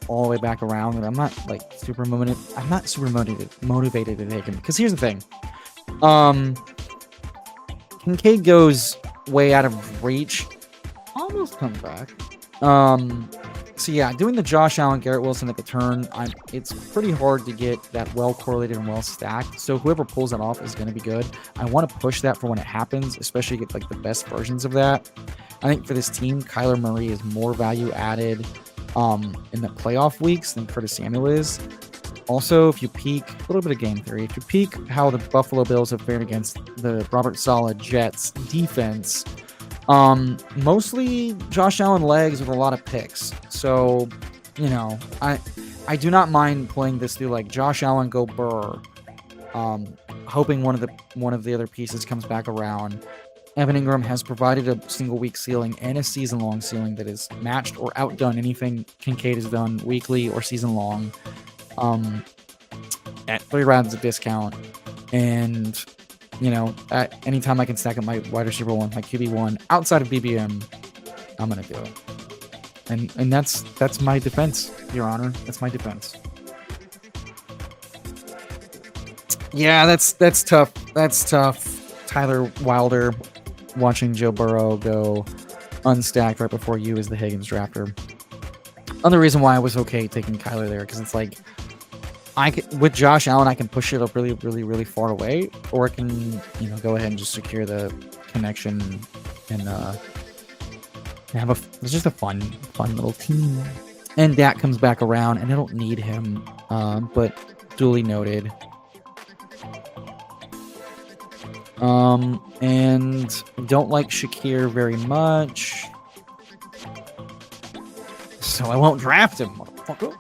all the way back around, and I'm not like super motivated. I'm not super motivated to take him because here's the thing. Kincaid goes way out of reach. Almost comes back. So yeah, doing the Josh Allen, Garrett Wilson at the turn, it's pretty hard to get that well correlated and well stacked. So whoever pulls that off is going to be good. I want to push that for when it happens, especially get like the best versions of that. I think for this team, Kyler Murray is more value added in the playoff weeks than Curtis Samuel is. Also, if you peek, a little bit of game theory, if you peek how the Buffalo Bills have fared against the Robert Saleh Jets defense, mostly Josh Allen legs with a lot of picks. So, you know, I do not mind playing this through like Josh Allen, go Burr, hoping one of the other pieces comes back around. Evan Ingram has provided a single week ceiling and a season long ceiling that is matched or outdone anything Kincaid has done weekly or season long. At 3 rounds of discount, and at any time I can stack up my wide receiver 1, my QB1 outside of BBM, I'm gonna do it. And that's my defense, Your Honor. That's my defense. Yeah, that's tough. That's tough. Tyler Wilder watching Joe Burrow go unstacked right before you as the Higgins drafter. Another reason why I was okay taking Kyler there, because it's like with Josh Allen, I can push it up really, really, really far away, or I can go ahead and just secure the connection and it's just a fun little team. And Dak comes back around, and I don't need him, but duly noted. And don't like Shakir very much, so I won't draft him, motherfucker.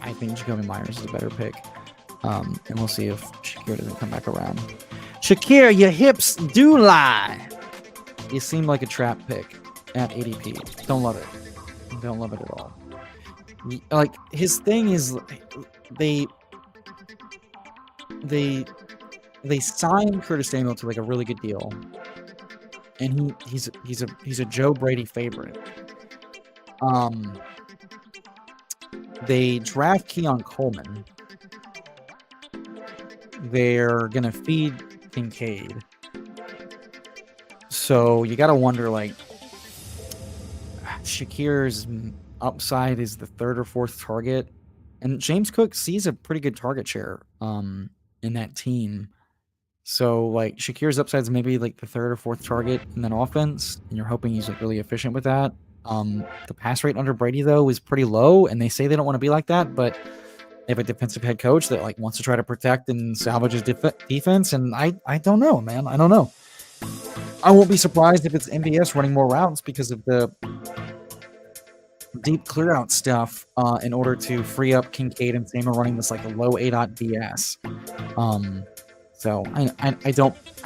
I think Jacoby Myers is a better pick, and we'll see if Shakir doesn't come back around. Shakir, your hips do lie. You seem like a trap pick at ADP. Don't love it. Don't love it at all. Like, his thing is they signed Curtis Samuel to like a really good deal, and he's a Joe Brady favorite. They draft Keon Coleman. They're gonna feed Kincaid, so you gotta wonder, like, Shakir's upside is the 3rd or 4th target, and James Cook sees a pretty good target share in that team. So like Shakir's upside is maybe like the 3rd or 4th target in that offense, and you're hoping he's like really efficient with that. The pass rate under Brady though is pretty low, and they say they don't want to be like that, but they have a defensive head coach that like wants to try to protect and salvage his defense, and I don't know, man. I don't know. I won't be surprised if it's MVS running more routes because of the deep clear out stuff in order to free up Kincaid and Samuel running this like a low A.dot BS. So I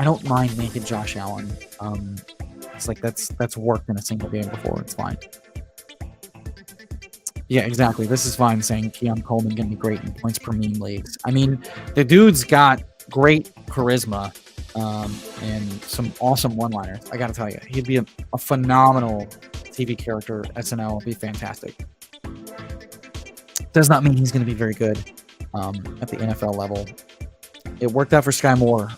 don't mind naked Josh Allen. It's like that's worked in a single game before. It's fine. Yeah, exactly. This is fine saying Keon Coleman gonna be great in points per meme leagues. I mean, the dude's got great charisma and some awesome one-liners. I gotta tell you, he'd be a phenomenal TV character. SNL would be fantastic. Does not mean he's gonna be very good at the NFL level. It worked out for Sky Moore,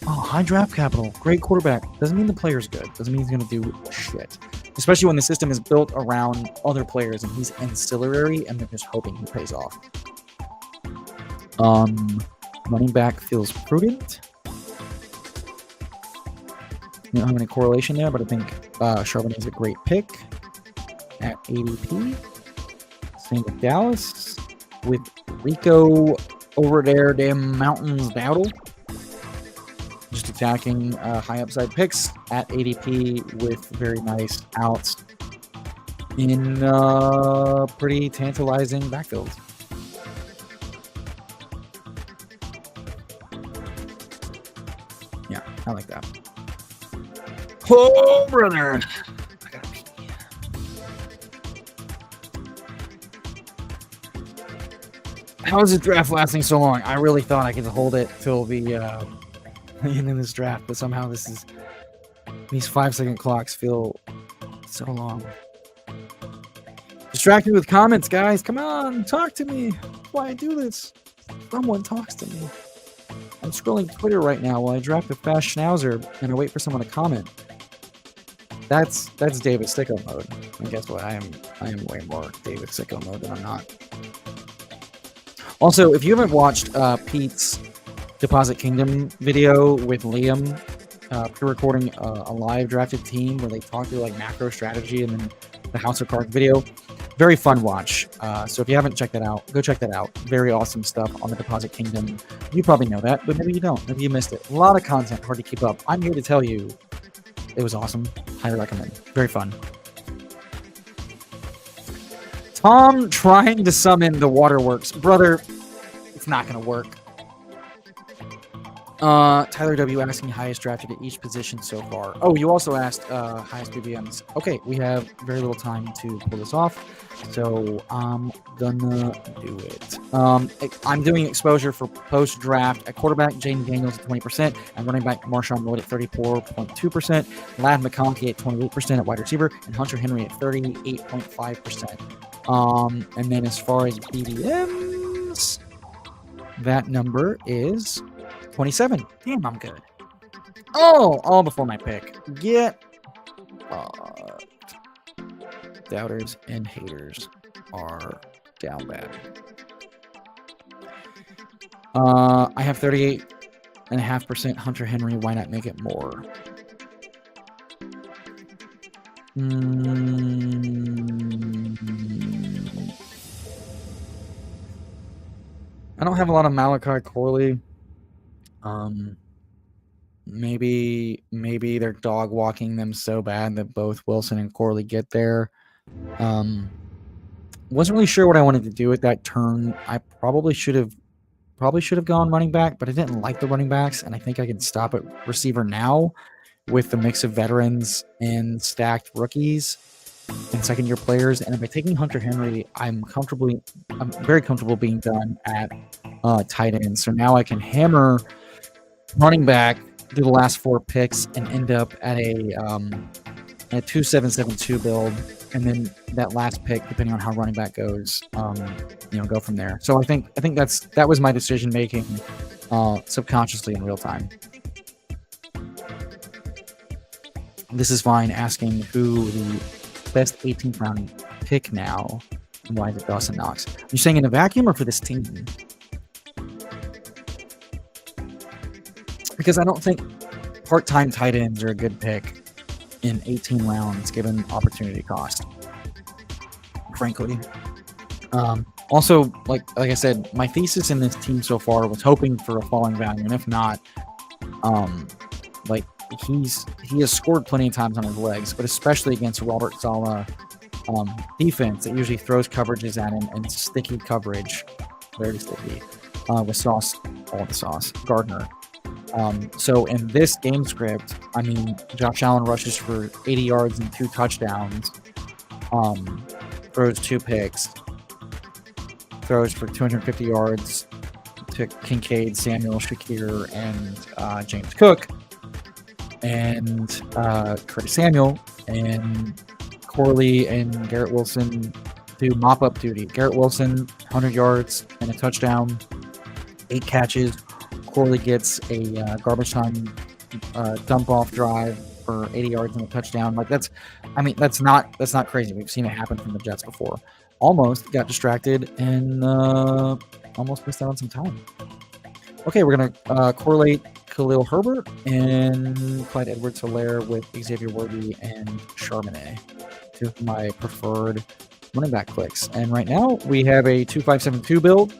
high draft capital, great quarterback. Doesn't mean the player's good. Doesn't mean he's going to do shit. Especially when the system is built around other players and he's ancillary and they're just hoping he pays off. Running back feels prudent. You don't have any correlation there, but I think Charbonnet is a great pick at ADP. Same with Dallas. With Rico over there, damn mountains battle. Just attacking high upside picks at ADP with very nice outs in pretty tantalizing backfields. Yeah, I like that. Oh, brother. I gotta pee. How is this draft lasting so long? I really thought I could hold it till the end of this draft, but somehow these 5-second clocks feel so long. Distract me with comments, guys. Come on, talk to me. That's why I do this. Someone talks to me. I'm scrolling Twitter right now while I draft a fast schnauzer and I wait for someone to comment. That's David Sicko mode. And guess what? I am way more David Sicko mode than I'm not. Also, if you haven't watched Pete's Deposit Kingdom video with Liam, pre-recording a live drafted team where they talk through like macro strategy and then the House of Cards video, very fun watch. So if you haven't checked that out, go check that out. Very awesome stuff on the Deposit Kingdom. You probably know that, but maybe you don't. Maybe you missed it. A lot of content, hard to keep up. I'm here to tell you it was awesome. Highly recommend. Very fun. Tom trying to summon the waterworks. Brother, it's not going to work. Tyler W asking highest drafted at each position so far. Oh, you also asked highest BBMs. Okay, we have very little time to pull this off, so I'm gonna do it. I'm doing exposure for post draft at quarterback. Jaden Daniels at 20%, and running back Marshawn Lloyd at 34.2%, Ladd McConkey at 28% at wide receiver, and Hunter Henry at 38.5%. And then as far as BBMs, that number is 27. Damn, I'm good. Oh, all before my pick. Get doubters and haters are down bad. I have 38.5% Hunter Henry. Why not make it more? I don't have a lot of Malachi Corley. Maybe they're dog walking them so bad that both Wilson and Corley get there. Wasn't really sure what I wanted to do with that turn. I probably should have gone running back, but I didn't like the running backs, and I think I can stop at receiver now with the mix of veterans and stacked rookies and second-year players. And by taking Hunter Henry, I'm very comfortable being done at tight end. So now I can hammer running back, do the last 4 picks, and end up at a 2-7-7-2 build, and then that last pick, depending on how running back goes, go from there. So I think that was my decision making subconsciously in real time. This is fine. Asking who the best 18th round pick now, and why is it Dawson Knox? Are you saying in a vacuum or for this team? Because I don't think part-time tight ends are a good pick in 18 rounds, given opportunity cost, frankly. Also, like I said, my thesis in this team so far was hoping for a falling value, and if not, he has scored plenty of times on his legs, but especially against Robert Saleh defense that usually throws coverages at him and sticky coverage, very sticky, with Sauce, all the Sauce, Gardner. So in this game script, I mean, Josh Allen rushes for 80 yards and 2 touchdowns, throws 2 picks, throws for 250 yards to Kincaid, Samuel, Shakir, and James Cook, and Curtis Samuel, and Corley and Garrett Wilson do mop-up duty. Garrett Wilson, 100 yards and a touchdown, 8 catches. Corley gets a garbage time dump-off drive for 80 yards and a touchdown. That's not crazy. We've seen it happen from the Jets before. Almost got distracted and almost missed out on some time. Okay, we're going to correlate Khalil Herbert and Clyde Edwards-Helaire with Xavier Worthy and Charbonnet, 2 of my preferred running back clicks. And right now, we have a 2-5-7-2 build.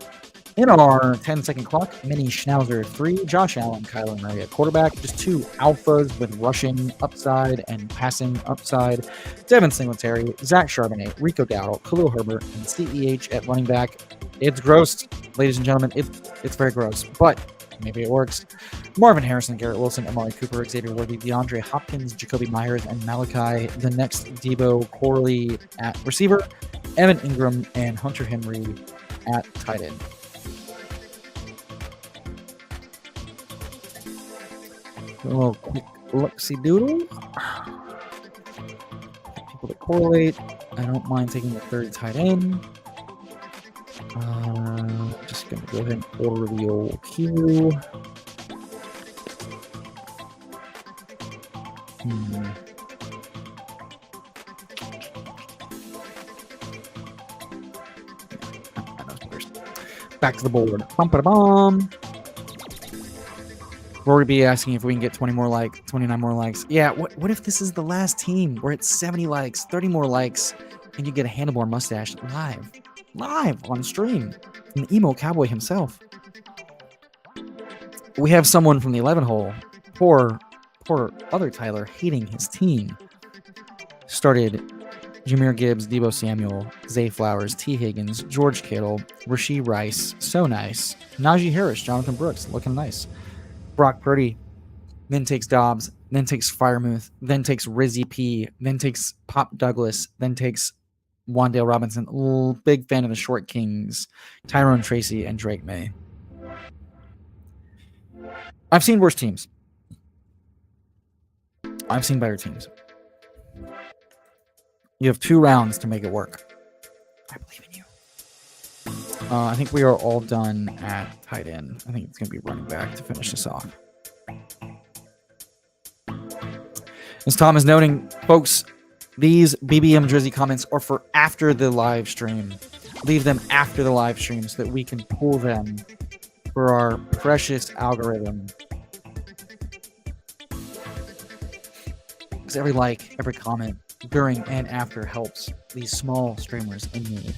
In our 10-second clock, Mini Schnauzer 3, Josh Allen, Kyler Murray at quarterback. Just 2 alphas with rushing upside and passing upside. Devin Singletary, Zach Charbonnet, Rico Dowdle, Khalil Herbert, and CEH at running back. It's gross, ladies and gentlemen. It's very gross, but maybe it works. Marvin Harrison, Garrett Wilson, Amari Cooper, Xavier Worthy, DeAndre Hopkins, Jacoby Myers, and Malachi. The next Debo Corley at receiver. Evan Ingram and Hunter Henry at tight end. A little quick look-see-doodle. People that correlate. I don't mind taking the 3rd tight end. Just going to go ahead and order the old queue. Back to the board. Bum-ba-da-bum. Rory B asking if we can get 29 more likes. Yeah, what if this is the last team? We're at 70 likes, 30 more likes, and you get a handlebar mustache live on stream from the emo cowboy himself. We have someone from the 11 hole, poor other Tyler, hating his team, started Jameer Gibbs, Debo Samuel, Zay Flowers, T. Higgins, George Kittle, Rashee Rice, so nice. Najee Harris, Jonathan Brooks, looking nice. Brock Purdy, then takes Dobbs, then takes Firemouth, then takes Rizzy P, then takes Pop Douglas, then takes Wandale Robinson. Big fan of the Short Kings, Tyrone Tracy, and Drake May. I've seen worse teams. I've seen better teams. You have 2 rounds to make it work. I believe in you. I think we are all done at tight end. I think it's going to be running back to finish this off. As Tom is noting, folks, these BBM Drizzy comments are for after the live stream. Leave them after the live stream so that we can pull them for our precious algorithm. Because every like, every comment, during and after helps these small streamers in need.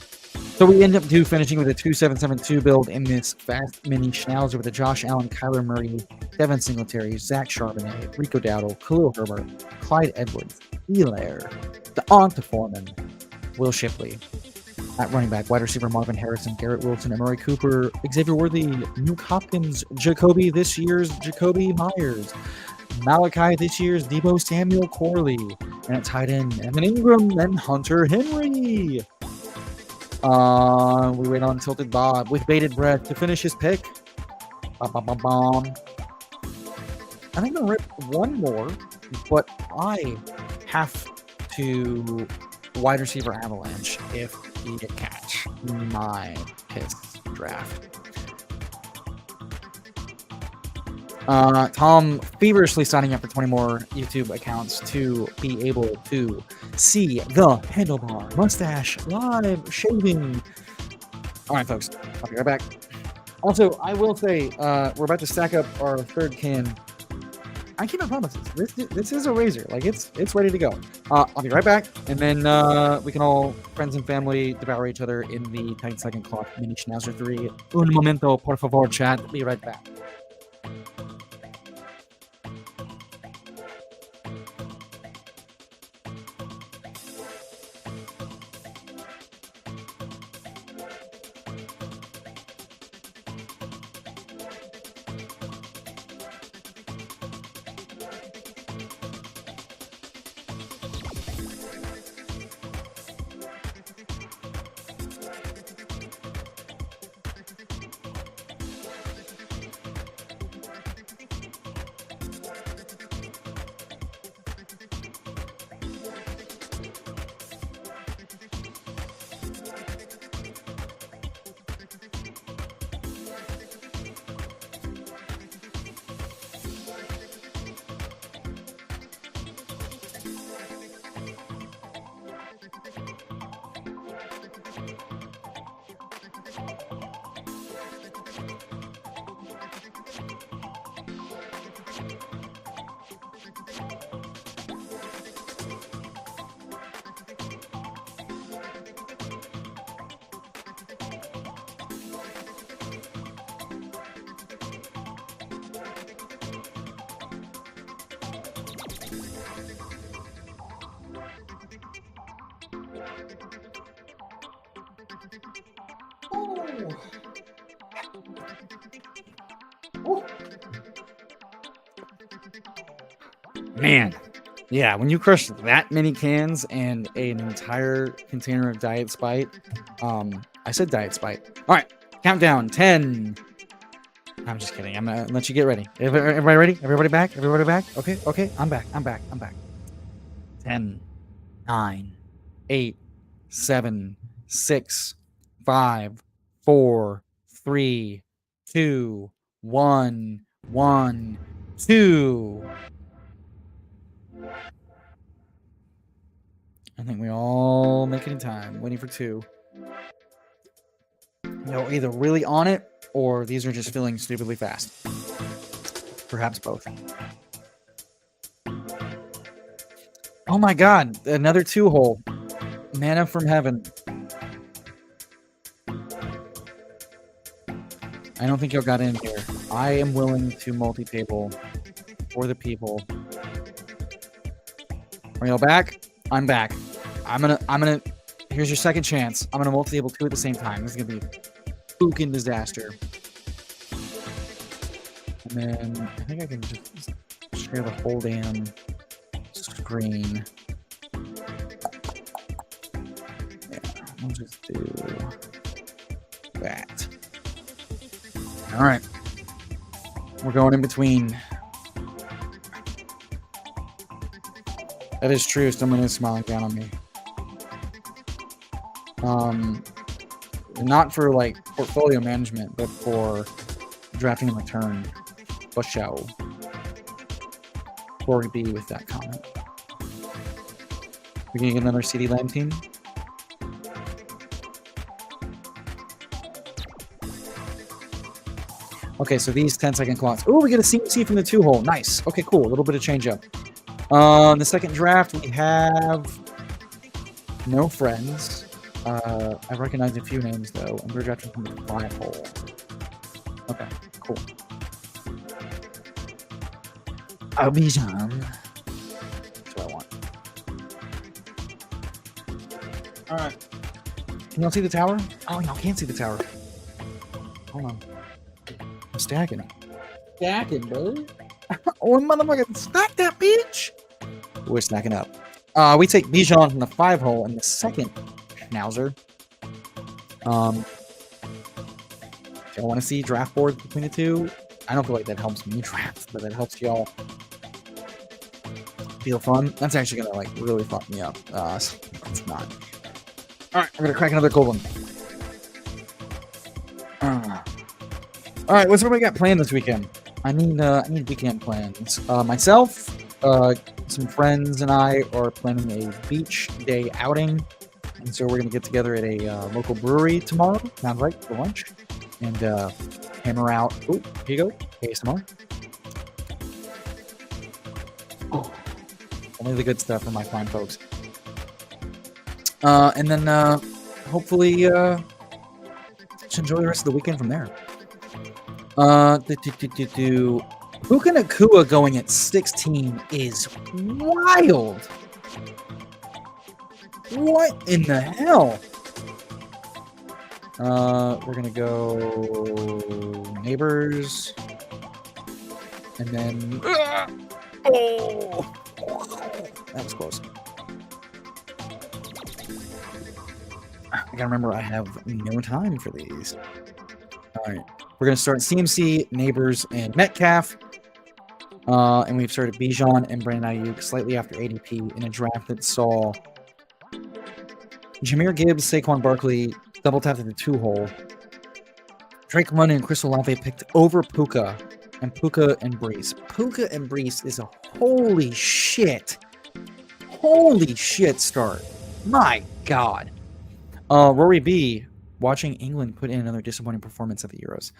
So we end up finishing with a 2772 build in this fast mini schnauzer with a Josh Allen, Kyler Murray, Devin Singletary, Zach Charbonnet, Rico Dowdle, Khalil Herbert, Clyde Edwards, Elaire, DeOnta Foreman, Will Shipley. At running back, wide receiver Marvin Harrison, Garrett Wilson, Amari Cooper, Xavier Worthy, Nuke Hopkins, Jacoby this year's Jacoby Myers, Malachi this year's Debo Samuel Corley, and at tight end, Evan Ingram and Hunter Henry. We wait on Tilted Bob with bated breath to finish his pick. I think I'm gonna rip one more, but I have to wide receiver avalanche if he can catch my piss draft. Tom feverishly signing up for 20 more YouTube accounts to be able to see the handlebar mustache live shaving. All right, folks, I'll be right back. Also, I will say we're about to stack up our third can. I keep my promises. This is a razor. Like it's ready to go. I'll be right back, and then we can all friends and family devour each other in the 10-second clock mini Schnauzer 3. Un momento, por favor, chat. Be right back. Man, yeah, when you crush that many cans and an entire container of Diet Sprite, I said Diet Sprite. All right, countdown, 10. I'm just kidding. I'm gonna let you get ready. Everybody ready? Everybody back? Everybody back? Okay, I'm back. 10, 9, 8, 7, 6, 5, 4, 3, 2, 1, 2. I think we all make it in time. Waiting for 2. You're either really on it or these are just filling stupidly fast. Perhaps both. Oh my god, another 2-hole. Manna from heaven. I don't think y'all got in here. I am willing to multi-table for the people. Are y'all back? I'm back. I'm gonna. Here's your second chance. I'm gonna multi-table 2 at the same time. This is gonna be a fucking disaster. And then I think I can just share the whole damn screen. Yeah, I'll just do that. All right. We're going in between. That is true. Someone is smiling down on me. Not for like portfolio management, but for drafting in return. What shall Corey be with that comment? We're gonna get another CD Lamb team. Okay, so these 10-second clocks. Oh, we get a CMC from the 2-hole. Nice. Okay, cool. A little bit of change up. The second draft, we have no friends. I recognize a few names, though, and we're drafting from the 5-hole. Okay, cool. Bijan. That's what I want. All right. Can y'all see the tower? Oh, y'all can't see the tower. Hold on. I'm stacking it. Stacking, bro. Oh, motherfucker, stack that bitch. We're stacking up. We take Bijan from the 5-hole in the second schnauzer. If y'all want to see draft boards between the two, I don't feel like that helps me draft, but that helps y'all feel fun. That's actually gonna like really fuck me up. So it's not. All right, we're gonna crack another cold one. All right, what's everybody got planned this weekend? I need weekend plans. Myself, some friends and I are planning a beach day outing, and so we're gonna get together at a local brewery tomorrow. Sounds like for lunch, and hammer out. Oh, here you go, ASMR. Oh, only the good stuff for my fine folks. And then hopefully just enjoy the rest of the weekend from there. Puka Nakua going at 16 is wild. What in the hell? We're gonna go neighbors, and then oh, that was close. I gotta remember I have no time for these. All right. We're going to start CMC, Neighbors, and Metcalf. And we've started Bijan and Brandon Ayuk slightly after ADP in a draft that saw Jahmyr Gibbs, Saquon Barkley double tapped at the 2-hole. Drake London and Chris Olave picked over Puka and Brees. Puka and Brees is a holy shit start. My God. Rory B, watching England put in another disappointing performance at the Euros.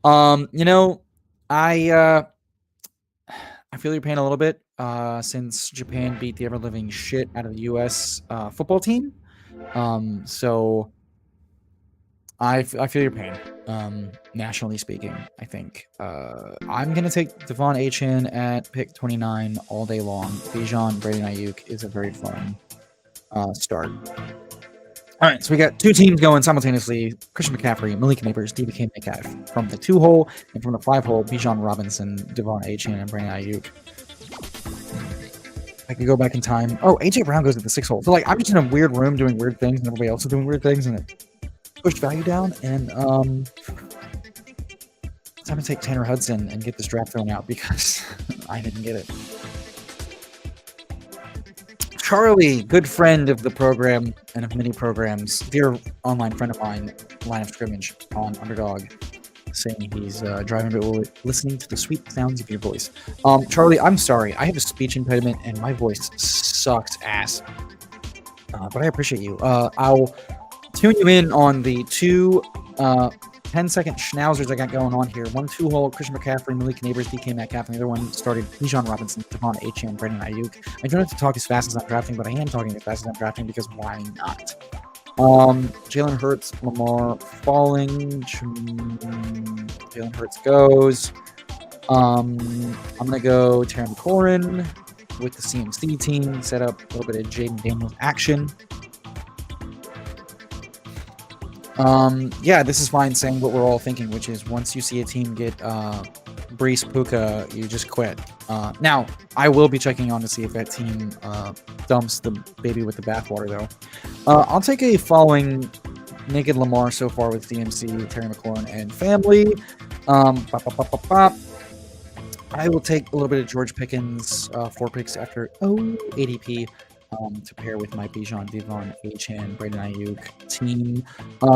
I feel your pain a little bit since Japan beat the ever-living shit out of the U.S. Football team. So I feel your pain, nationally speaking, I think. I'm going to take Devon Achane at pick 29 all day long. Bijan, Brandon Ayuk is a very fun start. All right, so we got two teams going simultaneously. Christian McCaffrey, Malik Neighbors, DBK Metcalf. From the 2-hole and from the 5-hole, Bijan Robinson, Devon Achane, and Brandon Ayuk. I could go back in time. Oh, AJ Brown goes at the 6-hole. So, like, I'm just in a weird room doing weird things, and everybody else is doing weird things, and it pushed value down. And it's time to take Tanner Hudson and get this draft thrown out because I didn't get it. Charlie, good friend of the program and of many programs, dear online friend of mine, Line of Scrimmage on Underdog, saying he's driving but listening to the sweet sounds of your voice. Charlie, I'm sorry. I have a speech impediment and my voice sucks ass. But I appreciate you. I'll tune you in on the two 10-second schnauzers I got going on here. One 2-hole, Christian McCaffrey, Malik Neighbors, DK Metcalf, and the other one started Bijan Robinson, Devon Achane, and Brandon Ayuk. I don't have to talk as fast as I'm drafting, but I am talking as fast as I'm drafting because why not? Jalen Hurts, Lamar falling. Jalen Hurts goes. I'm going to go Terry McLaurin with the CMC team, set up a little bit of Jaden Daniels action. Yeah, this is fine saying what we're all thinking, which is once you see a team get Brees Puka, you just quit. Now, I will be checking on to see if that team dumps the baby with the bathwater, though. I'll take a following naked Lamar so far with DMC, Terry McLaurin, and family. I will take a little bit of George Pickens, 4 picks after ADP. To pair with my Bijan, Devon, H-Han, Brandon Ayuk team.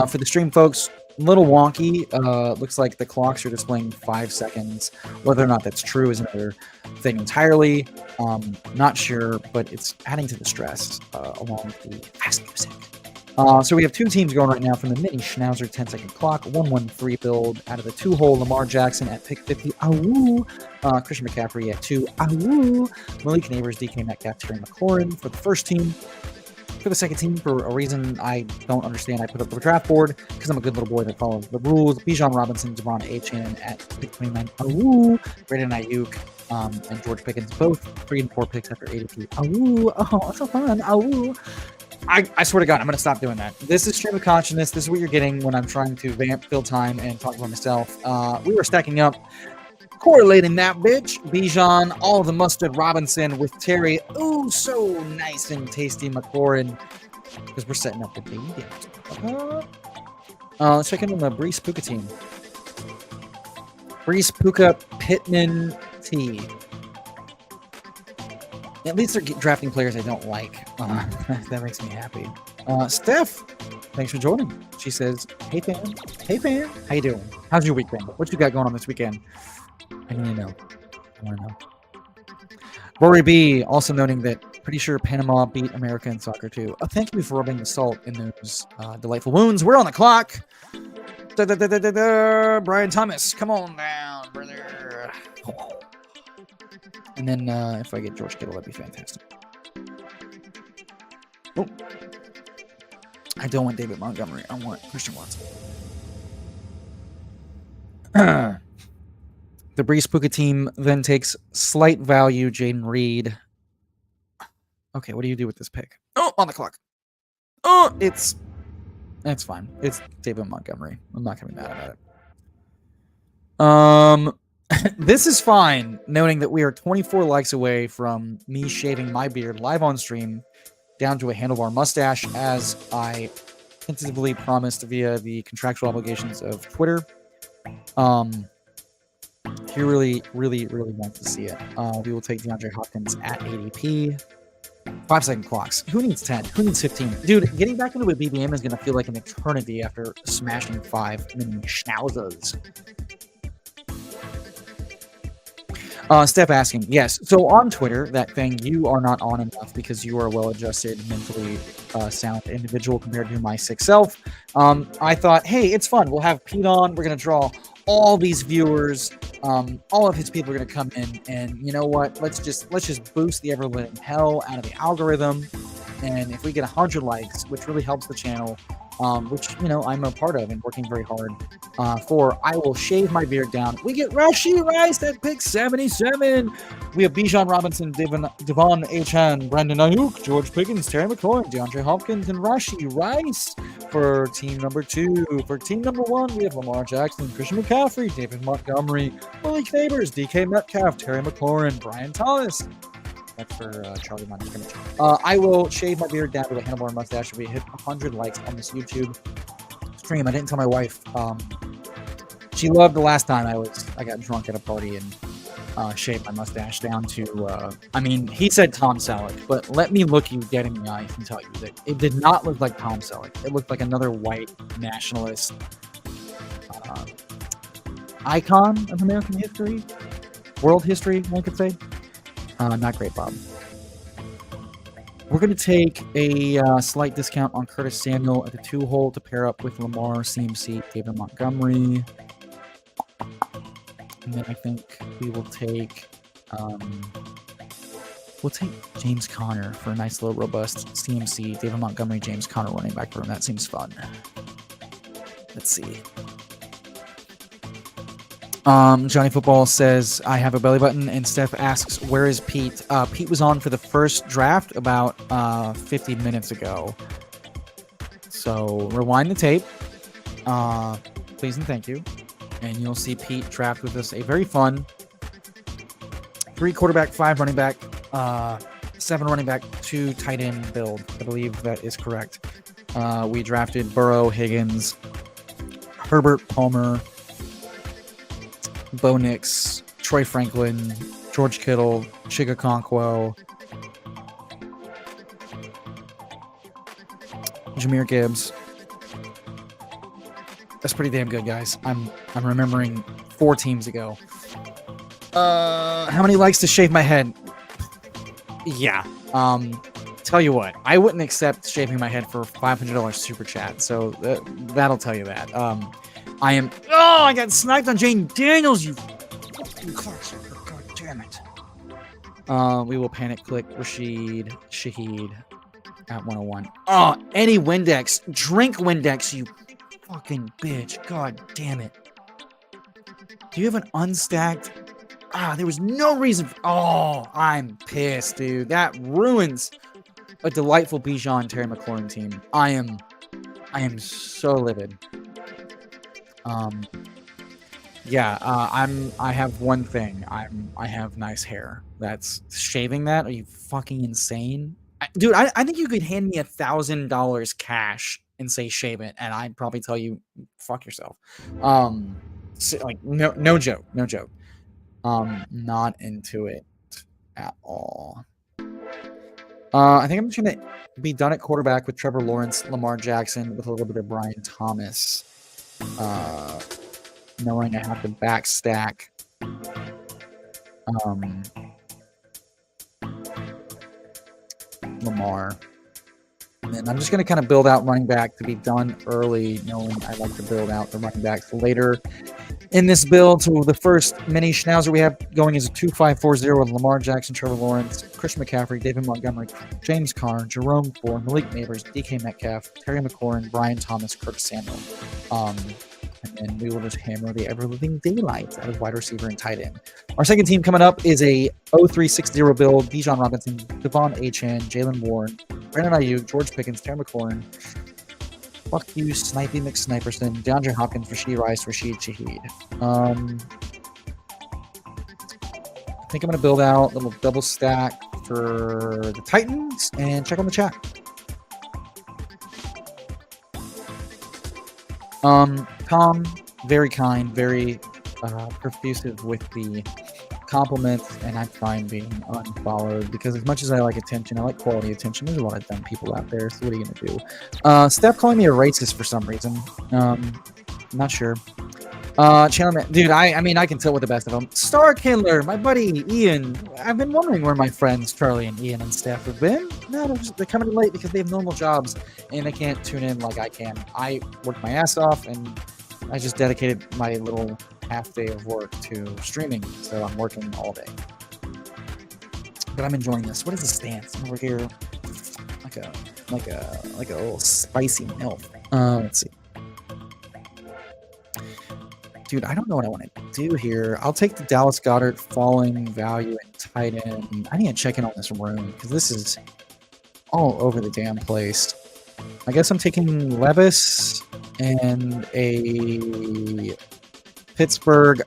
For the stream, folks, a little wonky. Looks like the clocks are displaying 5 seconds. Whether or not that's true is another thing entirely. Not sure, but it's adding to the stress along with the fast music. So we have 2 teams going right now from the mini Schnauzer 10-second clock, 1-1-3 build out of the 2-hole. Lamar Jackson at pick 50. Awoo. Christian McCaffrey at 2. Awoo. Malik Neighbors, DK Metcalf, Terry McLaurin for the first team. For the second team, for a reason I don't understand, I put up the draft board because I'm a good little boy that follows the rules. Bijan Robinson, Devon Achane at pick 29. Awoo. Brandon Ayuk and George Pickens, both 3 and 4 picks after ADP. Awoo. Oh, so fun. Awoo. I swear to God, I'm going to stop doing that. This is stream of consciousness. This is what you're getting when I'm trying to vamp, fill time, and talk about myself. We were stacking up, correlating that bitch. Bijan, all the mustard Robinson with Terry. Ooh, so nice and tasty McLaurin. Because we're setting up the baby games. Let's check in on the Brees Puka team. Brees Puka Pittman T. At least they're drafting players I don't like. That makes me happy. Steph, thanks for joining. She says, "Hey fam, hey fam, how you doing? How's your week been? What you got going on this weekend?" I need to know. I want to know. Rory B also noting that pretty sure Panama beat America in soccer too. Thank you for rubbing the salt in those delightful wounds. We're on the clock. Brian Thomas, come on down, brother. And then if I get George Kittle, that'd be fantastic. Oh. I don't want David Montgomery. I want Christian Watson. The Brees Puka team then takes slight value Jaden Reed. Okay, what do you do with this pick? Oh, on the clock. Oh, it's fine. It's David Montgomery. I'm not gonna be mad about it. This is fine, noting that we are 24 likes away from me shaving my beard live on stream down to a handlebar mustache, as I tentatively promised via the contractual obligations of Twitter. He really, really, really wants to see it. We will take DeAndre Hopkins at ADP. 5-second clocks. Who needs 10? Who needs 15? Dude, getting back into a BBM is going to feel like an eternity after smashing 5 mini schnauzers. Steph asking, yes. So on Twitter, that thing, you are not on enough because you are a well-adjusted, mentally sound individual compared to my sick self. I thought, hey, it's fun. We'll have Pete on. We're going to draw all these viewers. All of his people are going to come in, and you know what? Let's just boost the ever-living hell out of the algorithm. And if we get 100 likes, which really helps the channel, which, you know, I'm a part of and working very hard for, I will shave my beard down. We get Rashee Rice at pick 77. We have Bijan Robinson, Devon Achane, Brandon Ayuk, George Pickens, Terry McLaurin, DeAndre Hopkins, and Rashee Rice for team number 2. For team number 1, we have Lamar Jackson, Christian McCaffrey, David Montgomery, Malik Neighbors, DK Metcalf, Terry McLaurin, Brian Thomas. That's for Charlie Montgomery. I will shave my beard down to a handlebar mustache if we hit 100 likes on this YouTube stream. I didn't tell my wife. She loved the last time I got drunk at a party and shaved my mustache down to, I mean, he said Tom Selleck, but let me look you dead in the eyes and tell you that it did not look like Tom Selleck. It looked like another white nationalist icon of American history, world history, one could say. Not great, Bob. We're going to take a slight discount on Curtis Samuel at the 2-hole to pair up with Lamar, CMC, David Montgomery. And then I think we will take James Conner for a nice little robust CMC, David Montgomery, James Conner running back room. That seems fun. Let's see. Johnny Football says, I have a belly button, and Steph asks, where is Pete? Pete was on for the first draft about 50 minutes ago. So rewind the tape. please and thank you. And you'll see Pete draft with us a very fun 3 quarterback, 5 running back, 7 running back, 2 tight end build. I believe that is correct. We drafted Burrow, Higgins, Herbert, Palmer, Bo Nix, Troy Franklin, George Kittle, Chigakonkwo, Jahmyr Gibbs. That's pretty damn good, guys. I'm remembering 4 teams ago. How many likes to shave my head? Yeah. Tell you what, I wouldn't accept shaving my head for $500 super chat. So that'll tell you that. I got sniped on Jane Daniels. You fucking cocksucker. God damn it. We will panic click Rashid Shaheed at 101. Oh, any Windex. Drink Windex, you fucking bitch. God damn it. Do you have an unstacked? There was no reason. I'm pissed, dude. That ruins a delightful Bijan Terry McLaurin team. I am so livid. I have one thing. I have nice hair. That's shaving that. Are you fucking insane? Dude, I think you could hand me $1,000 cash and say shave it, and I'd probably tell you fuck yourself. No joke. Not into it at all. I think I'm just gonna be done at quarterback with Trevor Lawrence, Lamar Jackson, with a little bit of Brian Thomas. Knowing I have to back stack. Lamar. And I'm just going to kind of build out running back to be done early, knowing I like to build out the running backs later in this build. So the first mini schnauzer we have going is a 2-5-4-0 with Lamar Jackson, Trevor Lawrence, Christian McCaffrey, David Montgomery, James Carr, Jerome Ford, Malik Neighbors, DK Metcalf, Terry McLaurin, Brian Thomas, Curtis Samuel. And then we will just hammer the ever-living daylight out of wide receiver and tight end. Our second team coming up is a 0-3-6-0 build. Bijan Robinson, Devon Achane, Jalen Warren, Brandon Ayuk, George Pickens, Terry McLaurin, fuck you, Snipey McSniperson, DeAndre Hopkins, Rashid Rice, Rashid Shaheed. I think I'm going to build out a little double stack for the Titans and check on the chat. Tom, very kind, very profusive with the compliments, and I'm fine being unfollowed because as much as I like attention, I like quality attention. There's a lot of dumb people out there, so what are you gonna do? Steph calling me a racist for some reason. Not sure. Chandler, dude, I mean, I can tell with the best of them. Star Kindler, my buddy Ian. I've been wondering where my friends Charlie and Ian and Steph have been. No, they're coming in late because they have normal jobs and they can't tune in like I can. I work my ass off and I just dedicated my little half day of work to streaming, so I'm working all day. But I'm enjoying this. What is the stance? I'm over here like a little spicy milk. Let's see. Dude, I don't know what I want to do here. I'll take the Dallas Goedert falling value at tight end. I need to check in on this room because this is all over the damn place. I guess I'm taking Levis and a Pittsburgh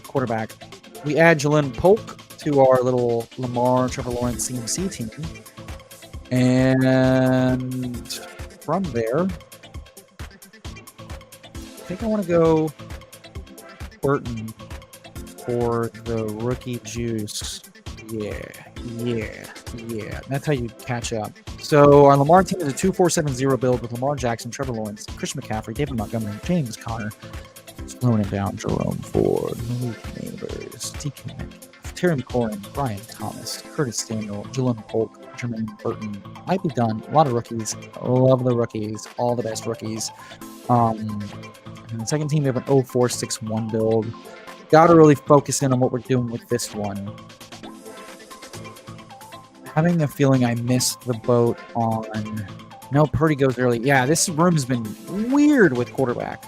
quarterback. We add Jalen Polk to our little Lamar Trevor Lawrence CMC team. And from there, I think I want to go Burton for the rookie juice. Yeah. That's how you catch up. So our Lamar team is a 2-4-7-0 build with Lamar Jackson, Trevor Lawrence, Christian McCaffrey, David Montgomery, James Conner, slowing it down, Jerome Ford, Malik Neighbors, DK Metcalf, Terry McLaurin, Brian Thomas, Curtis Samuel, Jalen Polk, Jermaine Burton. Might be done. A lot of rookies. Love the rookies. All the best rookies. And the second team, we have an 0-4-6-1 build. Got to really focus in on what we're doing with this one. Having a feeling I missed the boat on... No, Purdy goes early. Yeah, this room has been weird with quarterback.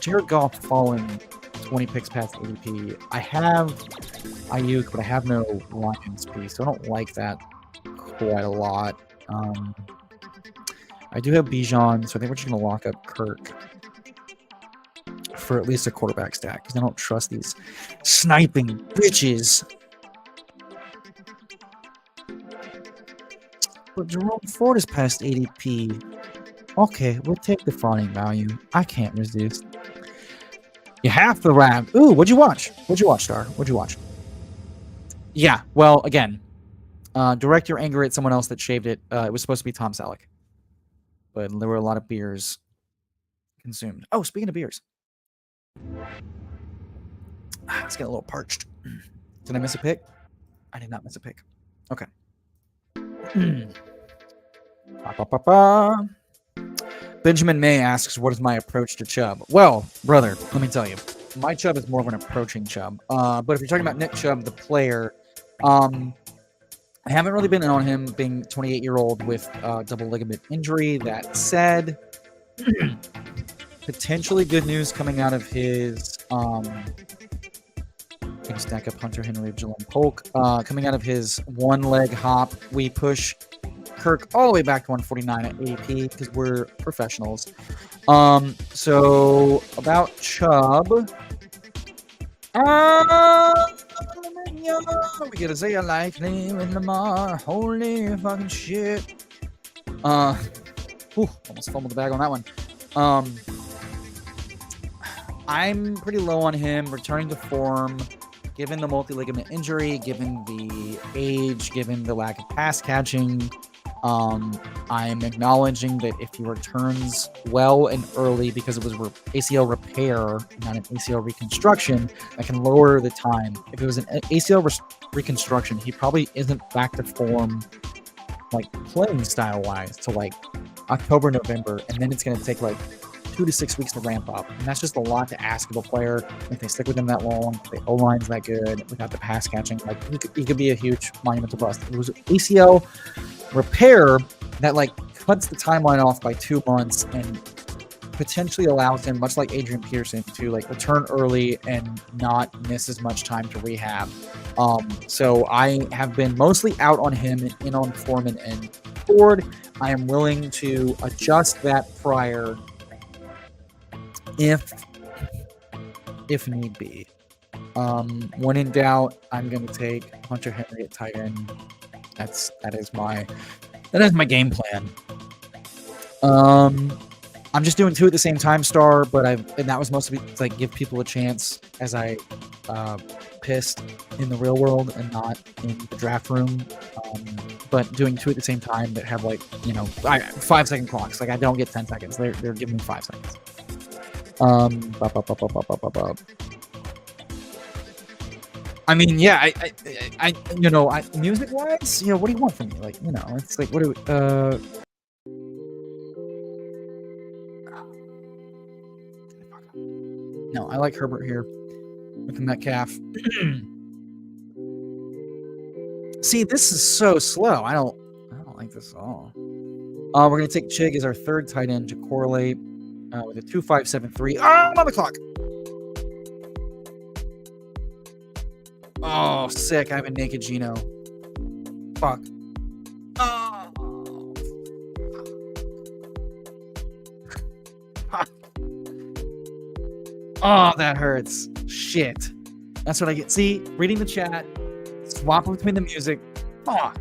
Jared Goff falling 20 picks past ADP. I have Ayuk, but I have no Lions piece, so I don't like that quite a lot. I do have Bijan, so I think we're just going to lock up Kirk for at least a quarterback stack because I don't trust these sniping bitches. But Jerome Ford is past ADP. Okay, we'll take the fawning value. I can't resist. You have to rap. Ooh, what'd you watch? What'd you watch, Star? What'd you watch? Yeah, well, again, direct your anger at someone else that shaved it. It was supposed to be Tom Selleck. But there were a lot of beers consumed. Oh, speaking of beers. Let's get a little parched. Did I miss a pick? I did not miss a pick. Okay. Benjamin May asks, what is my approach to Chubb? Well, brother, let me tell you. My Chubb is more of an approaching Chubb. But if you're talking about Nick Chubb, the player, I haven't really been in on him being 28-year-old with double ligament injury. That said, potentially good news coming out of his can stack up Hunter Henry, Jalen Polk. Coming out of his one-leg hop, we push Kirk all the way back to 149 at ADP because we're professionals. So about Chubb, we gotta say a life name in Lamar. Holy fucking shit. Almost fumbled the bag on that one. I'm pretty low on him, returning to form, given the multi-ligament injury, given the age, given the lack of pass catching. I'm acknowledging that if he returns well and early, because it was ACL repair, not an ACL reconstruction, that can lower the time. If it was an ACL reconstruction, he probably isn't back to form, like playing style wise, to like October, November, and then it's going to take like 2 to 6 weeks to ramp up, and that's just a lot to ask of a player. If they stick with him that long, the O-line's that good, without the pass catching, like he could be a huge monumental bust. It was ACL repair that like cuts the timeline off by 2 months and potentially allows him, much like Adrian Peterson, to like return early and not miss as much time to rehab. So I have been mostly out on him and in on Foreman and Ford. I am willing to adjust that prior if need be. When in doubt, I'm going to take Hunter Henry at tight end. That is my game plan. I'm just doing 2 at the same time, Star, and that was mostly to like give people a chance as I pissed in the real world and not in the draft room. But doing 2 at the same time that have like 5-second clocks. Like I don't get 10 seconds. They're giving me 5 seconds. I mean, yeah, I music wise, what do you want from me? Like, it's like, what do we, no, I like Herbert here with the Metcalf. See, this is so slow. I don't like this at all. We're gonna take Chig as our 3rd tight end to correlate with a 2.573. Oh, I'm on the clock. Oh, sick. I have a naked Geno. Fuck. Oh. Oh, that hurts. Shit. That's what I get. See, reading the chat, swapping between the music. Fuck.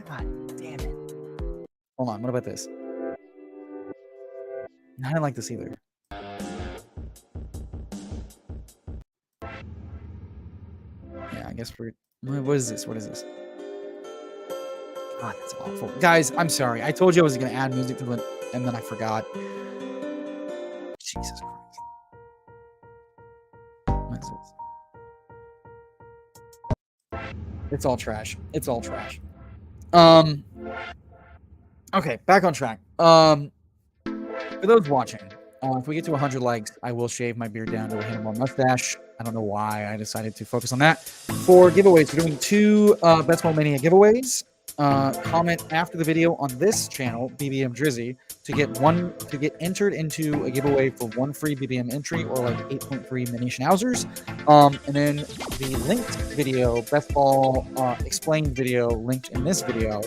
God damn it. Hold on. What about this? I don't like this either. Yeah, I guess we're... What is this? God, that's awful. Guys, I'm sorry. I told you I was going to add music to it, and then I forgot. Jesus Christ. What is this? It's all trash. Okay, back on track. For those watching, if we get to 100 likes, I will shave my beard down to a handlebar mustache. I don't know why I decided to focus on that. For giveaways, we're doing 2 Ball Mania giveaways. Comment after the video on this channel, BBM Drizzy, to get entered into a giveaway for 1 free BBM entry or like 8.3 mini schnauzers. And then the linked video, Best Ball explained video linked in this video,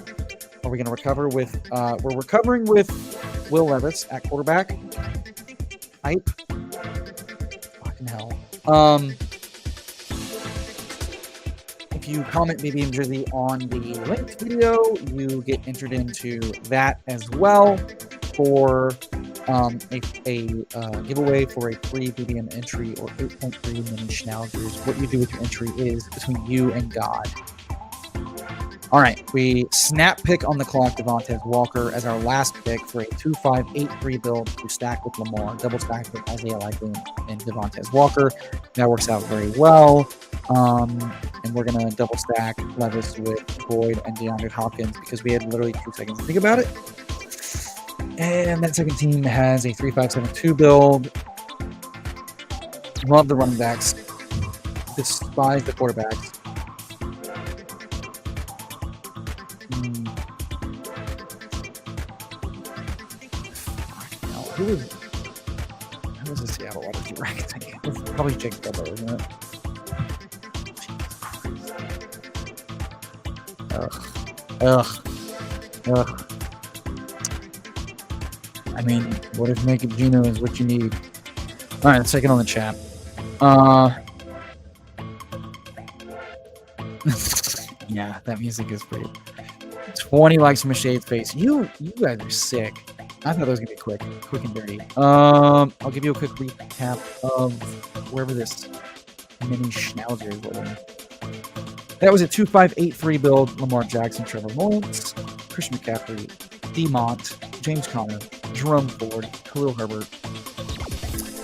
Are we going to recover with? We're recovering with Will Levis at quarterback. Hype. Fucking hell. If you comment BBM Jersey on the linked video, you get entered into that as well for a giveaway for a free BBM entry or 8.3 mini Schnauzers. What you do with your entry is between you and God. All right, we snap pick on the clock Devontae Walker as our last pick for a 2-5-8-3 build to stack with Lamar, double stack with Isaiah Likely and Devontae Walker. That works out very well. And we're going to double stack Levis with Boyd and DeAndre Hopkins because we had literally 2 seconds to think about it. And that second team has a 3-5-7-2 build. Love the running backs. Despise the quarterbacks. Who was the Seattle wide receiver? It's probably Jake Butler, isn't it? Ugh. I mean, what if Naked Gino is what you need? All right, let's take it on the chat. Yeah, that music is pretty. 20 likes from a Shade's face. You guys are sick. I thought that was gonna be quick and dirty. I'll give you a quick recap of wherever this mini Schnauzer is living. That was a 2-5-8-3 build. Lamar Jackson, Trevor Lawrence, Christian McCaffrey, Demont, James Conner, Jerome Ford, Khalil Herbert,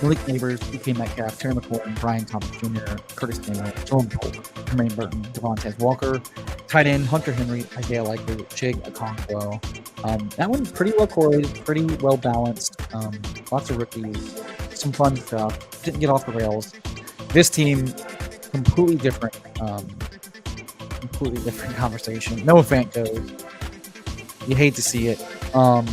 Malik Neighbors, DK Metcalf, Terry McLaurin, Brian Thomas Jr., Curtis Samuel, Jordan Polk, Jermaine Burton, Devontae Walker, tight end Hunter Henry, Isaiah Likely, Chig Okonkwo. That one's pretty well correlated, pretty well balanced. Lots of rookies, some fun stuff. Didn't get off the rails. This team, completely different conversation. No Fantos. You hate to see it. God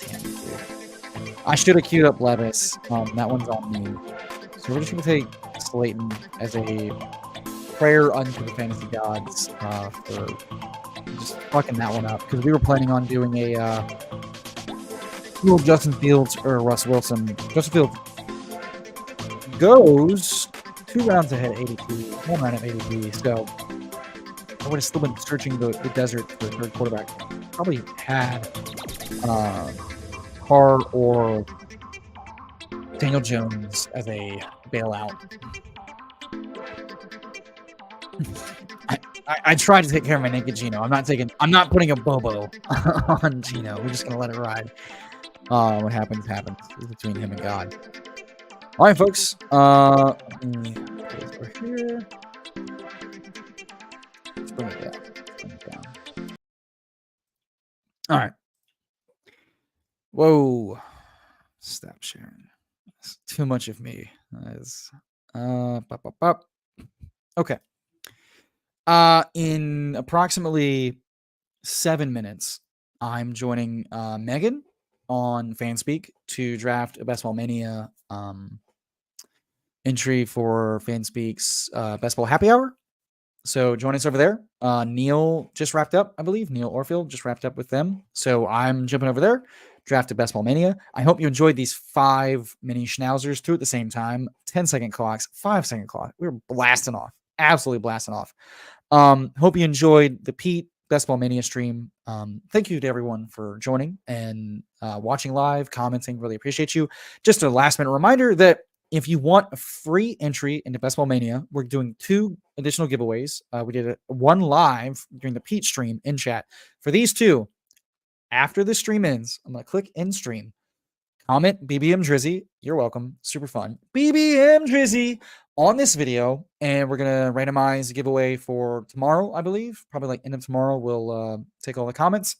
damn it, dude. I should have queued up Levis. That one's on me. So we're just gonna take Slayton as a prayer unto the fantasy gods for just fucking that one up, because we were planning on doing a little Justin Fields or Russ Wilson. Justin Fields goes 2 rounds ahead at ADP, 1 round at ADP, so I would have still been searching the desert for a third quarterback. Probably had Carr or Daniel Jones as a bailout. I tried to take care of my naked Gino. I'm not putting a Bobo on Gino. We're just gonna let it ride. What happens. It's between him and God. All right, folks. We're here. Let's bring it down. All right. Whoa. Stop sharing. It's too much of me. Okay. In approximately 7 minutes, I'm joining Megan on Fanspeak to draft a Best Ball Mania entry for Fanspeak's Best Ball Happy Hour. So join us over there. Neil just wrapped up, I believe. Neil Orfield just wrapped up with them. So I'm jumping over there, draft a Best Ball Mania. I hope you enjoyed these 5 mini Schnauzers, 2 at the same time, 10-second clocks, 5-second clock. We were blasting off, absolutely blasting off. Hope you enjoyed the Pete Best Ball Mania stream. Thank you to everyone for joining and watching live, commenting. Really appreciate you. Just a last minute reminder that if you want a free entry into Best Ball Mania, we're doing 2 additional giveaways. We did one live during the Pete stream in chat. For these 2, after the stream ends, I'm going to click end stream. Comment BBM Drizzy. You're welcome. Super fun. BBM Drizzy on this video. And we're going to randomize a giveaway for tomorrow, I believe. Probably like end of tomorrow. We'll take all the comments.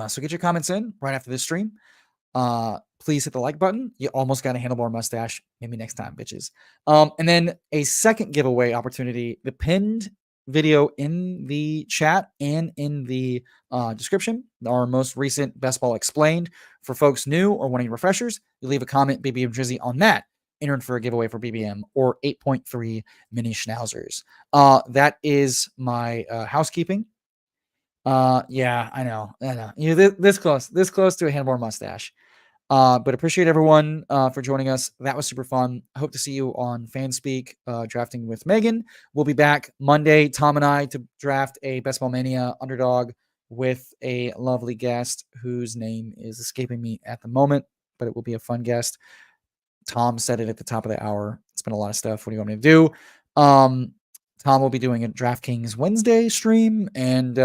So get your comments in right after this stream. Please hit the like button. You almost got a handlebar mustache. Maybe next time, bitches. And then a second giveaway opportunity. The pinned video in the chat and in the description. Our most recent Best Ball Explained. For folks new or wanting refreshers, you leave a comment, BBM Drizzy, on that. Entered for a giveaway for BBM or 8.3 mini Schnauzers. That is my housekeeping. Yeah, I know. You know, this close to a handlebar mustache. But appreciate everyone for joining us. That was super fun. I hope to see you on FanSpeak drafting with Megan. We'll be back Monday, Tom and I, to draft a Ball Mania Underdog with a lovely guest whose name is escaping me at the moment, but it will be a fun guest. Tom said it at the top of the hour. It's been a lot of stuff. What do you want me to do? Tom will be doing a DraftKings Wednesday stream, and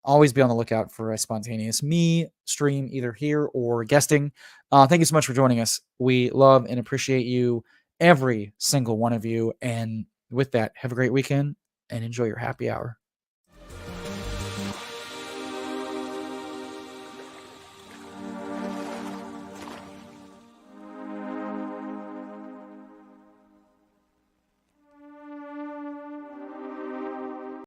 always be on the lookout for a spontaneous me stream either here or guesting. Thank you so much for joining us. We love and appreciate you, every single one of you. And with that, have a great weekend and enjoy your happy hour.